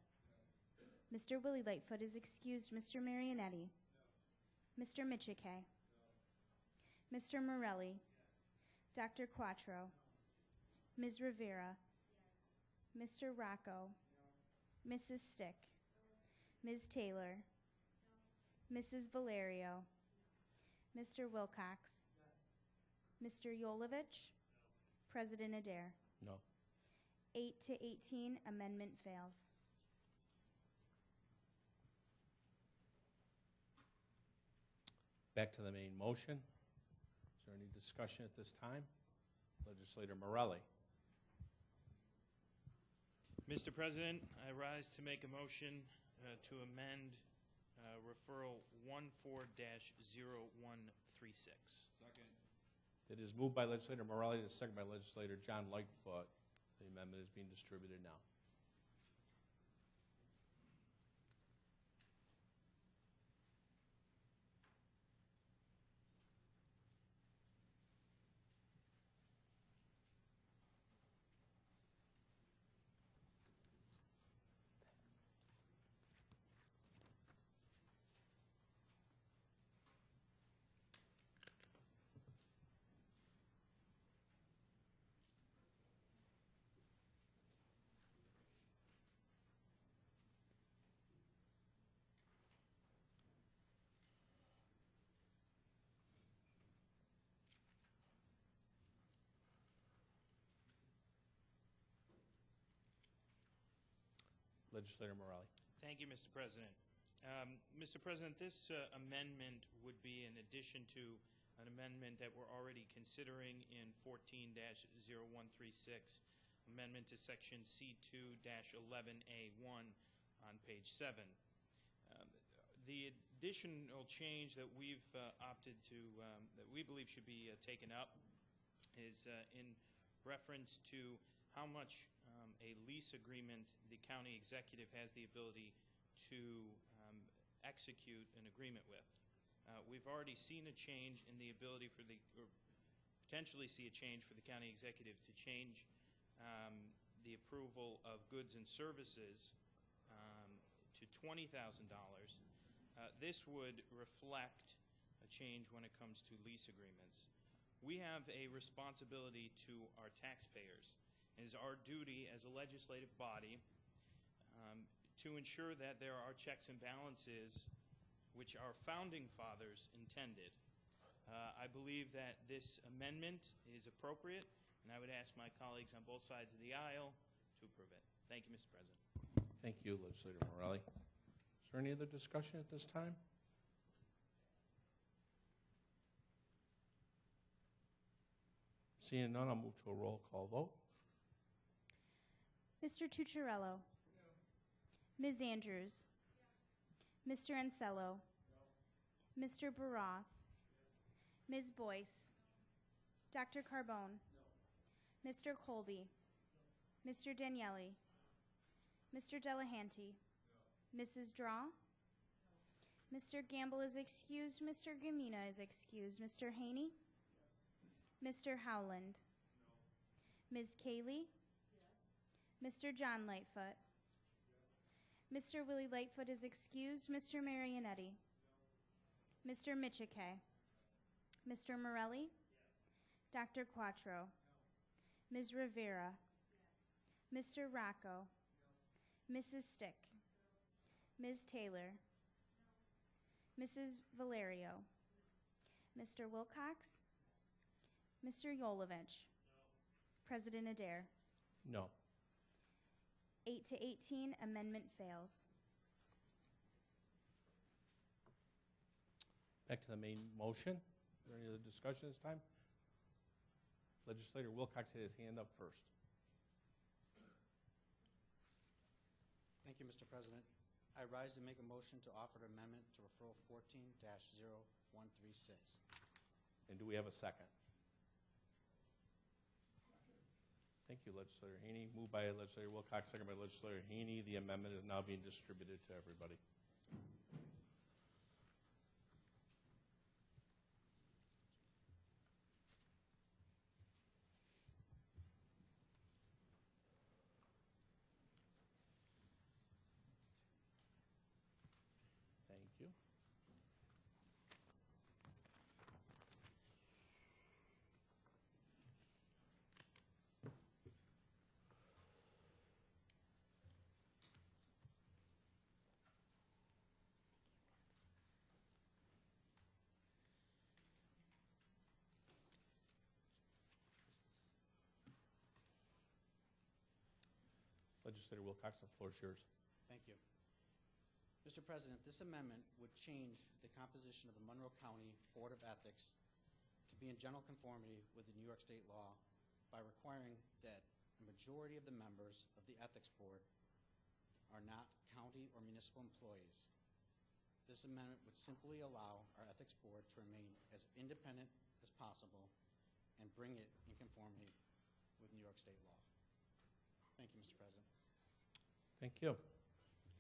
Mr. Willie Lightfoot is excused. Mr. Marionetti. Mr. Michike. Mr. Morelli. Dr. Quattro. Ms. Rivera. Mr. Rocco. Mrs. Stick. Ms. Taylor. Mrs. Valerio. Mr. Wilcox. Mr. Yolovich. President Adair. No. 8 to 18, amendment fails. Back to the main motion. Is there any discussion at this time? Legislator Morelli. Mr. President, I rise to make a motion to amend referral 14-0136. Second. It is moved by Legislator Morelli, and second by Legislator John Lightfoot. The amendment is being distributed now. Legislator Morelli. Thank you, Mr. President. Mr. President, this amendment would be in addition to an amendment that we're already considering in 14-0136, amendment to section C2-11A1 on page 7. The additional change that we've opted to, that we believe should be taken up is in reference to how much a lease agreement the county executive has the ability to execute an agreement with. We've already seen a change in the ability for the, or potentially see a change for the county executive to change the approval of goods and services to $20,000. This would reflect a change when it comes to lease agreements. We have a responsibility to our taxpayers. It is our duty as a legislative body to ensure that there are checks and balances which our founding fathers intended. I believe that this amendment is appropriate, and I would ask my colleagues on both sides of the aisle to approve it. Thank you, Mr. President. Thank you, Legislator Morelli. Is there any other discussion at this time? Seeing none, I'll move to a roll call vote. Mr. Tucciarello. Ms. Andrews. Mr. Ansello. Mr. Baroth. Ms. Boyce. Dr. Carbone. Mr. Colby. Mr. Daniele. Mr. Delahanty. Mrs. Draw. Mr. Gamble is excused. Mr. Gamina is excused. Mr. Haney. Mr. Howland. Ms. Cayley. Mr. John Lightfoot. Mr. Willie Lightfoot is excused. Mr. Marionetti. Mr. Michike. Mr. Morelli. Dr. Quattro. Ms. Rivera. Mr. Rocco. Mrs. Stick. Ms. Taylor. Mrs. Valerio. Mr. Wilcox. Mr. Yolovich. President Adair. No. 8 to 18, amendment fails. Back to the main motion. Is there any other discussion this time? Legislator Wilcox had his hand up first. Thank you, Mr. President. I rise to make a motion to offer an amendment to referral 14-0136. And do we have a second? Thank you, Legislator Haney. Moved by Legislator Wilcox, second by Legislator Haney. The amendment is now being distributed to everybody. Thank you. Legislator Wilcox, the floor is yours. Thank you. Mr. President, this amendment would change the composition of the Monroe County Board of Ethics to be in general conformity with the New York State law by requiring that a majority of the members of the Ethics Board are not county or municipal employees. This amendment would simply allow our Ethics Board to remain as independent as possible and bring it in conformity with New York State law. Thank you, Mr. President. Thank you.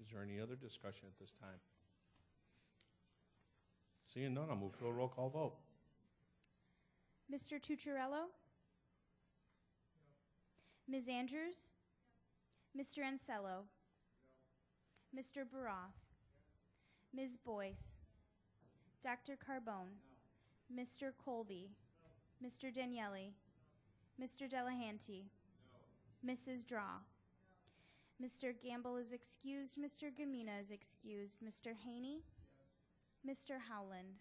Is there any other discussion at this time? Seeing none, I'll move to a roll call vote. Mr. Tucciarello? Ms. Andrews? Mr. Ansello? Mr. Baroth? Ms. Boyce? Dr. Carbone? Mr. Colby? Mr. Daniele? Mr. Delahanty? Mrs. Draw? Mr. Gamble is excused. Mr. Gamina is excused. Mr. Haney? Mr. Howland?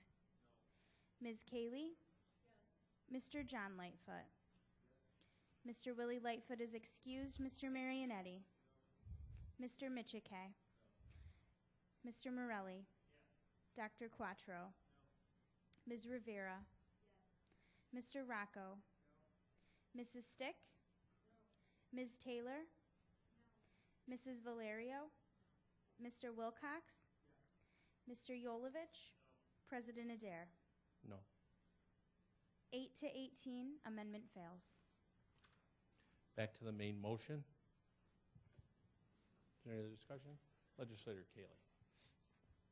Ms. Cayley? Mr. John Lightfoot? Mr. Willie Lightfoot is excused. Mr. Marionetti? Mr. Michike? Mr. Morelli? Dr. Quattro? Ms. Rivera? Mr. Rocco? Mrs. Stick? Ms. Taylor? Mrs. Valerio? Mr. Wilcox? Mr. Yolovich? President Adair? No. 8 to 18, amendment fails. Back to the main motion. Is there any other discussion? Legislator Kaley.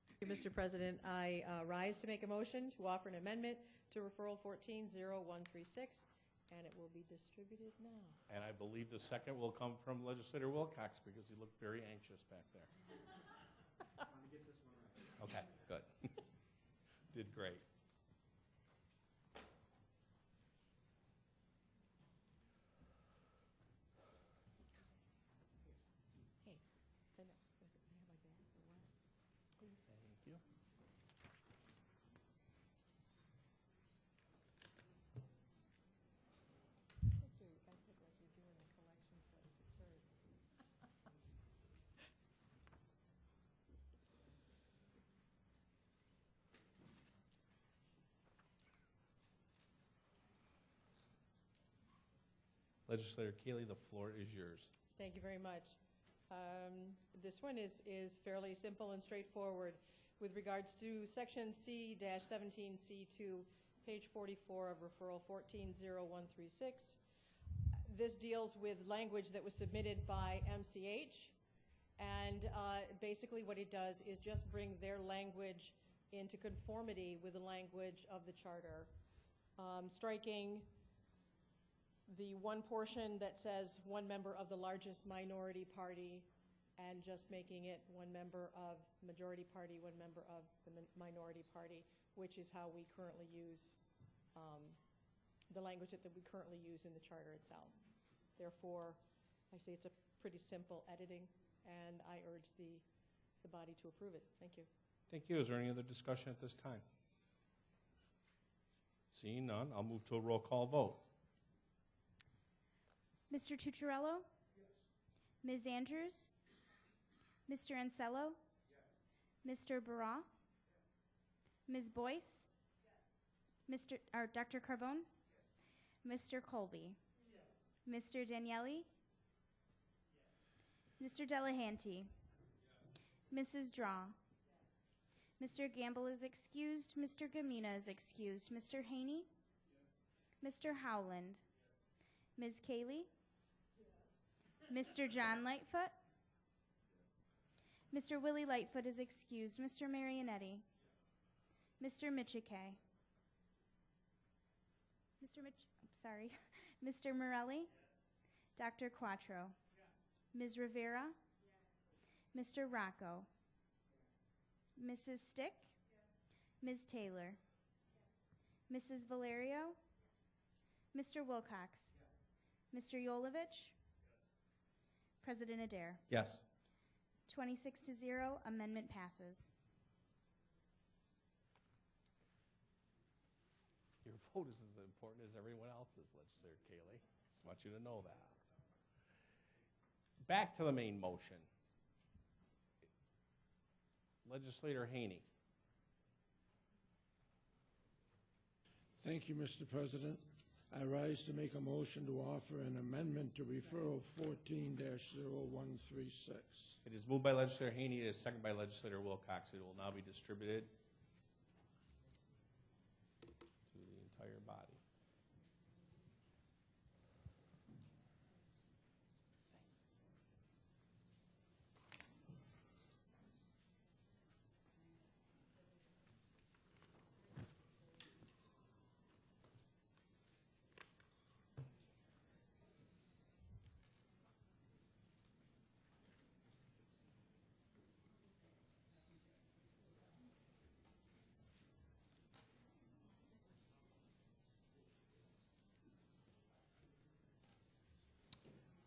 Thank you, Mr. President. I rise to make a motion to offer an amendment to referral 140136, and it will be distributed now. And I believe the second will come from Legislator Wilcox because he looked very anxious back there. Okay, good. Did great. Hey, I know. Was it, you have my bag or what? Please. Thank you. You guys look like you're doing a collection study for church. Legislator Kaley, the floor is yours. Thank you very much. This one is fairly simple and straightforward. With regards to Section C-17C2, page 44 of referral 140136, this deals with language that was submitted by MCH, and basically what it does is just bring their language into conformity with the language of the charter, striking the one portion that says one member of the largest minority party and just making it one member of majority party, one member of the minority party, which is how we currently use the language that we currently use in the charter itself. Therefore, I say it's a pretty simple editing, and I urge the body to approve it. Thank you. Thank you. Is there any other discussion at this time? Seeing none, I'll move to a roll call vote. Mr. Tucciarello? Yes. Ms. Andrews? Yes. Mr. Ansello? Yes. Mr. Baroff? Yes. Ms. Boyce? Yes. Dr. Carbone? Yes. Mr. Colby? Yes. Mr. Daniele? Yes. Mr. Delahanty? Yes. Mrs. Draw? Yes. Mr. Gamble is excused. Mr. Gamina is excused. Mr. Haney? Yes. Mr. Howland? Yes. Ms. Kaley? Mr. John Lightfoot? Mr. Willie Lightfoot is excused. Mr. Marionetti? Mr. Michike? Mr. Morelli? Dr. Quattro? Ms. Rivera? Mr. Rocco? Mrs. Stick? Ms. Taylor? Mrs. Valerio? Mr. Wilcox? Mr. Yolovich? President Adair? Yes. 26-0, amendment passes. Your vote is as important as everyone else's, Legislator Kaley. Just want you to know that. Back to the main motion. Legislator Haney. Thank you, Mr. President. I rise to make a motion to offer an amendment to referral 14-0136. It is moved by Legislator Haney. It is seconded by Legislator Wilcox. It will now be distributed to the entire body.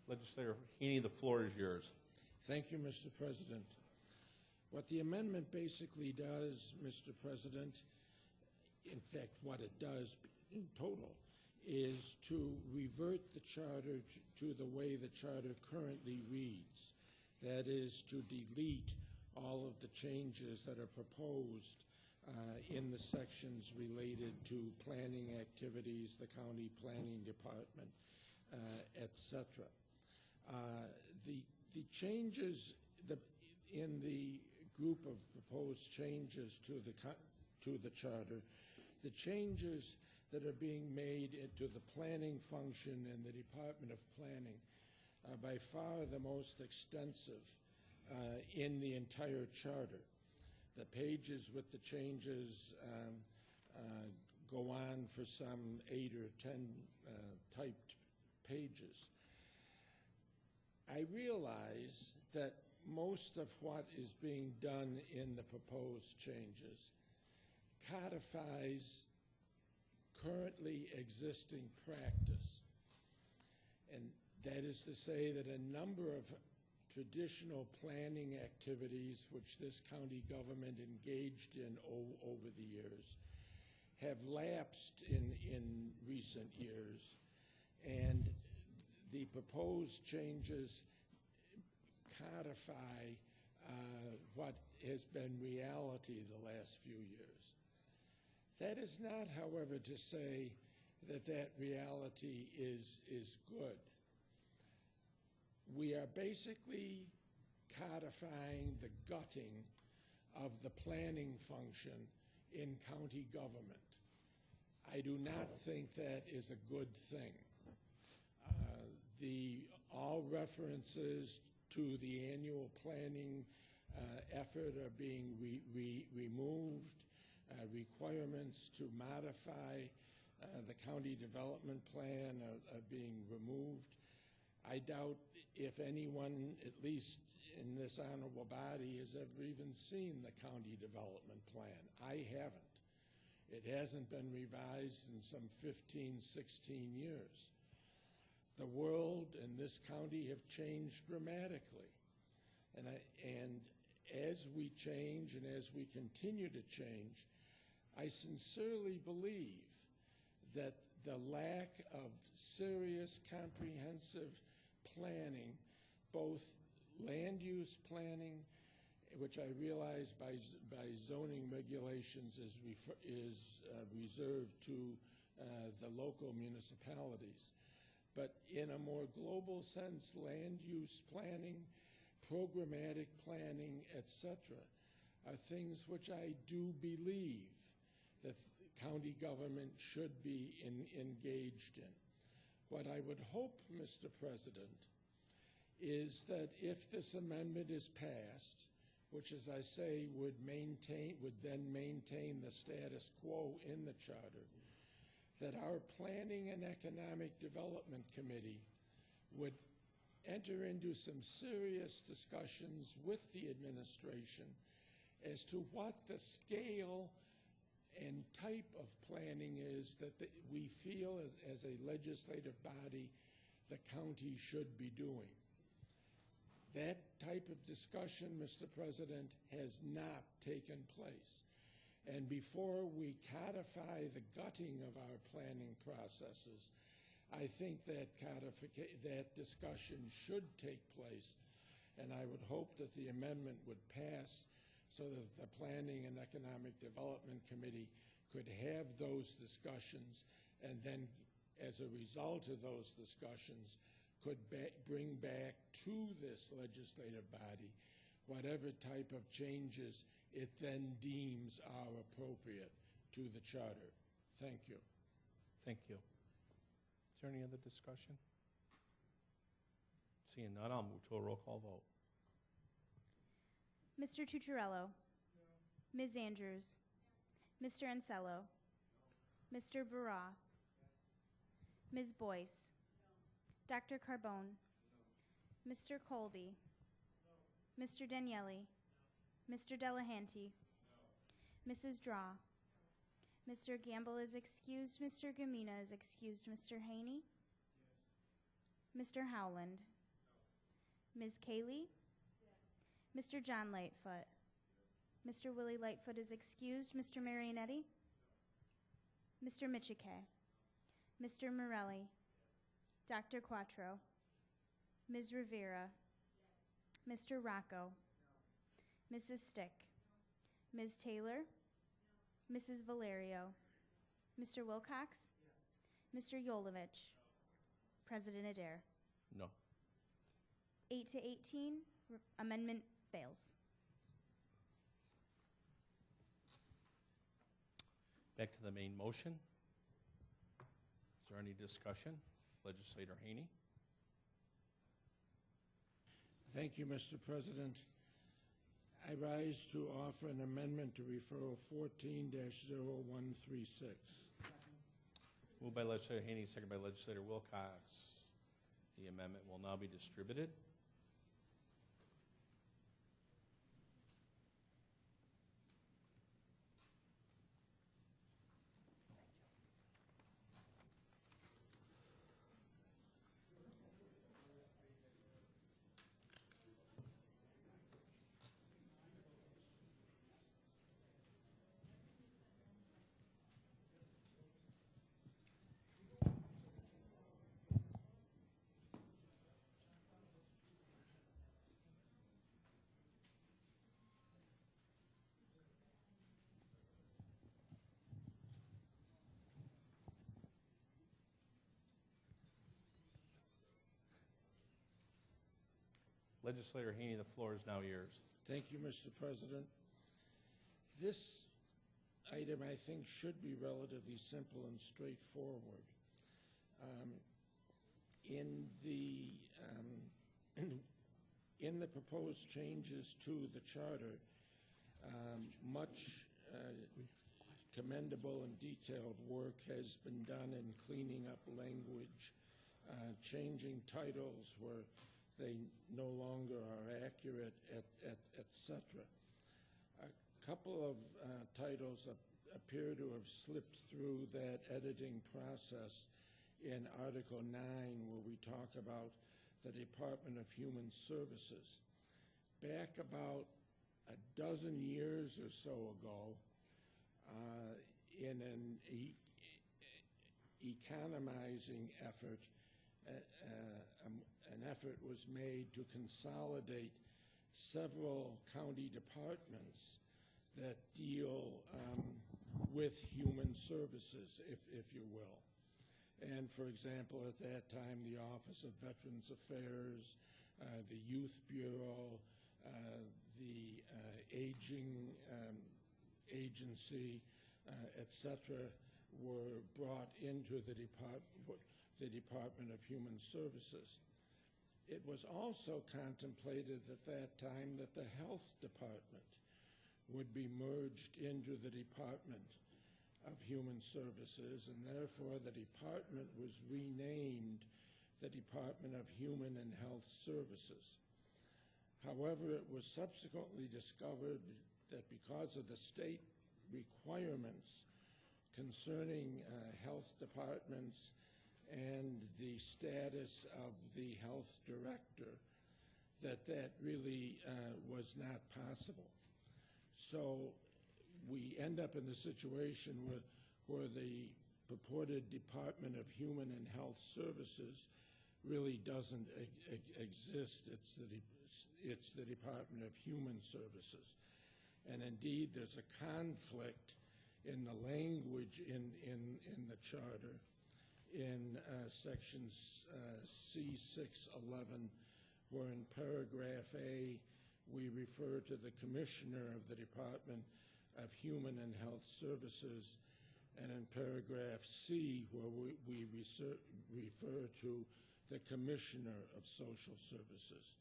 Legislator Haney, the floor is yours. Thank you, Mr. President. What the amendment basically does, Mr. President, in fact, what it does in total, is to revert the charter to the way the charter currently reads. That is, to delete all of the changes that are proposed in the sections related to planning activities, the county planning department, etc. The changes in the group of proposed changes to the charter. The changes that are being made into the planning function in the Department of Planning are by far the most extensive in the entire charter. The pages with the changes go on for some 8 or 10 typed pages. I realize that most of what is being done in the proposed changes codifies currently existing practice. And that is to say that a number of traditional planning activities which this county government engaged in over the years have lapsed in recent years, and the proposed changes codify what has been reality the last few years. That is not, however, to say that that reality is good. We are basically codifying the gutting of the planning function in county government. I do not think that is a good thing. All references to the annual planning effort are being removed. Requirements to modify the county development plan are being removed. I doubt if anyone, at least in this honorable body, has ever even seen the county development plan. I haven't. It hasn't been revised in some 15, 16 years. The world and this county have changed dramatically. And as we change and as we continue to change, I sincerely believe that the lack of serious, comprehensive planning, both land use planning, which I realize by zoning regulations is reserved to the local municipalities, but in a more global sense, land use planning, programmatic planning, etc., are things which I do believe that county government should be engaged in. What I would hope, Mr. President, is that if this amendment is passed, which, as I say, would then maintain the status quo in the charter, that our Planning and Economic Development Committee would enter into some serious discussions with the administration as to what the scale and type of planning is that we feel as a legislative body the county should be doing. That type of discussion, Mr. President, has not taken place. And before we codify the gutting of our planning processes, I think that discussion should take place, and I would hope that the amendment would pass so that the Planning and Economic Development Committee could have those discussions, and then as a result of those discussions could bring back to this legislative body whatever type of changes it then deems are appropriate to the charter. Thank you. Thank you. Is there any other discussion? Seeing none, I'll move to a roll call vote. Mr. Tucciarello? Ms. Andrews? Mr. Ansello? Mr. Baroth? Ms. Boyce? Dr. Carbone? Mr. Colby? Mr. Daniele? Mr. Delahanty? Mrs. Draw? Mr. Gamble is excused. Mr. Gamina is excused. Mr. Haney? Mr. Howland? Ms. Kaylee? Mr. John Lightfoot? Mr. Willie Lightfoot is excused. Mr. Marionetti? Mr. Michike? Mr. Morelli? Dr. Quattro? Ms. Rivera? Mr. Rocco? Mrs. Stick? Ms. Taylor? Mrs. Valerio? Mr. Wilcox? Mr. Yolovich? President Adair? No. 8 to 18, amendment fails. Back to the main motion. Is there any discussion? Legislator Haney. Thank you, Mr. President. I rise to offer an amendment to referral 14-0136. Moved by legislator Haney, second by legislator Wilcox. The amendment will now be distributed. Legislator Haney, the floor is now yours. Thank you, Mr. President. This item, I think, should be relatively simple and straightforward. In the proposed changes to the charter, much commendable and detailed work has been done in cleaning up language, changing titles where they no longer are accurate, etc. A couple of titles appear to have slipped through that editing process in Article 9, where we talk about the Department of Human Services. Back about a dozen years or so ago, in an economizing effort, an effort was made to consolidate several county departments that deal with human services, if you will. And for example, at that time, the Office of Veterans Affairs, the Youth Bureau, the Aging Agency, etc., were brought into the Department of Human Services. It was also contemplated at that time that the Health Department would be merged into the Department of Human Services, and therefore the department was renamed the Department of Human and Health Services. However, it was subsequently discovered that because of the state requirements concerning health departments and the status of the health director, that really was not possible. So we end up in the situation where the purported Department of Human and Health Services really doesn't exist. It's the Department of Human Services. And indeed, there's a conflict in the language in the charter. In sections C611, where in paragraph A, we refer to the Commissioner of the Department of Human and Health Services, and in paragraph C, where we refer to the Commissioner of Social Services.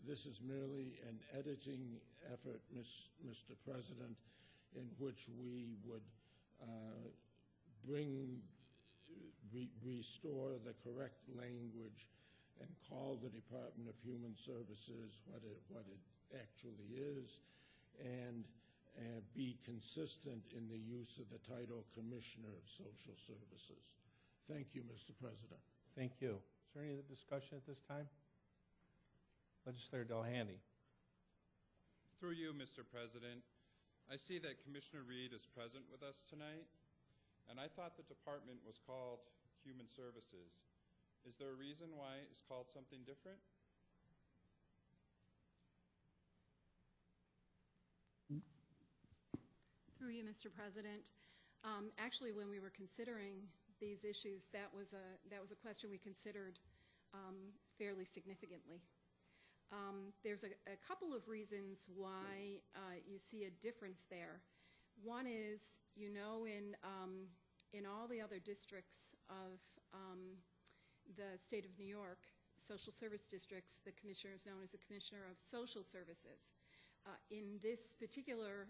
This is merely an editing effort, Mr. President, in which we would restore the correct language and call the Department of Human Services what it actually is, and be consistent in the use of the title Commissioner of Social Services. Thank you, Mr. President. Thank you. Is there any other discussion at this time? Legislator Delahanty. Through you, Mr. President, I see that Commissioner Reed is present with us tonight, and I thought the department was called Human Services. Is there a reason why it's called something different? Through you, Mr. President. Actually, when we were considering these issues, that was a question we considered fairly significantly. There's a couple of reasons why you see a difference there. One is, you know, in all the other districts of the state of New York, social service districts, the commissioner is known as the Commissioner of Social Services. In this particular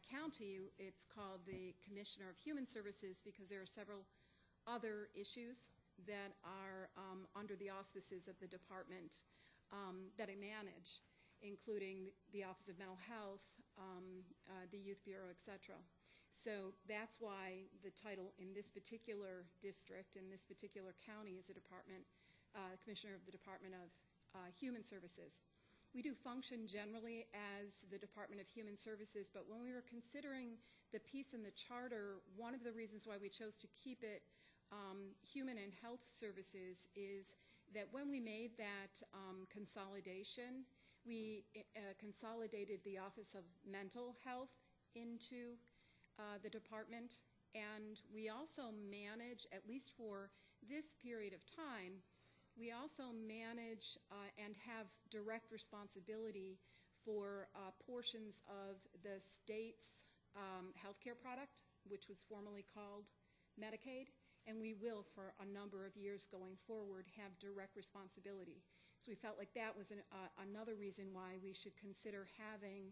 county, it's called the Commissioner of Human Services because there are several other issues that are under the auspices of the department that I manage, including the Office of Mental Health, the Youth Bureau, etc. So that's why the title in this particular district, in this particular county, is a department, Commissioner of the Department of Human Services. We do function generally as the Department of Human Services, but when we were considering the piece in the charter, one of the reasons why we chose to keep it Human and Health Services is that when we made that consolidation, we consolidated the Office of Mental Health into the department, and we also manage, at least for this period of time, we also manage and have direct responsibility for portions of the state's healthcare product, which was formerly called Medicaid, and we will, for a number of years going forward, have direct responsibility. So we felt like that was another reason why we should consider having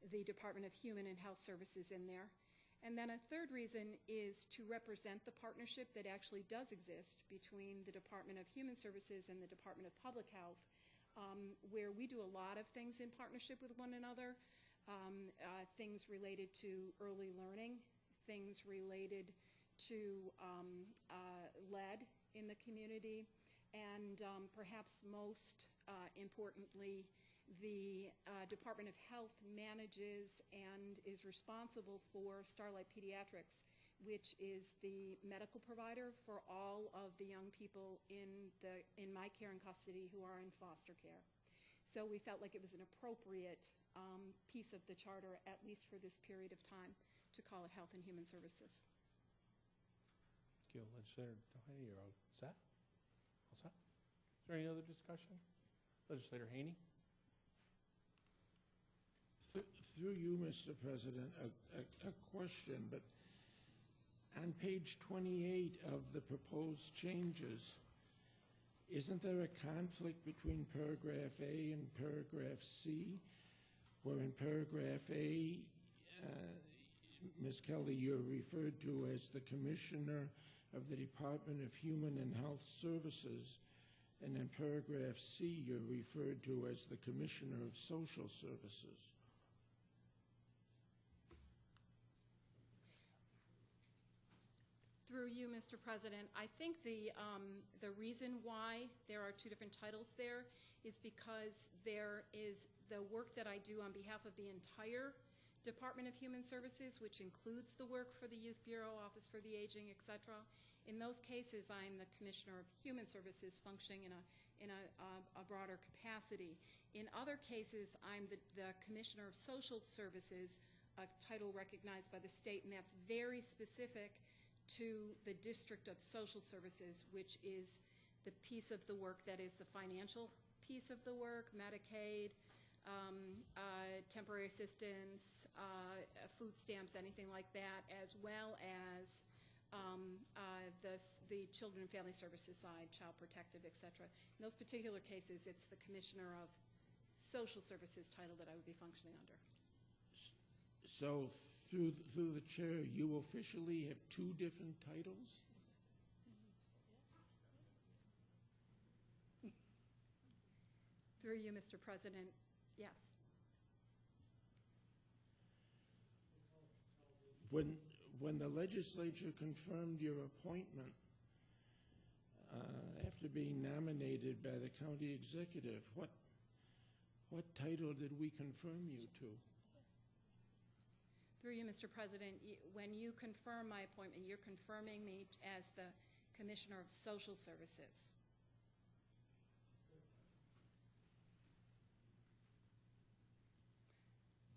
the Department of Human and Health Services in there. And then a third reason is to represent the partnership that actually does exist between the Department of Human Services and the Department of Public Health, where we do a lot of things in partnership with one another, things related to early learning, things related to lead in the community, and perhaps most importantly, the Department of Health manages and is responsible for Starlight Pediatrics, which is the medical provider for all of the young people in my care and custody who are in foster care. So we felt like it was an appropriate piece of the charter, at least for this period of time, to call it Health and Human Services. Thank you, Legislator Doheny. You're all set? All set? Is there any other discussion? Legislator Haney? Through you, Mr. President, a question, but on page 28 of the proposed changes, isn't there a conflict between paragraph A and paragraph C, where in paragraph A, Ms. Kelly, you're referred to as the Commissioner of the Department of Human and Health Services, and in paragraph C, you're referred to as the Commissioner of Social Services? Through you, Mr. President, I think the reason why there are two different titles there is because there is the work that I do on behalf of the entire Department of Human Services, which includes the work for the Youth Bureau, Office for the Aging, etc. In those cases, I'm the Commissioner of Human Services functioning in a broader capacity. In other cases, I'm the Commissioner of Social Services, a title recognized by the state, and that's very specific to the District of Social Services, which is the piece of the work that is the financial piece of the work, Medicaid, temporary assistance, food stamps, anything like that, as well as the Children and Family Services side, Child Protective, etc. In those particular cases, it's the Commissioner of Social Services title that I would be functioning under. So through the chair, you officially have two different titles? Through you, Mr. President, yes. When the legislature confirmed your appointment after being nominated by the county executive, what title did we confirm you to? Through you, Mr. President, when you confirm my appointment, you're confirming me as the Commissioner of Social Services.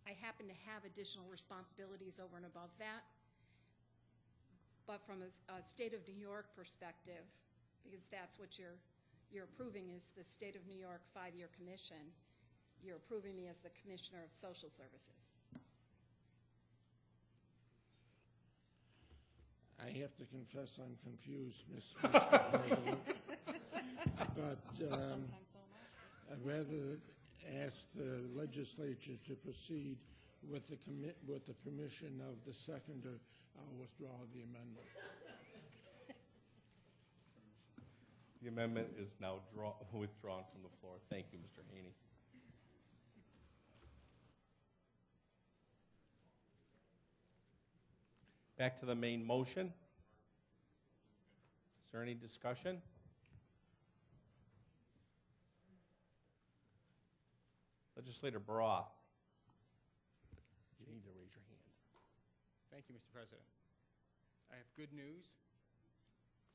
I happen to have additional responsibilities over and above that, but from a state of New York perspective, because that's what you're approving is the State of New York 5-year commission, you're approving me as the Commissioner of Social Services. I have to confess I'm confused, Mr. President. But I'd rather ask the legislature to proceed with the permission of the seconder. I'll withdraw the amendment. The amendment is now withdrawn from the floor. Thank you, Mr. Haney. Back to the main motion. Is there any discussion? Legislator Baroth. You need to raise your hand. Thank you, Mr. President. I have good news.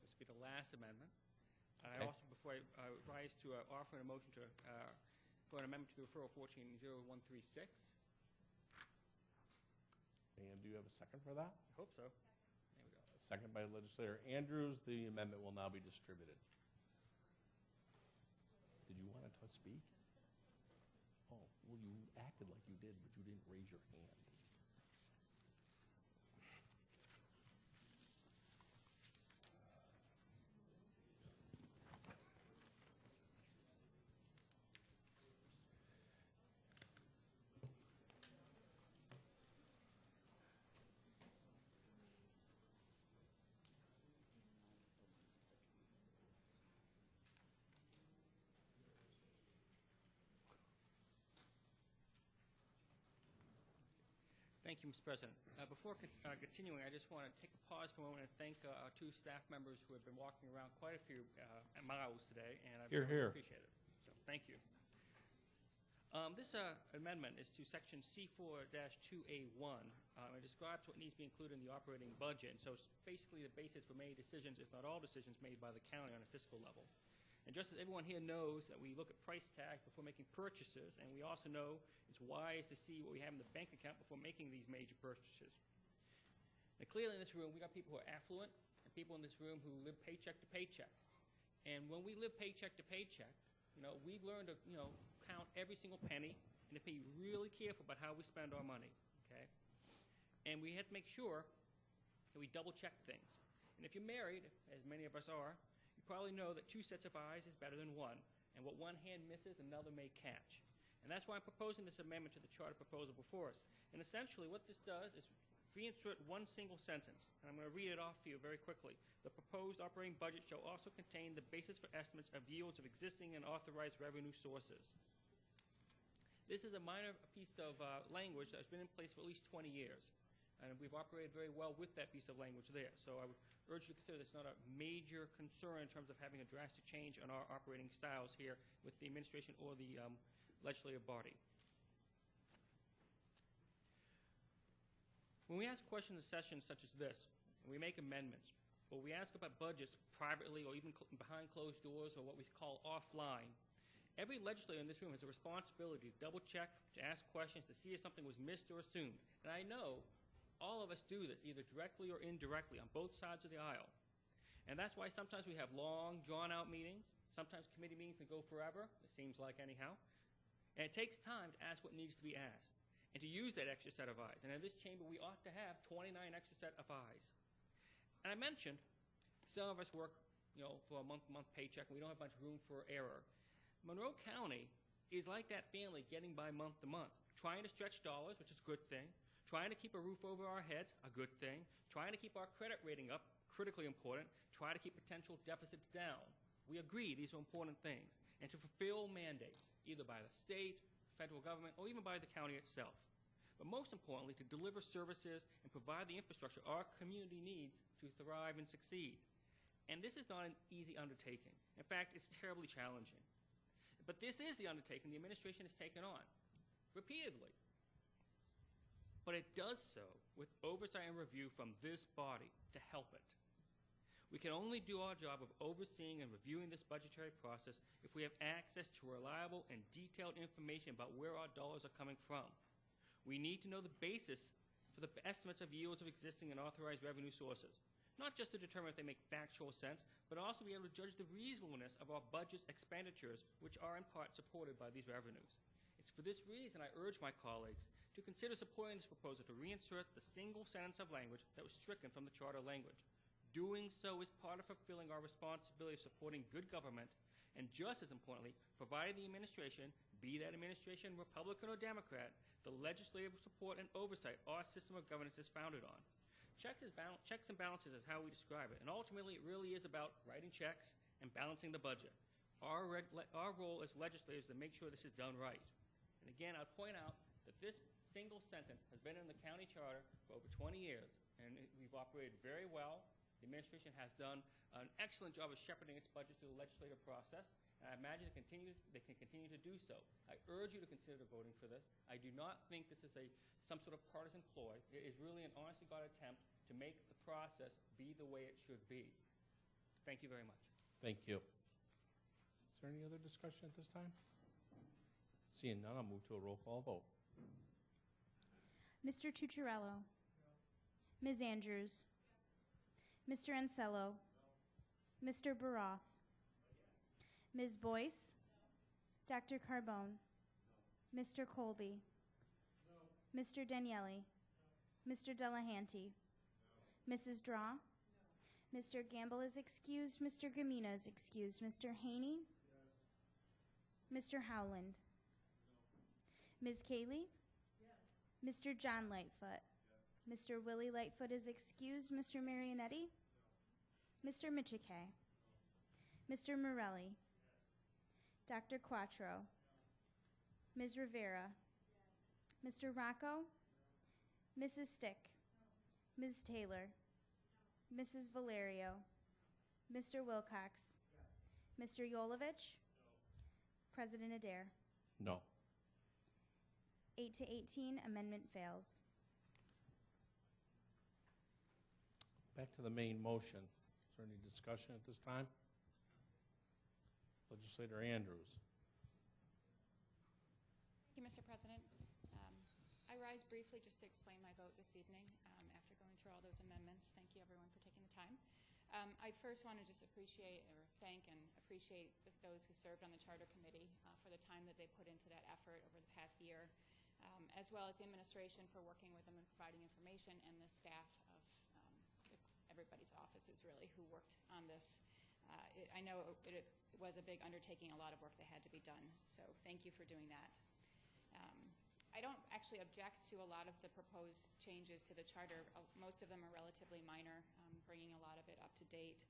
This will be the last amendment. I Okay. also, before I rise to offer a motion to for an amendment to referral 140136. And do you have a second for that? I hope so. There we go. Second by Legislator Andrews. The amendment will now be distributed. Did you want to speak? Oh, well, you acted like you did, but you didn't raise your hand. Thank you, Mr. President. Before continuing, I just want to take a pause for a moment and thank our two staff members who have been walking around quite a few miles today, and I very much appreciate it. So, thank you. This amendment is to Section C4-2A1. It describes what needs to be included in the operating budget, and so it's basically the basis for many decisions, if not all decisions, made by the county on a fiscal level. And just as everyone here knows that we look at price tags before making purchases, and we also know it's wise to see what we have in the bank account before making these major purchases. Now, clearly in this room, we got people who are affluent and people in this room who live paycheck to paycheck. And when we live paycheck to paycheck, we've learned to, count every single penny and to be really careful about how we spend our money, okay? And we have to make sure that we double check things. And if you're married, as many of us are, you probably know that two sets of eyes is better than one, and what one hand misses, another may catch. And that's why I'm proposing this amendment to the charter proposal before us. And essentially what this does is reinsert one single sentence, and I'm going to read it off for you very quickly. The proposed operating budget shall also contain the basis for estimates of yields of existing and authorized revenue sources. This is a minor piece of language that's been in place for at least 20 years. And we've operated very well with that piece of language there. So I would urge you to consider this not a major concern in terms of having a drastic change on our operating styles here with the administration or the legislative body. When we ask questions in sessions such as this, and we make amendments, or we ask about budgets privately or even behind closed doors or what we call offline, every legislator in this room has a responsibility to double check, to ask questions, to see if something was missed or assumed. And I know all of us do this, either directly or indirectly, on both sides of the aisle. And that's why sometimes we have long, drawn-out meetings, sometimes committee meetings that go forever, it seems like anyhow. And it takes time to ask what needs to be asked, and to use that extra set of eyes. And in this chamber, we ought to have 29 extra set of eyes. And I mentioned some of us work, for a month-to-month paycheck, and we don't have much room for error. Monroe County is like that family getting by month to month, trying to stretch dollars, which is a good thing, trying to keep a roof over our heads, a good thing, trying to keep our credit rating up, critically important, try to keep potential deficits down. We agree these are important things, and to fulfill mandates, either by the state, federal government, or even by the county itself. But most importantly, to deliver services and provide the infrastructure our community needs to thrive and succeed. And this is not an easy undertaking. In fact, it's terribly challenging. But this is the undertaking the administration has taken on, repeatedly. But it does so with oversight and review from this body to help it. We can only do our job of overseeing and reviewing this budgetary process if we have access to reliable and detailed information about where our dollars are coming from. We need to know the basis for the estimates of yields of existing and authorized revenue sources, not just to determine if they make factual sense, but also be able to judge the reasonableness of our budget's expenditures, which are in part supported by these revenues. It's for this reason I urge my colleagues to consider supporting this proposal to reinsert the single sentence of language that was stricken from the charter language. Doing so is part of fulfilling our responsibility of supporting good government, and just as importantly, providing the administration, be that administration Republican or Democrat, the legislative support and oversight our system of governance is founded on. Checks and balances is how we describe it, and ultimately it really is about writing checks and balancing the budget. Our role as legislators is to make sure this is done right. And again, I'll point out that this single sentence has been in the county charter for over 20 years, and we've operated very well. The administration has done an excellent job of shepherding its budget through the legislative process, and I imagine they can continue to do so. I urge you to consider voting for this. I do not think this is some sort of partisan ploy. It is really an honest-to-God attempt to make the process be the way it should be. Thank you very much. Thank you. Is there any other discussion at this time? Seeing none, I'll move to a roll call vote. Mr. Tucciarello. Ms. Andrews. Mr. Ansello. Mr. Baroff. Ms. Boyce. Dr. Carbone. Mr. Colby. Mr. Daniele. Mr. Delahanty. Mrs. Draw. Mr. Gamble is excused. Mr. Gamina is excused. Mr. Haney. Mr. Howland. Ms. Cayley. Mr. John Lightfoot. Mr. Willie Lightfoot is excused. Mr. Marionetti. Mr. Michike. Mr. Morelli. Dr. Quattro. Ms. Rivera. Mr. Rocco. Mrs. Stick. Ms. Taylor. Mrs. Valerio. Mr. Wilcox. Mr. Yolovich. President Adair. No. 8 to 18, amendment fails. Back to the main motion. Is there any discussion at this time? Legislator Andrews. Thank you, Mr. President. I rise briefly just to explain my vote this evening after going through all those amendments. Thank you, everyone, for taking the time. I first want to just thank and appreciate those who served on the Charter Committee for the time that they put into that effort over the past year, as well as the administration for working with them and providing information, and the staff of everybody's offices, really, who worked on this. I know it was a big undertaking, a lot of work that had to be done, so thank you for doing that. I don't actually object to a lot of the proposed changes to the charter. Most of them are relatively minor, bringing a lot of it up to date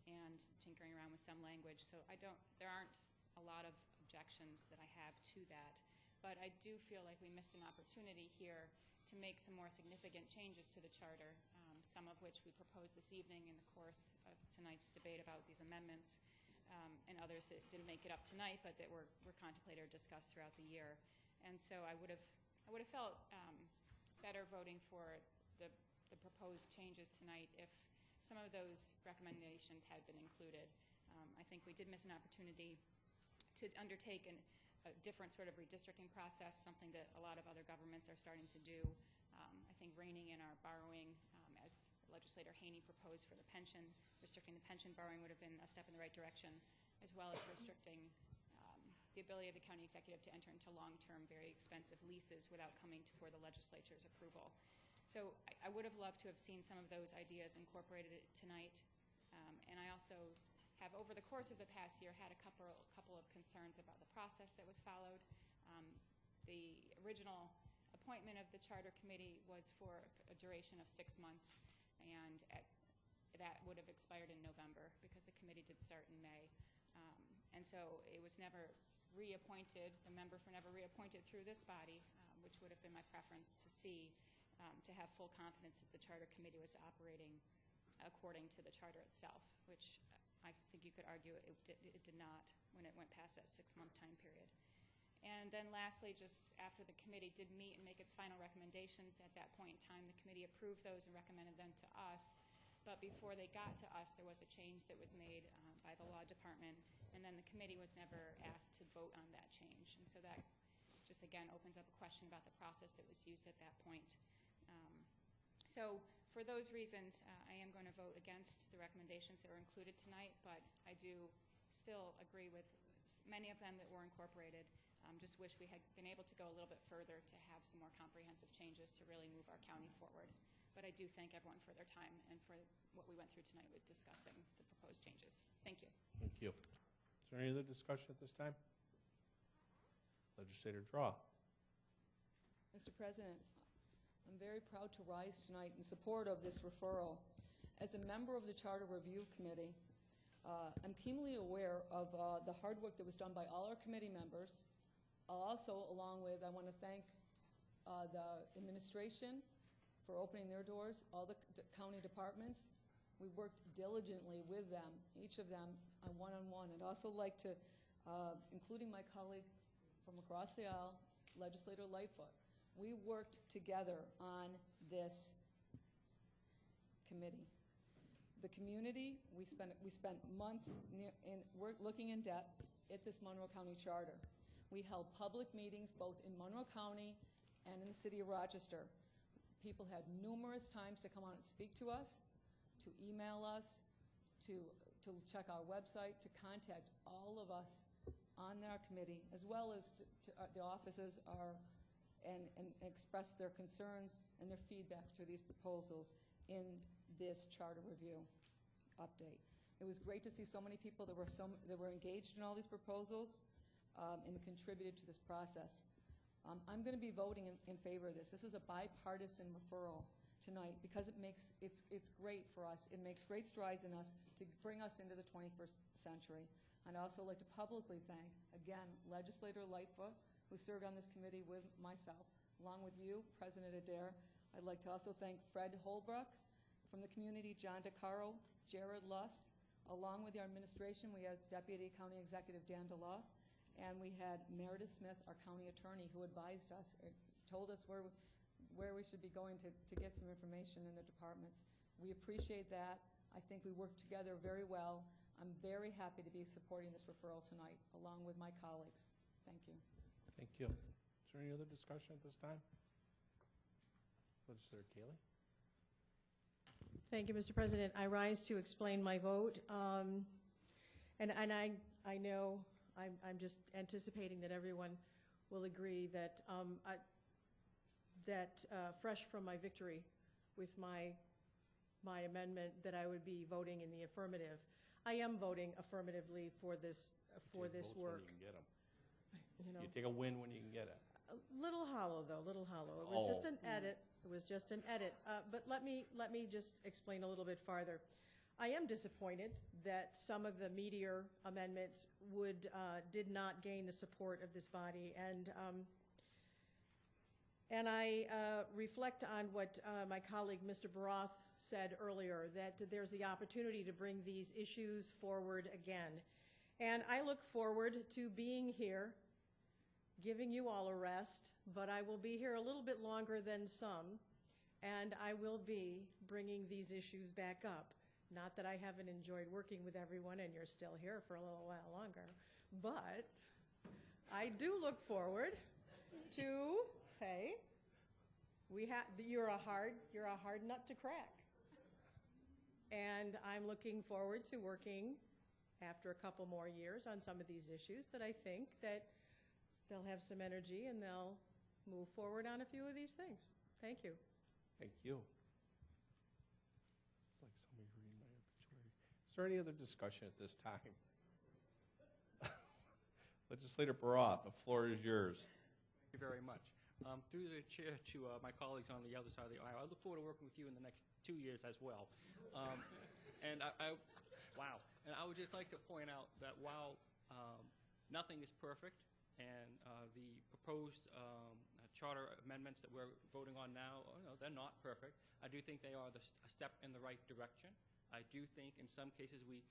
and tinkering around with some language. So there aren't a lot of objections that I have to that. But I do feel like we missed an opportunity here to make some more significant changes to the charter, some of which we proposed this evening in the course of tonight's debate about these amendments, and others that didn't make it up tonight but that were contemplated or discussed throughout the year. And so I would have felt better voting for the proposed changes tonight if some of those recommendations had been included. I think we did miss an opportunity to undertake a different sort of redistricting process, something that a lot of other governments are starting to do. I think reining in our borrowing, as Legislator Haney proposed for the pension, restricting the pension borrowing would have been a step in the right direction, as well as restricting the ability of the county executive to enter into long-term, very expensive leases without coming for the legislature's approval. So I would have loved to have seen some of those ideas incorporated tonight. And I also have, over the course of the past year, had a couple of concerns about the process that was followed. The original appointment of the Charter Committee was for a duration of 6 months, and that would have expired in November because the committee did start in May. And so it was never reappointed, the members were never reappointed through this body, which would have been my preference to see, to have full confidence that the Charter Committee was operating according to the charter itself, which I think you could argue it did not when it went past that 6-month time period. And then lastly, just after the committee did meet and make its final recommendations, at that point in time, the committee approved those and recommended them to us. But before they got to us, there was a change that was made by the law department, and then the committee was never asked to vote on that change. And so that just, again, opens up a question about the process that was used at that point. So for those reasons, I am going to vote against the recommendations that were included tonight, but I do still agree with many of them that were incorporated. Just wish we had been able to go a little bit further to have some more comprehensive changes to really move our county forward. but I do thank everyone for their time and for what we went through tonight with discussing the proposed changes. Thank you. Thank you. Is there any other discussion at this time? Legislator Draw. Mr. President, I'm very proud to rise tonight in support of this referral. As a member of the Charter Review Committee, I'm keenly aware of the hard work that was done by all our committee members. Also, along with, I want to thank the administration for opening their doors, all the county departments. We worked diligently with them, each of them one-on-one. I'd also like to, including my colleague from across the aisle, Legislator Lightfoot, we worked together on this committee. The community, we spent months looking in depth at this Monroe County Charter. We held public meetings both in Monroe County and in the city of Rochester. People had numerous times to come out and speak to us, to email us, to check our website, to contact all of us on our committee, as well as to the offices and express their concerns and their feedback to these proposals in this charter review update. It was great to see so many people that were engaged in all these proposals and contributed to this process. I'm going to be voting in favor of this. This is a bipartisan referral tonight because it's great for us. It makes great strides in us to bring us into the 21st century. I'd also like to publicly thank, again, Legislator Lightfoot, who served on this committee with myself, along with you, President Adair. I'd like to also thank Fred Holbrook from the community, John DeCaro, Jared Lust. Along with our administration, we have Deputy County Executive Dan DeLoss, and we had Meredith Smith, our county attorney, who advised us, or told us where we should be going to get some information in the departments. We appreciate that. I think we worked together very well. I'm very happy to be supporting this referral tonight, along with my colleagues. Thank you. Thank you. Is there any other discussion at this time? Legislator Kaley. Thank you, Mr. President. I rise to explain my vote. And I know I'm just anticipating that everyone will agree that fresh from my victory with my amendment, that I would be voting in the affirmative. I am voting affirmatively for this work. When you can get them. You take a win when you can get it. A little hollow, though, little hollow. It was just an edit. It was just an edit. But let me just explain a little bit farther. I am disappointed that some of the meatier amendments did not gain the support of this body, and I reflect on what my colleague, Mr. Baroth, said earlier, that there's the opportunity to bring these issues forward again. And I look forward to being here, giving you all a rest, but I will be here a little bit longer than some, and I will be bringing these issues back up. Not that I haven't enjoyed working with everyone and you're still here for a little while longer, but I do look forward to, hey, you're a hard nut to crack. And I'm looking forward to working after a couple more years on some of these issues that I think that they'll have some energy and they'll move forward on a few of these things. Thank you. Thank you. It's like somebody reading my obituary. Is there any other discussion at this time? Legislator Baroth, the floor is yours. Thank you very much. Through the chair to my colleagues on the other side of the aisle, I look forward to working with you in the next 2 years as well. And wow. And I would just like to point out that while nothing is perfect, and the proposed charter amendments that we're voting on now, they're not perfect. I do think they are a step in the right direction. I do think in some cases we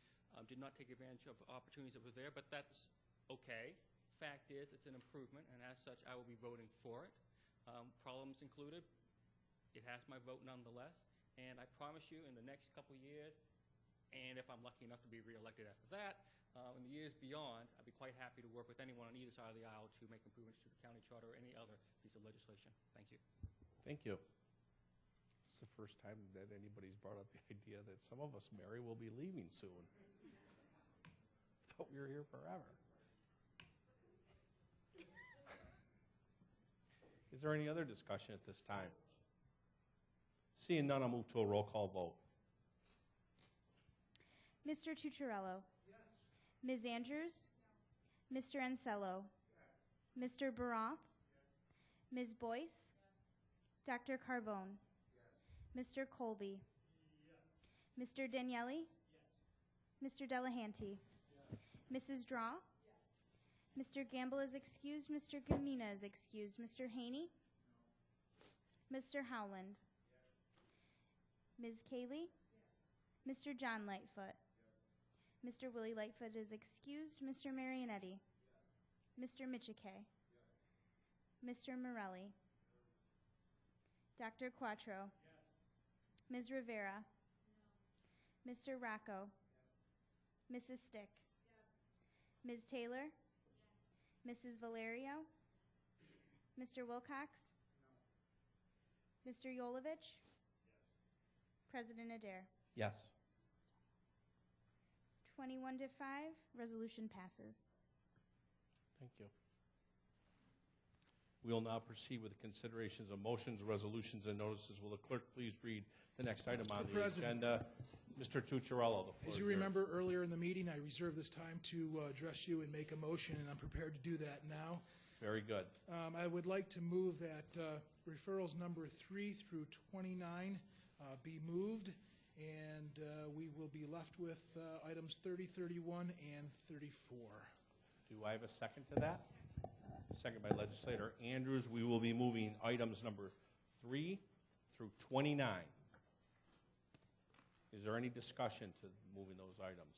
did not take advantage of opportunities that were there, but that's okay. Fact is, it's an improvement, and as such, I will be voting for it. Problems included, it has my vote nonetheless, and I promise you in the next couple years, and if I'm lucky enough to be reelected after that, in the years beyond, I'd be quite happy to work with anyone on either side of the aisle to make improvements to the county charter or any other piece of legislation. Thank you. Thank you. It's the first time that anybody's brought up the idea that some of us, Mary, will be leaving soon. Thought we were here forever. Is there any other discussion at this time? Seeing none, I'll move to a roll call vote. Mr. Tucciarello? Ms. Andrews? Mr. Ansello? Mr. Baroth? Ms. Boyce? Dr. Carbone? Mr. Colby? Mr. Daniele? Mr. Delahanty? Mrs. Draw? Mr. Gamble is excused. Mr. Gamina is excused. Mr. Haney? Mr. Howland? Ms. Kaylee? Mr. John Lightfoot? Mr. Willie Lightfoot is excused. Mr. Marionetti? Mr. Michike? Mr. Morelli? Dr. Quattro? Ms. Rivera? Mr. Rocco? Mrs. Stick? Ms. Taylor? Mrs. Valerio? Mr. Wilcox? Mr. Yolovich? President Adair? Yes. 21 to 5, resolution passes. Thank you. We will now proceed with the considerations of motions, resolutions, and notices. Will the clerk please read the next item on the agenda? Mr. Tucciarello, the floor As is you yours. remember earlier in the meeting, I reserved this time to address you and make a motion, and I'm prepared to do that now. Very good. I would like to move that referrals number 3 through 29 be moved, and we will be left with items 30, 31, and 34. Do I have a second to that? Second by Legislator Andrews. We will be moving items number 3 through 29. Is there any discussion to moving those items?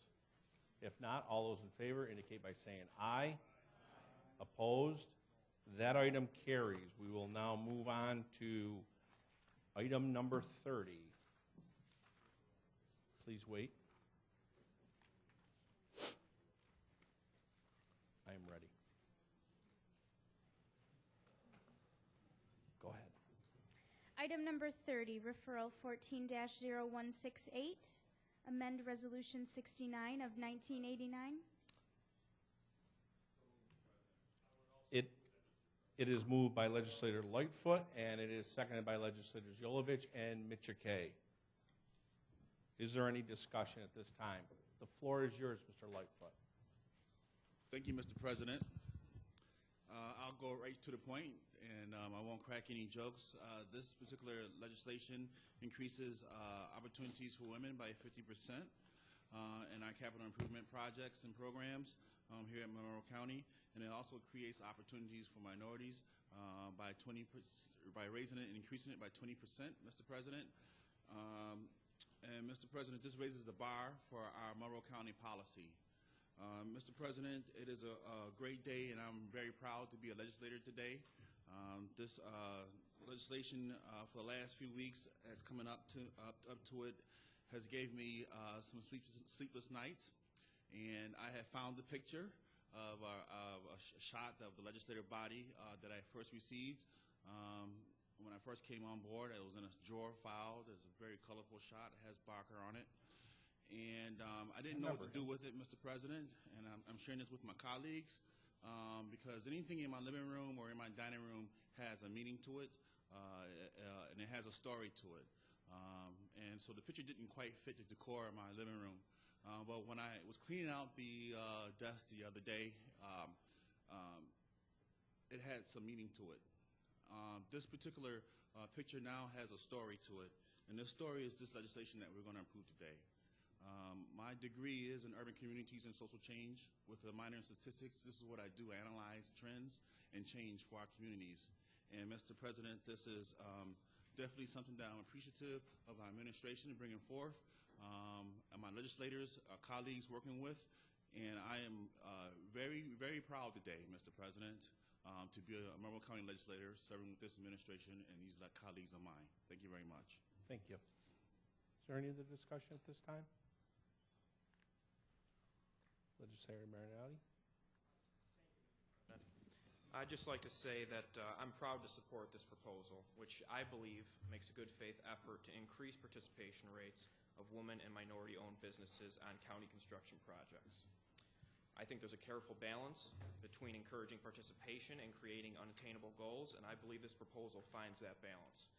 If not, all those in favor indicate by saying aye. Opposed? That item carries. We will now move on to item number 30. Please wait. I am ready. Go ahead. Item number 30, referral 14-0168, amend resolution 69 of 1989. It is moved by Legislator Lightfoot, and it is seconded by Legislators Yolovich and Michike. Is there any discussion at this time? The floor is yours, Mr. Lightfoot. Thank you, Mr. President. I'll go right to the point, and I won't crack any jokes. This particular legislation increases opportunities for women by 50% in our capital improvement projects and programs here at Monroe County, and it also creates opportunities for minorities by raising it and increasing it by 20%, Mr. President. And Mr. President, this raises the bar for our Monroe County policy. Mr. President, it is a great day, and I'm very proud to be a legislator today. This legislation for the last few weeks has coming up to it has gave me some sleepless nights, and I have found the picture of a shot of the legislative body that I first received. When I first came on board, it was in a drawer file. There's a very colorful shot. It has Barker on it. And I didn't know what to do with it, Mr. President, and I'm sharing this with my colleagues because anything in my living room or in my dining room has a meaning to it, and it has a story to it. And so the picture didn't quite fit the decor of my living room. But when I was cleaning out the desk the other day, it had some meaning to it. This particular picture now has a story to it, and this story is this legislation that we're going to approve today. My degree is in urban communities and social change with a minor in statistics. This is what I do, analyze trends and change for our communities. And Mr. President, this is definitely something that I'm appreciative of our administration bringing forth, and my legislators, colleagues working with. And I am very, very proud today, Mr. President, to be a Monroe County legislator serving with this administration and these colleagues of mine. Thank you very much. Thank you. Is there any other discussion at this time? Legislator Marinelli. I'd just like to say that I'm proud to support this proposal, which I believe makes a good faith effort to increase participation rates of women and minority-owned businesses on county construction projects. I think there's a careful balance between encouraging participation and creating unattainable goals, and I believe this proposal finds that balance.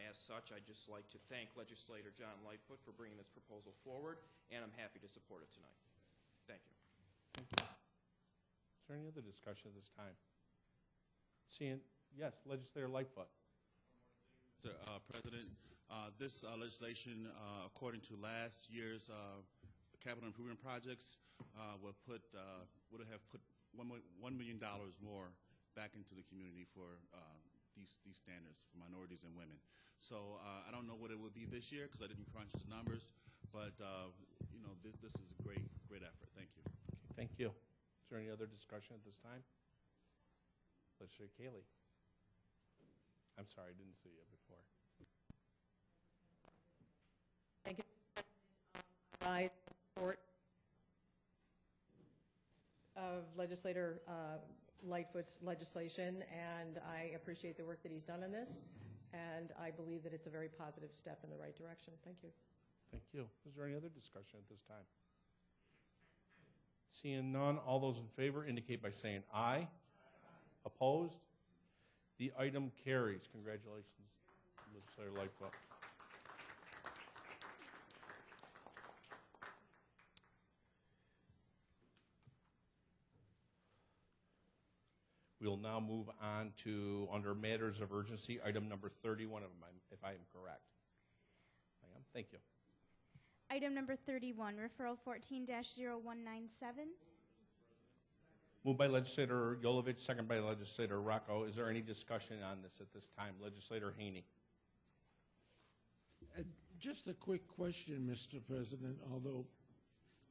As such, I'd just like to thank Legislator John Lightfoot for bringing this proposal forward, and I'm happy to support it tonight. Thank you. Thank you. Is there any other discussion at this time? Seeing, yes, Legislator Lightfoot. Mr. President, this legislation, according to last year's capital improvement projects, would have put $1 million more back into the community for these standards for minorities and women. So I don't know what it would be this year because I didn't crunch the numbers, but this is a great effort. Thank you. Okay, thank you. Is there any other discussion at this time? Legislator Cayley. I'm sorry, I didn't see you before. Thank you. I support of Legislator Lightfoot's legislation, and I appreciate the work that he's done on this, and I believe that it's a very positive step in the right direction. Thank you. Thank you. Is there any other discussion at this time? Seeing none, all those in favor indicate by saying aye. Opposed? The item carries. Congratulations, Legislator Lightfoot. We will now move on to, under matters of urgency, item number 31, if I am correct. I am. Thank you. Item number 31, referral 14-0197. Moved by Legislator Yolovich, second by Legislator Rocco. Is there any discussion on this at this time? Legislator Haney. Just a quick question, Mr. President, although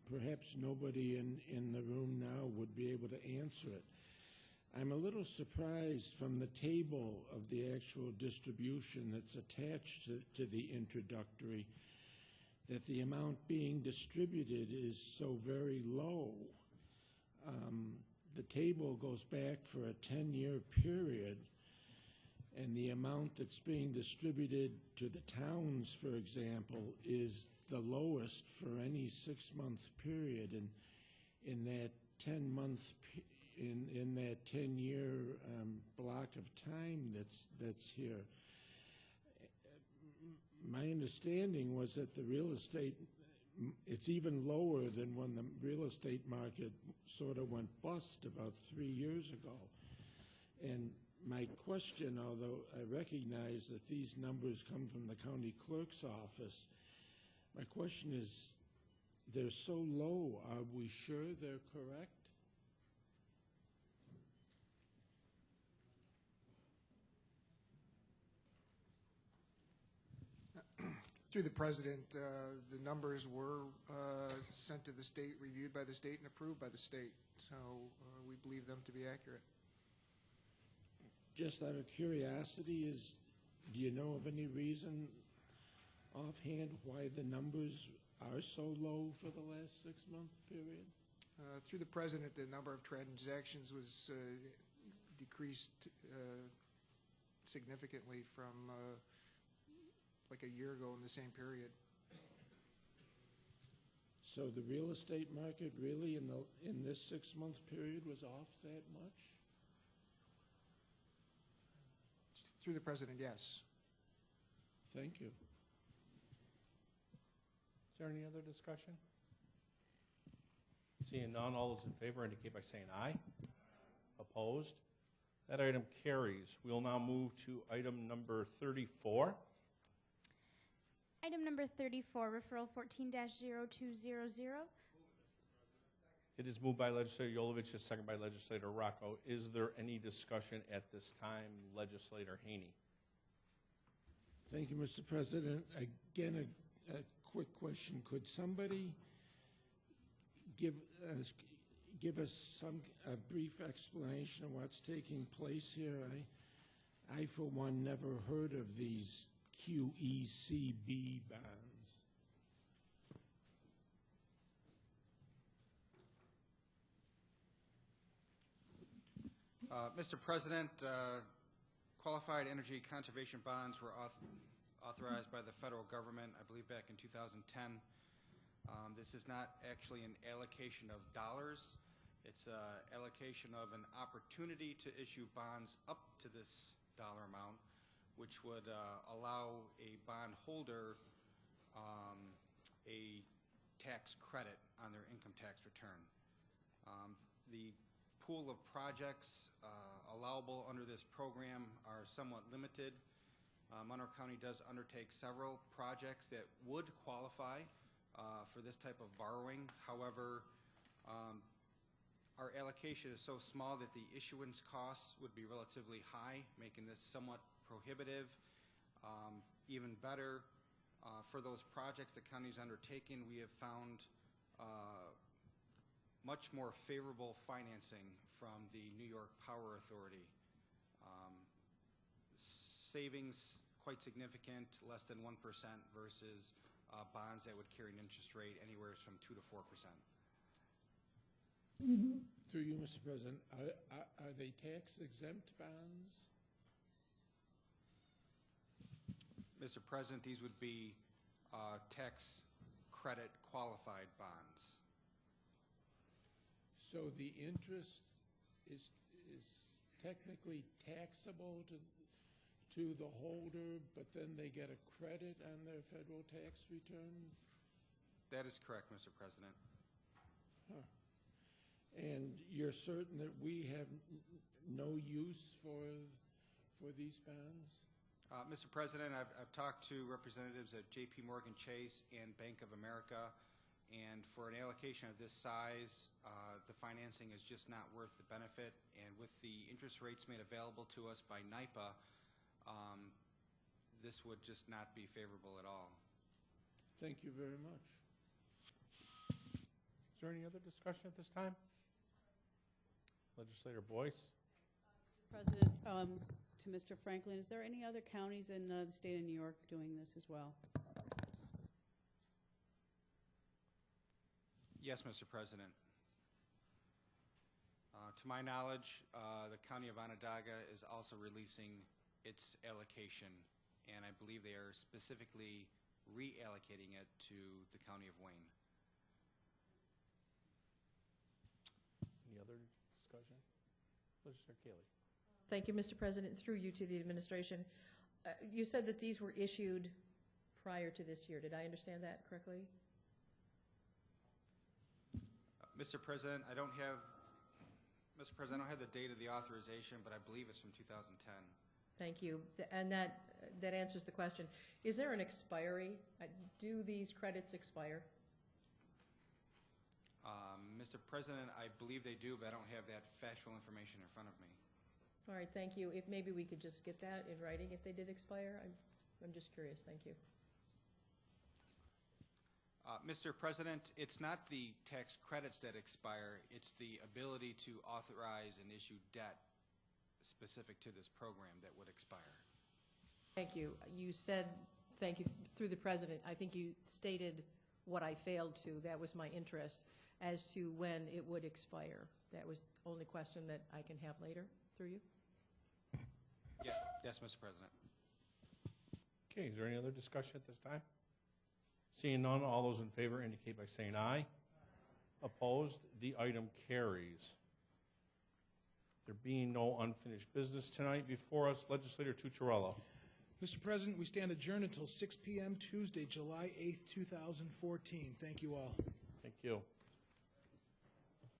perhaps nobody in the room now would be able to answer it. I'm a little surprised from the table of the actual distribution that's attached to the introductory that the amount being distributed is so very low. The table goes back for a 10-year period, and the amount that's being distributed to the towns, for example, is the lowest for any 6-month period. And in that 10-year block of time that's here, my understanding was that the real estate, it's even lower than when the real estate market sort of went bust about 3 years ago. And my question, although I recognize that these numbers come from the county clerk's office, my question is, they're so low, are we sure they're correct? Through the President, the numbers were sent to the state, reviewed by the state, and approved by the state. So we believe them to be accurate. Just out of curiosity, do you know of any reason offhand why the numbers are so low for the last 6-month period? Through the President, the number of transactions was decreased significantly from like a year ago in the same period. So the real estate market really in this 6-month period was off that much? Through the President, yes. Thank you. Is there any other discussion? Seeing none, all those in favor indicate by saying aye. Opposed? That item carries. We'll now move to item number 34. Item number 34, referral 14-0200. It is moved by Legislator Yolovich, second by Legislator Rocco. Is there any discussion at this time? Legislator Haney. Thank you, Mr. President. Again, a quick question. Could somebody give us a brief explanation of what's taking place here? I for one, never heard of these QECB bonds. Mr. President, qualified energy conservation bonds were authorized by the federal government, I believe back in 2010. This is not actually an allocation of dollars. It's an allocation of an opportunity to issue bonds up to this dollar amount which would allow a bond holder a tax credit on their income tax return. The pool of projects allowable under this program are somewhat limited. Monroe County does undertake several projects that would qualify for this type of borrowing. However, our allocation is so small that the issuance costs would be relatively high, making this somewhat prohibitive. Even better, for those projects the county's undertaken, we have found much more favorable financing from the New York Power Authority. Savings quite significant, less than 1% versus bonds that would carry an interest rate anywhere from 2 to 4%. Through you, Mr. President, are they tax-exempt bonds? Mr. President, these would be tax credit qualified bonds. So the interest is technically taxable to the holder, but then they get a credit on their federal tax return? That is correct, Mr. President. Huh. And you're certain that we have no use for these bonds? Mr. President, I've talked to representatives of J.P. Morgan Chase and Bank of America, and for an allocation of this size, the financing is just not worth the benefit. And with the interest rates made available to us by NYPA, this would just not be favorable at all. Thank you very much. Is there any other discussion at this time? Legislator Boyce? President, to Mr. Franklin, is there any other counties in the state of New York doing this as well? Yes, Mr. President. To my knowledge, the County of Onondaga is also releasing its allocation, and I believe they are specifically reallocating it to the County of Wayne. Any other discussion? Legislator Kaley? Thank you, Mr. President. Through you to the administration. You said that these were issued prior to this year. Did I understand that correctly? Mr. President, I don't have the date of the authorization, but I believe it's from 2010. Thank you. And that answers the question. Is there an expiry? Do these credits expire? Mr. President, I believe they do, but I don't have that factual information in front of me. All right, thank you. If maybe we could just get that in writing if they did expire. I'm just curious. Thank you. Mr. President, it's not the tax credits that expire, it's the ability to authorize and issue debt specific to this program that would expire. Thank you. You said, thank you, through the President, I think you stated what I failed to. That was my interest as to when it would expire. That was the only question that I can have later through you. Yeah. Yes, Mr. President. Okay, is there any other discussion at this time? Seeing none, all those in favor indicate by saying aye. Opposed? The item carries. There being no unfinished business tonight before us, Legislator Tucciarello. Mr. President, we stand adjourned until 6 p.m. Tuesday, July 8th, 2014. Thank you all. Thank you.